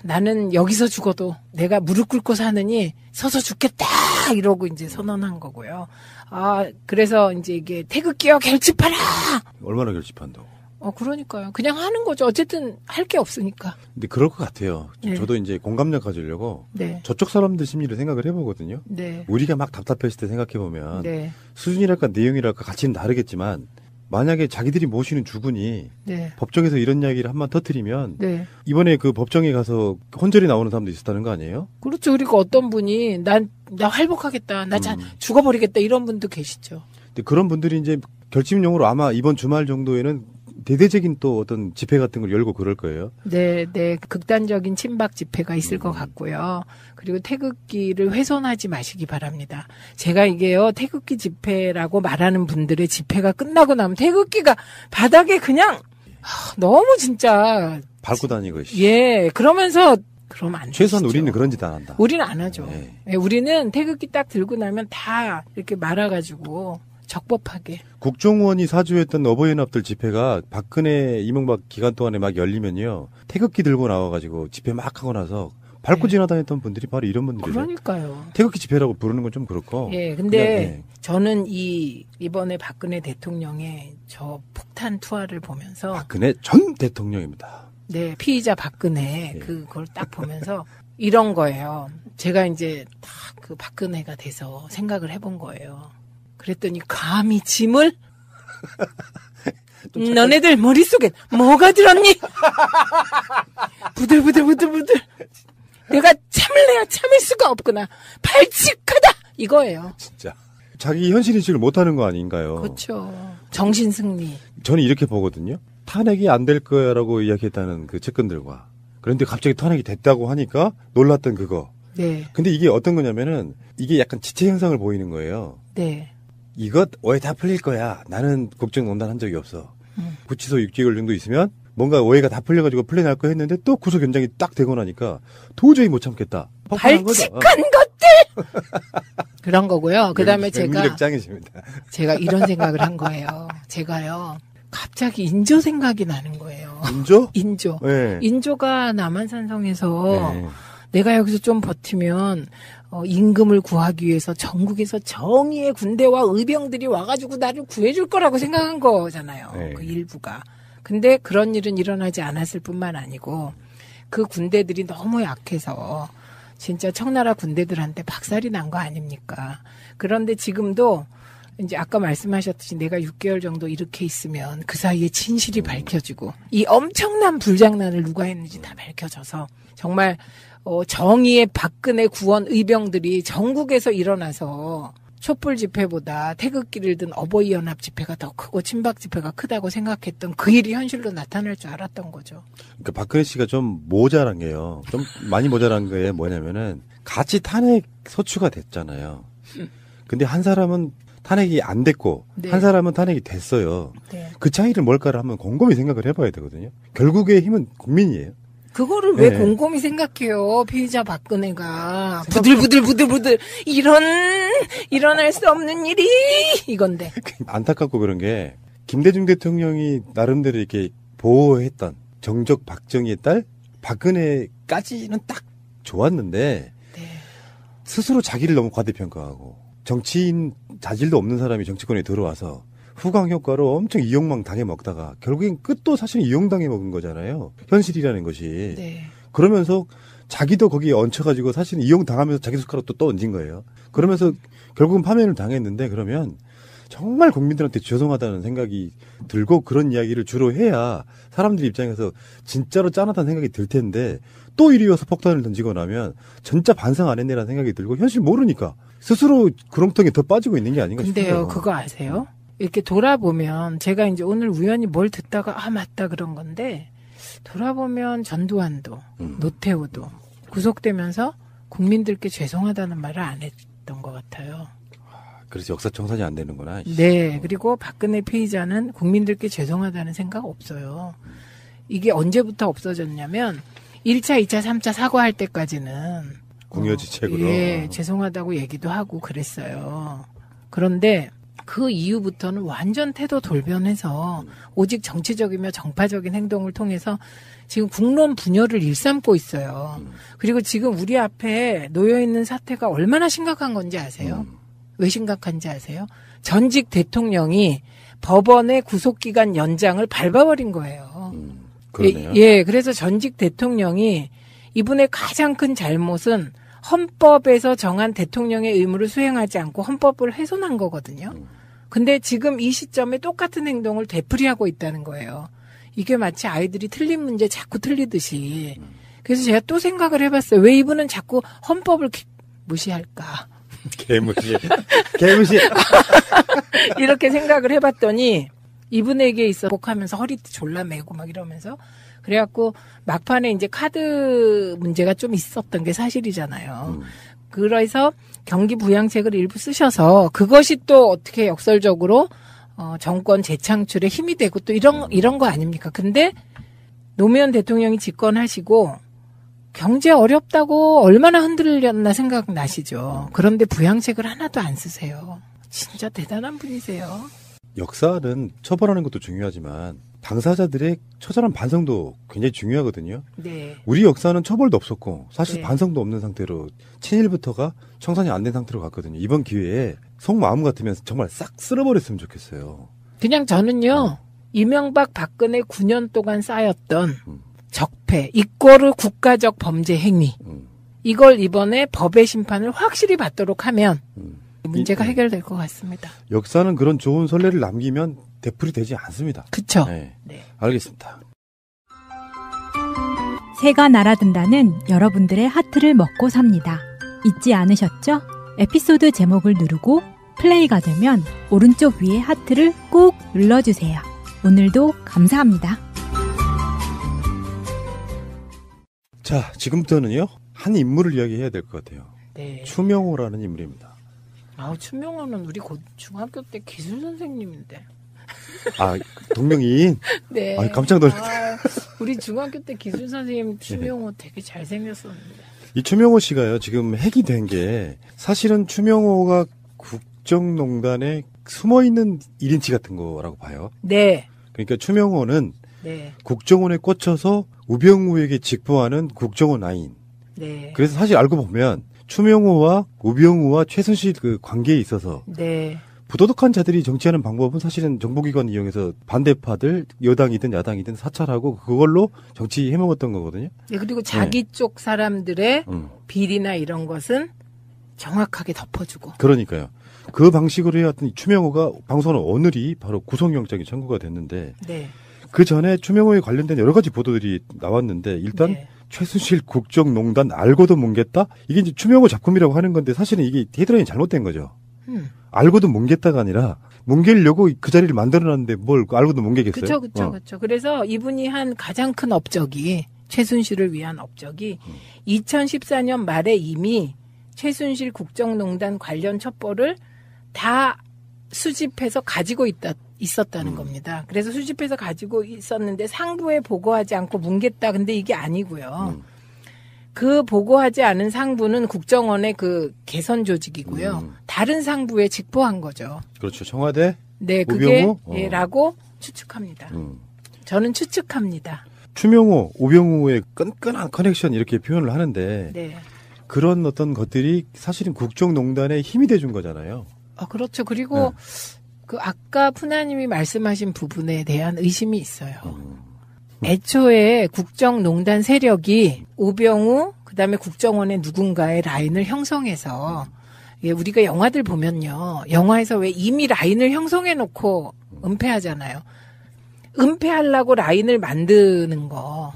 나는 여기서 죽어도 내가 무릎 꿇고 사느니 서서 죽겠다 이러고 이제 선언한 거고요. 그래서 이제 이게 태극기와 결집하라. 얼마나 결집한다고? 그러니까요. 그냥 하는 거죠. 어쨌든 할 게 없으니까. 근데 그럴 것 같아요. 네. 저도 이제 공감력 가지려고 네. 저쪽 사람들 심리를 생각을 해보거든요. 네. 우리가 막 답답했을 때 생각해보면 네. 수준이랄까 내용이랄까 가치는 다르겠지만 만약에 자기들이 모시는 주군이 네. 법정에서 이런 이야기를 한번 터뜨리면 네. 이번에 그 법정에 가서 혼절이 나오는 사람도 있었다는 거 아니에요? 그렇죠. 그리고 어떤 분이 나 활복하겠다. 나 죽어버리겠다. 이런 분도 계시죠. 근데 그런 분들이 이제 결집용으로 아마 이번 주말 정도에는 대대적인 또 어떤 집회 같은 걸 열고 그럴 거예요. 네. 극단적인 친박 집회가 있을 것 같고요. 그리고 태극기를 훼손하지 마시기 바랍니다. 제가 이게요, 태극기 집회라고 말하는 분들의 집회가 끝나고 나면 태극기가 바닥에 그냥 너무 진짜 밟고 다니고. 예, 그러면 안 최소한 되시죠. 우리는 그런 짓 안 한다. 우리는 안 하죠. 예, 우리는 태극기 딱 들고 나면 다 이렇게 말아가지고 적법하게. 국정원이 사주했던 어버이연합들 집회가 박근혜, 이명박 기간 동안에 막 열리면요. 태극기 들고 나와가지고 집회 막 하고 나서 밟고 지나다녔던 분들이 바로 이런 분들이죠. 그러니까요. 태극기 집회라고 부르는 건 좀 그렇고. 예, 근데 저는 이번에 박근혜 대통령의 저 폭탄 투하를 보면서. 박근혜 전 대통령입니다. 네, 피의자 박근혜 그걸 딱 보면서 이런 거예요. 제가 이제 딱 그 박근혜가 돼서 생각을 해본 거예요. 그랬더니 감히 짐을 너네들 머릿속에 뭐가 들었니? 부들부들 내가 참을래야 참을 수가 없구나. 발칙하다 이거예요. 진짜 자기 현실인식을 못하는 거 아닌가요? 그렇죠. 정신승리. 저는 이렇게 보거든요. 탄핵이 안 될 거야라고 이야기했다는 그 측근들과 그런데 갑자기 탄핵이 됐다고 하니까 놀랐던 그거. 네. 근데 이게 어떤 거냐면은 이게 약간 지체 현상을 보이는 거예요. 네. 이것 오해 다 풀릴 거야. 나는 국정농단 한 적이 없어. 구치소 6개월 정도 있으면 뭔가 오해가 다 풀려가지고 풀려날 거 했는데 또 구속 연장이 딱 되고 나니까 도저히 못 참겠다. 발칙한 것들! 그런 거고요. 그 다음에 제가 이런 생각을 한 거예요. 제가요. 갑자기 인조 생각이 나는 거예요. 인조? 인조. 네. 인조가 남한산성에서 내가 여기서 좀 버티면 임금을 구하기 위해서 전국에서 정의의 군대와 의병들이 와가지고 나를 구해줄 거라고 생각한 거잖아요. 그 일부가. 근데 그런 일은 일어나지 않았을 뿐만 아니고 그 군대들이 너무 약해서 진짜 청나라 군대들한테 박살이 난 거 아닙니까? 그런데 지금도 이제 아까 말씀하셨듯이 내가 6개월 정도 이렇게 있으면 그 사이에 진실이 밝혀지고 이 엄청난 불장난을 누가 했는지 다 밝혀져서 정말 정의의 박근혜 구원 의병들이 전국에서 일어나서 촛불 집회보다 태극기를 든 어버이 연합 집회가 더 크고 친박 집회가 크다고 생각했던 그 일이 현실로 나타날 줄 알았던 거죠. 그러니까 박근혜 씨가 좀 모자란 게요. 좀 많이 모자란 게 뭐냐면은 같이 탄핵 소추가 됐잖아요. 근데 한 사람은 탄핵이 안 됐고 네. 한 사람은 탄핵이 됐어요. 네. 그 차이를 뭘까를 한번 곰곰이 생각을 해봐야 되거든요. 결국의 힘은 국민이에요. 그거를 왜 네. 곰곰이 생각해요? 피의자 박근혜가 부들부들 일어날 수 없는 일이 이건데. 안타깝고 그런 게 김대중 대통령이 나름대로 이렇게 보호했던 정적 박정희의 딸 박근혜까지는 딱 좋았는데 스스로 자기를 너무 과대평가하고 정치인 자질도 없는 사람이 정치권에 들어와서 후광 효과로 엄청 이용망 당해 먹다가 결국엔 끝도 사실 이용당해 먹은 거잖아요. 현실이라는 것이. 네. 그러면서 자기도 거기에 얹혀가지고 사실은 이용당하면서 자기 숟가락 또 얹은 거예요. 그러면서 결국은 파면을 당했는데 그러면 정말 국민들한테 죄송하다는 생각이 들고 그런 이야기를 주로 해야 사람들 입장에서 진짜로 짠하다는 생각이 들 텐데 또 이리 와서 폭탄을 던지고 나면 진짜 반성 안 했네라는 생각이 들고 현실 모르니까 스스로 구렁텅이에 더 빠지고 있는 게 아닌가 싶어요. 근데요, 그거 아세요? 이렇게 돌아보면 제가 이제 오늘 우연히 뭘 듣다가 맞다 그런 건데 돌아보면 전두환도 노태우도 구속되면서 국민들께 죄송하다는 말을 안 했던 것 같아요. 그래서 역사 청산이 안 되는구나. 네, 그리고 박근혜 피의자는 국민들께 죄송하다는 생각 없어요. 이게 언제부터 없어졌냐면 1차, 2차, 3차 사과할 때까지는 궁여지책으로. 예, 죄송하다고 얘기도 하고 그랬어요. 그런데 그 이후부터는 완전 태도 돌변해서 오직 정치적이며 정파적인 행동을 통해서 지금 국론 분열을 일삼고 있어요. 그리고 지금 우리 앞에 놓여있는 사태가 얼마나 심각한 건지 아세요? 왜 심각한지 아세요? 전직 대통령이 법원의 구속기간 연장을 밟아버린 거예요. 그러네요. 예, 그래서 전직 대통령이 이분의 가장 큰 잘못은 헌법에서 정한 대통령의 의무를 수행하지 않고 헌법을 훼손한 거거든요. 근데 지금 이 시점에 똑같은 행동을 되풀이하고 있다는 거예요. 이게 마치 아이들이 틀린 문제 자꾸 틀리듯이. 그래서 제가 또 생각을 해봤어요. 왜 이분은 자꾸 헌법을 무시할까? 개무시. 이렇게 생각을 해봤더니 이분에게 있어 복하면서 허리띠 졸라 매고 막 이러면서 그래갖고 막판에 이제 카드 문제가 좀 있었던 게 사실이잖아요. 그래서 경기 부양책을 일부 쓰셔서 그것이 또 어떻게 역설적으로 정권 재창출에 힘이 되고 또 이런 거 아닙니까? 근데 노무현 대통령이 집권하시고 경제 어렵다고 얼마나 흔들렸나 생각나시죠? 그런데 부양책을 하나도 안 쓰세요. 진짜 대단한 분이세요. 역사는 처벌하는 것도 중요하지만 당사자들의 처절한 반성도 굉장히 중요하거든요. 네. 우리 역사는 처벌도 없었고 사실 네. 반성도 없는 상태로 친일부터가 청산이 안 된 상태로 갔거든요. 이번 기회에 속마음 같으면 정말 싹 쓸어버렸으면 좋겠어요. 그냥 저는요. 이명박 박근혜 9년 동안 쌓였던 적폐, 이꼬르 국가적 범죄 행위 이걸 이번에 법의 심판을 확실히 받도록 하면 문제가 해결될 것 같습니다. 역사는 그런 좋은 선례를 남기면 되풀이 되지 않습니다. 그쵸? 네. 알겠습니다. 새가 날아든다는 여러분들의 하트를 먹고 삽니다. 잊지 않으셨죠? 에피소드 제목을 누르고 플레이가 되면 오른쪽 위에 하트를 꼭 눌러주세요. 오늘도 감사합니다. 자, 지금부터는요. 한 인물을 이야기해야 될 것 같아요. 네. 추명호라는 인물입니다. 추명호는 우리 중학교 때 기술 선생님인데. 아, 동명이인? 네. 아, 깜짝 놀랐어요. 우리 중학교 때 기술 선생님 추명호 되게 잘생겼었는데. 이 추명호 씨가요, 지금 핵이 된 게, 사실은 추명호가 국정농단에 숨어있는 1인치 같은 거라고 봐요. 네. 그러니까 추명호는 네. 국정원에 꽂혀서 우병우에게 직보하는 국정원 아인. 네. 그래서 사실 알고 보면 추명호와 우병우와 최순실 그 관계에 있어서 네. 부도덕한 자들이 정치하는 방법은 사실은 정보기관 이용해서 반대파들 여당이든 야당이든 사찰하고 그걸로 정치 해먹었던 거거든요. 네, 그리고 자기 쪽 사람들의 비리나 이런 것은 정확하게 덮어주고. 그러니까요. 그 방식으로 해왔던 추명호가 방송한 오늘이 바로 구속영장이 청구가 됐는데 네. 그 전에 추명호에 관련된 여러 가지 보도들이 나왔는데 일단 네. 최순실 국정농단 알고도 뭉갰다? 이게 이제 추명호 작품이라고 하는 건데 사실은 이게 헤드라인이 잘못된 거죠. 알고도 뭉갰다가 아니라 뭉개려고 그 자리를 만들어놨는데 뭘 알고도 뭉개겠어요? 그렇죠. 그래서 이분이 한 가장 큰 업적이 최순실을 위한 업적이 2014년 말에 이미 최순실 국정농단 관련 첩보를 다 수집해서 가지고 있었다는 겁니다. 그래서 수집해서 가지고 있었는데 상부에 보고하지 않고 뭉갰다. 근데 이게 아니고요. 그 보고하지 않은 상부는 국정원의 그 개선 조직이고요. 다른 상부에 직보한 거죠. 그렇죠. 청와대, 네, 그게 우병우? 라고 추측합니다. 저는 추측합니다. 추명호, 우병우의 끈끈한 커넥션 이렇게 표현을 하는데 네. 그런 어떤 것들이 사실은 국정농단에 힘이 돼준 거잖아요. 그렇죠. 그리고 그 아까 푸나님이 말씀하신 부분에 대한 의심이 있어요. 애초에 국정농단 세력이 우병우 그다음에 국정원의 누군가의 라인을 형성해서 우리가 영화들 보면요. 영화에서 왜 이미 라인을 형성해 놓고 은폐하잖아요. 은폐하려고 라인을 만드는 거.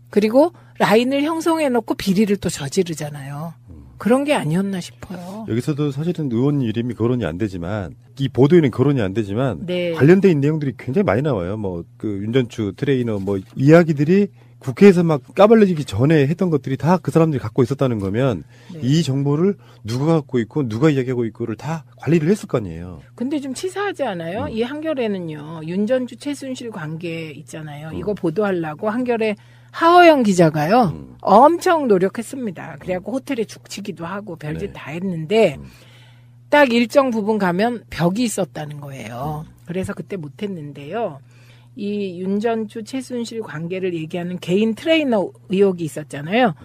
그리고 라인을 형성해 놓고 비리를 또 저지르잖아요. 그런 게 아니었나 싶어요. 여기서도 사실은 의원 이름이 거론이 안 되지만 이 보도에는 거론이 안 되지만 네. 관련돼 있는 내용들이 굉장히 많이 나와요. 뭐 그 윤전추 트레이너 뭐 이야기들이 국회에서 막 까발려지기 전에 했던 것들이 다 그 사람들이 갖고 있었다는 거면 네. 이 정보를 누가 갖고 있고 누가 이야기하고 있고를 다 관리를 했을 거 아니에요. 근데 좀 치사하지 않아요? 이 한겨레는요. 윤전주 최순실 관계 있잖아요. 이거 보도하려고 한겨레 하호영 기자가요. 엄청 노력했습니다. 그래갖고 호텔에 죽치기도 하고 별짓 다 했는데 딱 일정 부분 가면 벽이 있었다는 거예요. 그래서 그때 못했는데요. 이 윤전주 최순실 관계를 얘기하는 개인 트레이너 의혹이 있었잖아요.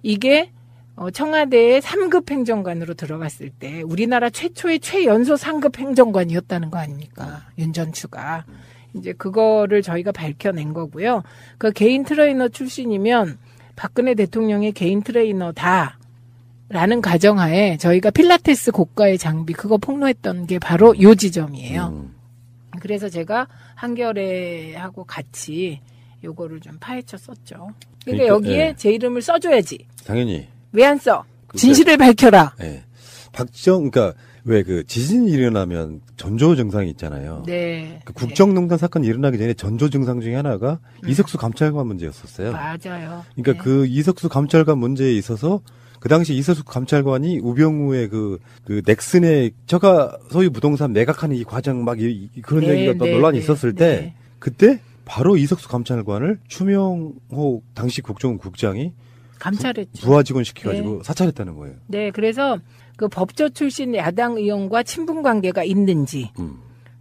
이게 청와대의 3급 행정관으로 들어갔을 때 우리나라 최초의 최연소 상급 행정관이었다는 거 아닙니까? 윤전추가. 이제 그거를 저희가 밝혀낸 거고요. 그 개인 트레이너 출신이면 박근혜 대통령의 개인 트레이너다라는 가정하에 저희가 필라테스 고가의 장비 그거 폭로했던 게 바로 요 지점이에요. 그래서 제가 한겨레하고 같이 요거를 좀 파헤쳐 썼죠. 그러니까 여기에 제 이름을 써줘야지. 당연히. 왜 안 써? 진실을 밝혀라. 네. 그러니까 왜 그 지진이 일어나면 전조 증상이 있잖아요. 네. 그 국정농단 사건이 일어나기 전에 전조 증상 중에 하나가 이석수 감찰관 문제였었어요. 맞아요. 그러니까 그 이석수 감찰관 문제에 있어서 그 당시 이석수 감찰관이 우병우의 그 넥슨의 저가 소유 부동산 매각하는 이 과정 막 그런 얘기가 또 논란이 있었을 때 그때 바로 이석수 감찰관을 추명호 당시 국정원국장이 감찰했죠. 부하 직원 시켜가지고 사찰했다는 거예요. 네, 그래서 그 법조 출신 야당 의원과 친분 관계가 있는지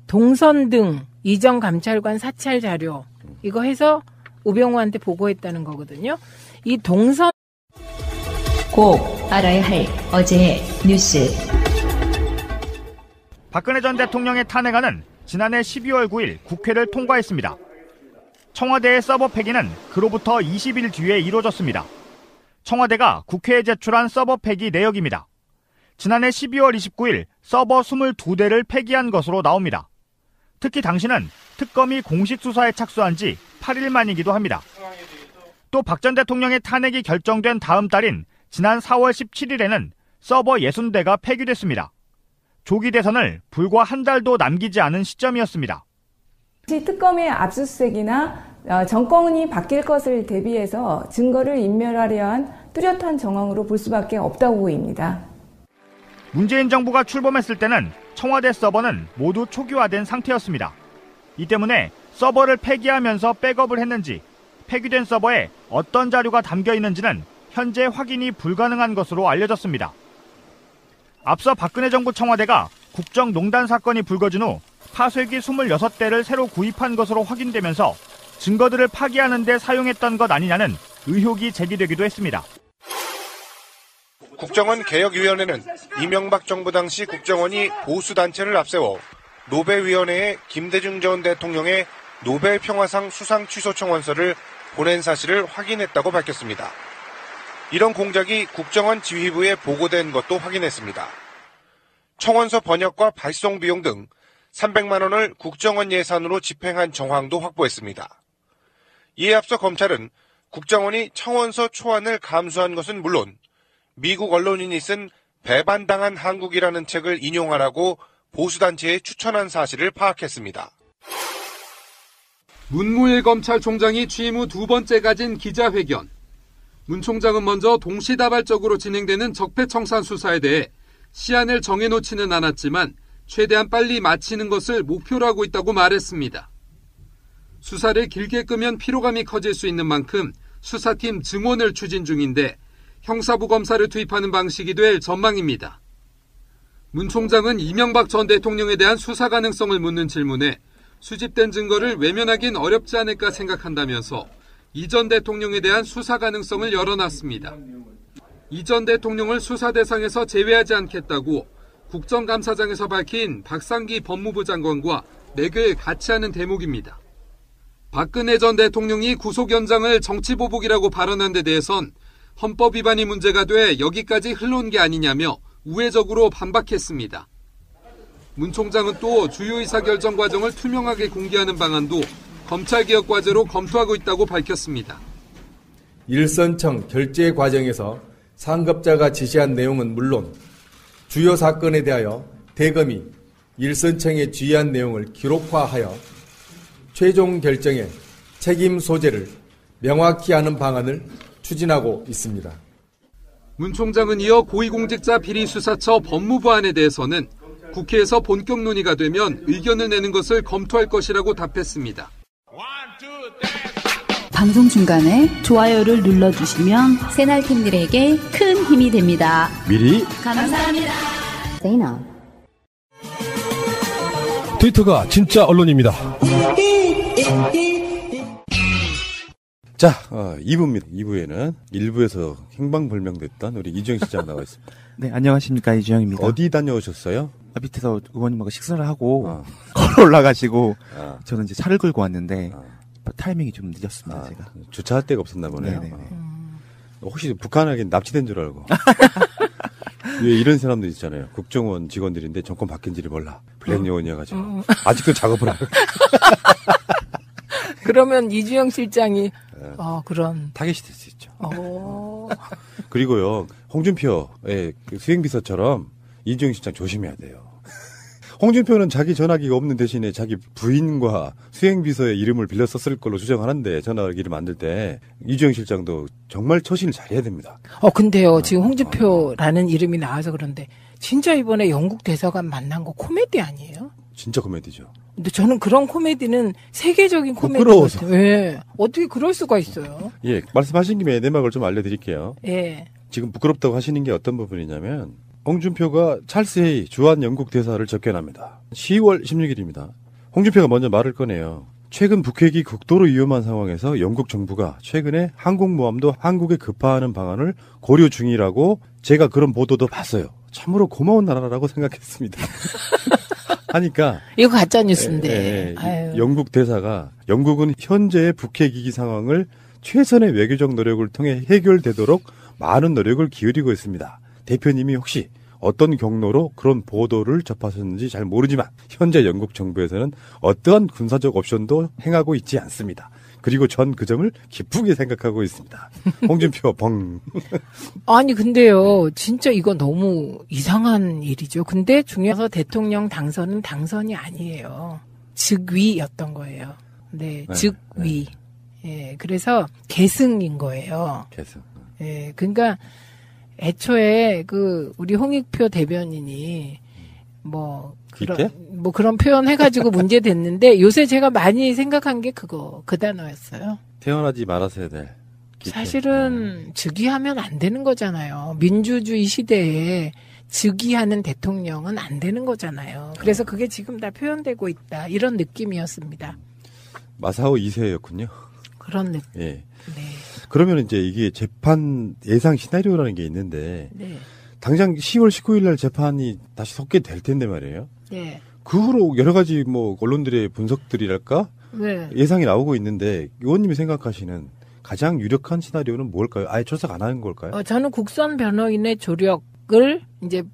동선 등 이전 감찰관 사찰 자료 이거 해서 우병우한테 보고했다는 거거든요. 이 동선 꼭 알아야 할 어제의 뉴스. 박근혜 전 대통령의 탄핵안은 지난해 12월 9일 국회를 통과했습니다. 청와대의 서버 폐기는 그로부터 20일 뒤에 이루어졌습니다. 청와대가 국회에 제출한 서버 폐기 내역입니다. 지난해 12월 29일 서버 22대를 폐기한 것으로 나옵니다. 특히 당시는 특검이 공식 수사에 착수한 지 8일 만이기도 합니다. 또 박 전 대통령의 탄핵이 결정된 다음 달인 지난 4월 17일에는 서버 60대가 폐기됐습니다. 조기 대선을 불과 한 달도 남기지 않은 시점이었습니다. 특검의 압수수색이나 정권이 바뀔 것을 대비해서 증거를 인멸하려 한 뚜렷한 정황으로 볼 수밖에 없다고 보입니다. 문재인 정부가 출범했을 때는 청와대 서버는 모두 초기화된 상태였습니다. 이 때문에 서버를 폐기하면서 백업을 했는지 폐기된 서버에 어떤 자료가 담겨 있는지는 현재 확인이 불가능한 것으로 알려졌습니다. 앞서 박근혜 정부 청와대가 국정농단 사건이 불거진 후 파쇄기 26대를 새로 구입한 것으로 확인되면서 증거들을 파기하는 데 사용했던 것 아니냐는 의혹이 제기되기도 했습니다. 국정원 개혁위원회는 이명박 정부 당시 국정원이 보수단체를 앞세워 노벨위원회에 김대중 전 대통령의 노벨평화상 수상 취소 청원서를 보낸 사실을 확인했다고 밝혔습니다. 이런 공작이 국정원 지휘부에 보고된 것도 확인했습니다. 청원서 번역과 발송 비용 등 300만 원을 국정원 예산으로 집행한 정황도 확보했습니다. 이에 앞서 검찰은 국정원이 청원서 초안을 감수한 것은 물론 미국 언론인이 쓴 배반당한 한국이라는 책을 인용하라고 보수단체에 추천한 사실을 파악했습니다. 문무일 검찰총장이 취임 후 두 번째 가진 기자회견. 문 총장은 먼저 동시다발적으로 진행되는 적폐청산 수사에 대해 시한을 정해놓지는 않았지만 최대한 빨리 마치는 것을 목표로 하고 있다고 말했습니다. 수사를 길게 끄면 피로감이 커질 수 있는 만큼 수사팀 증원을 추진 중인데 형사부 검사를 투입하는 방식이 될 전망입니다. 문 총장은 이명박 전 대통령에 대한 수사 가능성을 묻는 질문에 수집된 증거를 외면하긴 어렵지 않을까 생각한다면서 이 전 대통령에 대한 수사 가능성을 열어놨습니다. 이 전 대통령을 수사 대상에서 제외하지 않겠다고 국정감사장에서 밝힌 박상기 법무부 장관과 맥을 같이 하는 대목입니다. 박근혜 전 대통령이 구속 연장을 정치보복이라고 발언한 데 대해선 헌법 위반이 문제가 돼 여기까지 흘러온 게 아니냐며 우회적으로 반박했습니다. 문 총장은 또 주요 의사결정 과정을 투명하게 공개하는 방안도 검찰개혁 과제로 검토하고 있다고 밝혔습니다. 일선청 결재 과정에서 상급자가 지시한 내용은 물론 주요 사건에 대하여 대검이 일선청에 지휘한 내용을 기록화하여 최종 결정의 책임 소재를 명확히 하는 방안을 추진하고 있습니다. 문 총장은 이어 고위공직자 비리수사처 법무부안에 대해서는 국회에서 본격 논의가 되면 의견을 내는 것을 검토할 것이라고 답했습니다. 방송 중간에 좋아요를 눌러주시면 새날팀들에게 큰 힘이 됩니다. 미리 감사합니다. 세이나. 트위터가 진짜 언론입니다. 자, 2부입니다. 2부에는 일부에서 행방불명됐던 우리 이주영 실장 나와 있습니다. 네, 안녕하십니까. 이주영입니다. 어디 다녀오셨어요? 밑에서 의원님하고 식사를 하고 걸어 올라가시고 저는 이제 차를 끌고 왔는데 타이밍이 좀 늦었습니다. 제가 주차할 데가 없었나 보네요. 혹시 북한에게 납치된 줄 알고. 왜 이런 사람들 있잖아요. 국정원 직원들인데 정권 바뀐지를 몰라. 블랙 요원이어가지고 아직도 작업을 하고. 그러면 이주영 실장이 그런 타겟이 될 수 있죠. 그리고요, 홍준표의 그 수행비서처럼 이주영 실장 조심해야 돼요. 홍준표는 자기 전화기가 없는 대신에 자기 부인과 수행비서의 이름을 빌려 썼을 걸로 추정하는데, 전화기를 만들 때 이주영 실장도 정말 처신을 잘해야 됩니다. 근데요, 지금 홍준표라는 이름이 나와서 그런데 진짜 이번에 영국 대사관 만난 거 코미디 아니에요? 진짜 코미디죠. 근데 저는 그런 코미디는 세계적인 코미디 부끄러워서. 같아요. 예. 어떻게 그럴 수가 있어요? 예, 말씀하신 김에 내막을 좀 알려드릴게요. 예. 지금 부끄럽다고 하시는 게 어떤 부분이냐면, 홍준표가 찰스 헤이 주한 영국 대사를 접견합니다. 10월 16일입니다. 홍준표가 먼저 말을 꺼내요. 최근 북핵이 극도로 위험한 상황에서 영국 정부가 최근에 항공모함도 한국에 급파하는 방안을 고려 중이라고 제가 그런 보도도 봤어요. 참으로 고마운 나라라고 생각했습니다. 하니까 이거 가짜 뉴스인데. 영국 대사가 영국은 현재의 북핵 위기 상황을 최선의 외교적 노력을 통해 해결되도록 많은 노력을 기울이고 있습니다. 대표님이 혹시 어떤 경로로 그런 보도를 접하셨는지 잘 모르지만 현재 영국 정부에서는 어떠한 군사적 옵션도 행하고 있지 않습니다. 그리고 전 그 점을 기쁘게 생각하고 있습니다. 홍준표 벙. 아니 근데요, 진짜 이거 너무 이상한 일이죠. 근데 중요해서 대통령 당선은 당선이 아니에요. 즉위였던 거예요. 네, 즉위. 예, 그래서 계승인 거예요. 계승. 예, 그러니까 애초에 우리 홍익표 대변인이 그런 표현 해가지고 문제 됐는데 요새 제가 많이 생각한 게 그 단어였어요. 태어나지 말았어야 될. 사실은 즉위하면 안 되는 거잖아요. 민주주의 시대에 즉위하는 대통령은 안 되는 거잖아요. 그래서 그게 지금 다 표현되고 있다. 이런 느낌이었습니다. 마사오 2세였군요. 그런 느낌. 예. 네. 그러면 이제 이게 재판 예상 시나리오라는 게 있는데, 네. 당장 10월 19일 날 재판이 다시 속게 될 텐데 말이에요. 네. 그 후로 여러 가지 언론들의 분석들이랄까? 네. 예상이 나오고 있는데, 의원님이 생각하시는 가장 유력한 시나리오는 뭘까요? 아예 출석 안 하는 걸까요? 저는 국선 변호인의 조력을 이제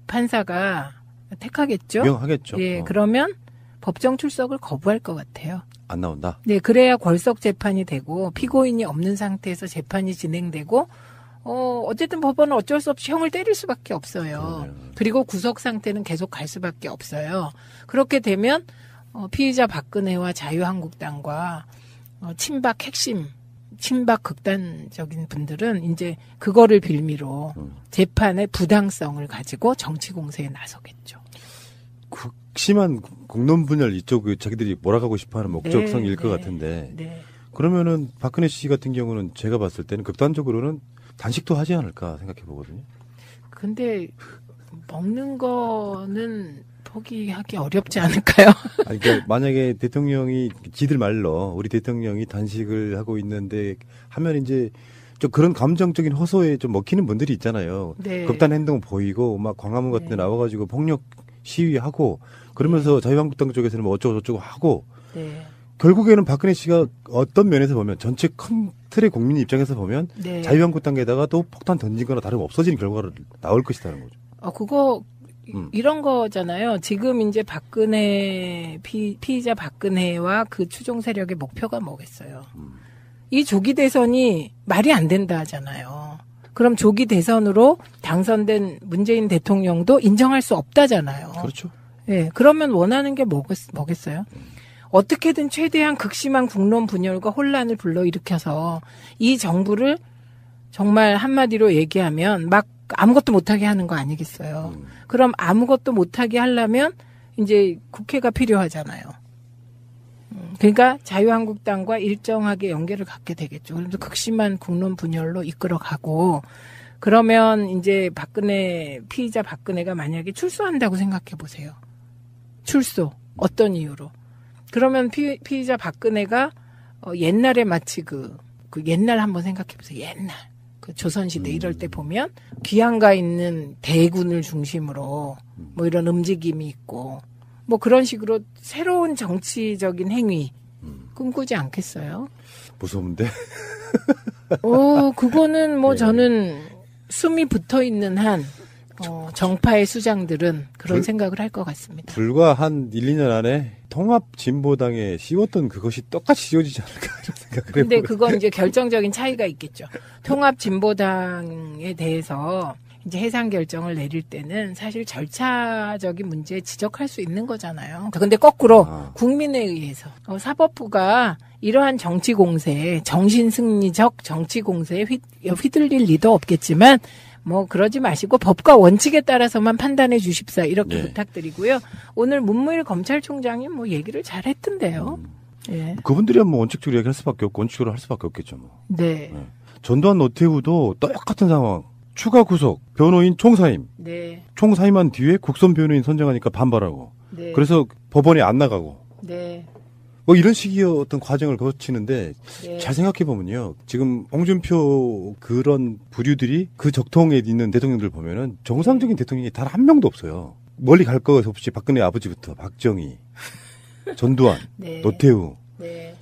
판사가 택하겠죠. 명하겠죠. 예, 그러면 법정 출석을 거부할 것 같아요. 안 나온다? 네, 그래야 걸석 재판이 되고 피고인이 없는 상태에서 재판이 진행되고 어쨌든 법원은 어쩔 수 없이 형을 때릴 수밖에 없어요. 그리고 구속 상태는 계속 갈 수밖에 없어요. 그렇게 되면 피의자 박근혜와 자유한국당과 친박 핵심, 친박 극단적인 분들은 이제 그거를 빌미로 재판의 부당성을 가지고 정치 공세에 나서겠죠. 극심한 공론 분열 이쪽 자기들이 몰아가고 싶어하는 목적성일 것 같은데 그러면은 박근혜 씨 같은 경우는 제가 봤을 때는 극단적으로는 단식도 하지 않을까 생각해 보거든요. 근데 먹는 거는 포기하기 어렵지 않을까요? 아니, 그러니까 만약에 대통령이 지들 말로 우리 대통령이 단식을 하고 있는데 하면 이제 좀 그런 감정적인 호소에 좀 먹히는 분들이 있잖아요. 네. 극단 행동 보이고 막 광화문 같은 데 나와가지고 폭력 시위하고 그러면서 자유한국당 쪽에서는 뭐 어쩌고 저쩌고 하고 결국에는 박근혜 씨가 어떤 면에서 보면 전체 큰 틀의 국민 입장에서 보면 자유한국당에다가 또 폭탄 던진 거나 다름 없어지는 결과가 나올 것이라는 거죠. 그거 이런 거잖아요. 지금 이제 박근혜 피의자 박근혜와 그 추종 세력의 목표가 뭐겠어요. 이 조기 대선이 말이 안 된다 하잖아요. 그럼 조기 대선으로 당선된 문재인 대통령도 인정할 수 없다잖아요. 그렇죠. 예, 그러면 원하는 게 뭐겠어요? 어떻게든 최대한 극심한 국론 분열과 혼란을 불러일으켜서 이 정부를 정말 한마디로 얘기하면 막 아무것도 못하게 하는 거 아니겠어요. 그럼 아무것도 못하게 하려면 이제 국회가 필요하잖아요. 그러니까 자유한국당과 일정하게 연계를 갖게 되겠죠. 그래서 극심한 국론 분열로 이끌어가고 그러면 이제 피의자 박근혜가 만약에 출소한다고 생각해 보세요. 출소. 어떤 이유로. 그러면 피의자 박근혜가 옛날에 마치 그 옛날 한번 생각해 보세요. 옛날. 그 조선시대 이럴 때 보면 귀양가 있는 대군을 중심으로 뭐 이런 움직임이 있고 뭐 그런 식으로 새로운 정치적인 행위 꿈꾸지 않겠어요? 무서운데? 그거는 뭐 저는 숨이 붙어 있는 한 정파의 수장들은 그런 생각을 할 것 같습니다. 불과 한 1, 2년 안에 통합진보당에 씌웠던 그것이 똑같이 씌워지지 않을까 이런 생각을 해요. 근데 그건 이제 결정적인 차이가 있겠죠. 통합진보당에 대해서 이제 해산 결정을 내릴 때는 사실 절차적인 문제에 지적할 수 있는 거잖아요. 근데 거꾸로 국민에 의해서 사법부가 이러한 정치 공세, 정신승리적 정치 공세에 휘둘릴 리도 없겠지만 뭐 그러지 마시고 법과 원칙에 따라서만 판단해 주십사 이렇게 부탁드리고요. 오늘 문무일 검찰총장이 뭐 얘기를 잘 했던데요. 그분들이 뭐 원칙적으로 얘기할 수밖에 없고 원칙적으로 할 수밖에 없겠죠. 뭐. 전두환 노태우도 똑같은 상황. 추가 구속, 변호인 총사임. 총사임한 뒤에 국선 변호인 선정하니까 반발하고. 그래서 법원에 안 나가고. 뭐 이런 식의 어떤 과정을 거치는데 잘 생각해 보면요. 지금 홍준표 그런 부류들이 그 적통에 있는 대통령들 보면은 정상적인 대통령이 단 한 명도 없어요. 멀리 갈 것 없이 박근혜 아버지부터 박정희, 전두환, 노태우.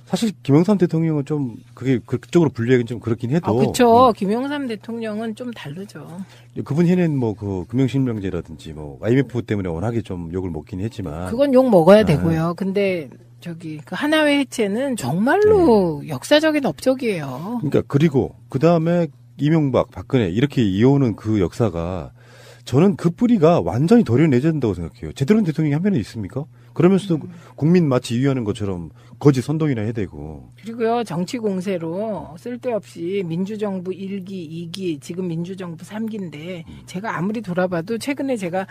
사실 김영삼 대통령은 좀 그게 그쪽으로 분류하기는 좀 그렇긴 해도. 그렇죠. 김영삼 대통령은 좀 다르죠. 그분 해낸 뭐 그 금융실명제라든지 뭐 IMF 때문에 워낙에 좀 욕을 먹긴 했지만. 그건 욕 먹어야 되고요. 근데 그 하나회 해체는 정말로 역사적인 업적이에요. 그러니까 그리고 그 다음에 이명박, 박근혜 이렇게 이어오는 그 역사가 저는 그 뿌리가 완전히 도려내야 된다고 생각해요. 제대로 된 대통령이 한 면에 있습니까? 그러면서도 국민 마치 이유하는 것처럼 거짓 선동이나 해야 되고. 그리고요, 정치 공세로 쓸데없이 민주정부 1기, 2기, 지금 민주정부 3기인데, 제가 아무리 돌아봐도 최근에 제가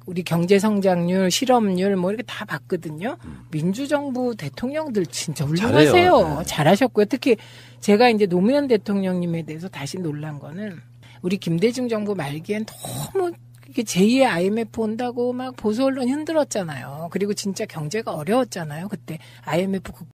우리 경제 성장률, 실업률 뭐 이렇게 다 봤거든요. 민주정부 대통령들 진짜 훌륭하세요. 잘하셨고요. 특히 제가 이제 노무현 대통령님에 대해서 다시 놀란 거는 우리 김대중 정부 말기엔 너무 이게 제2의 IMF 온다고 막 보수 언론이 흔들었잖아요. 그리고 진짜 경제가 어려웠잖아요. 그때 IMF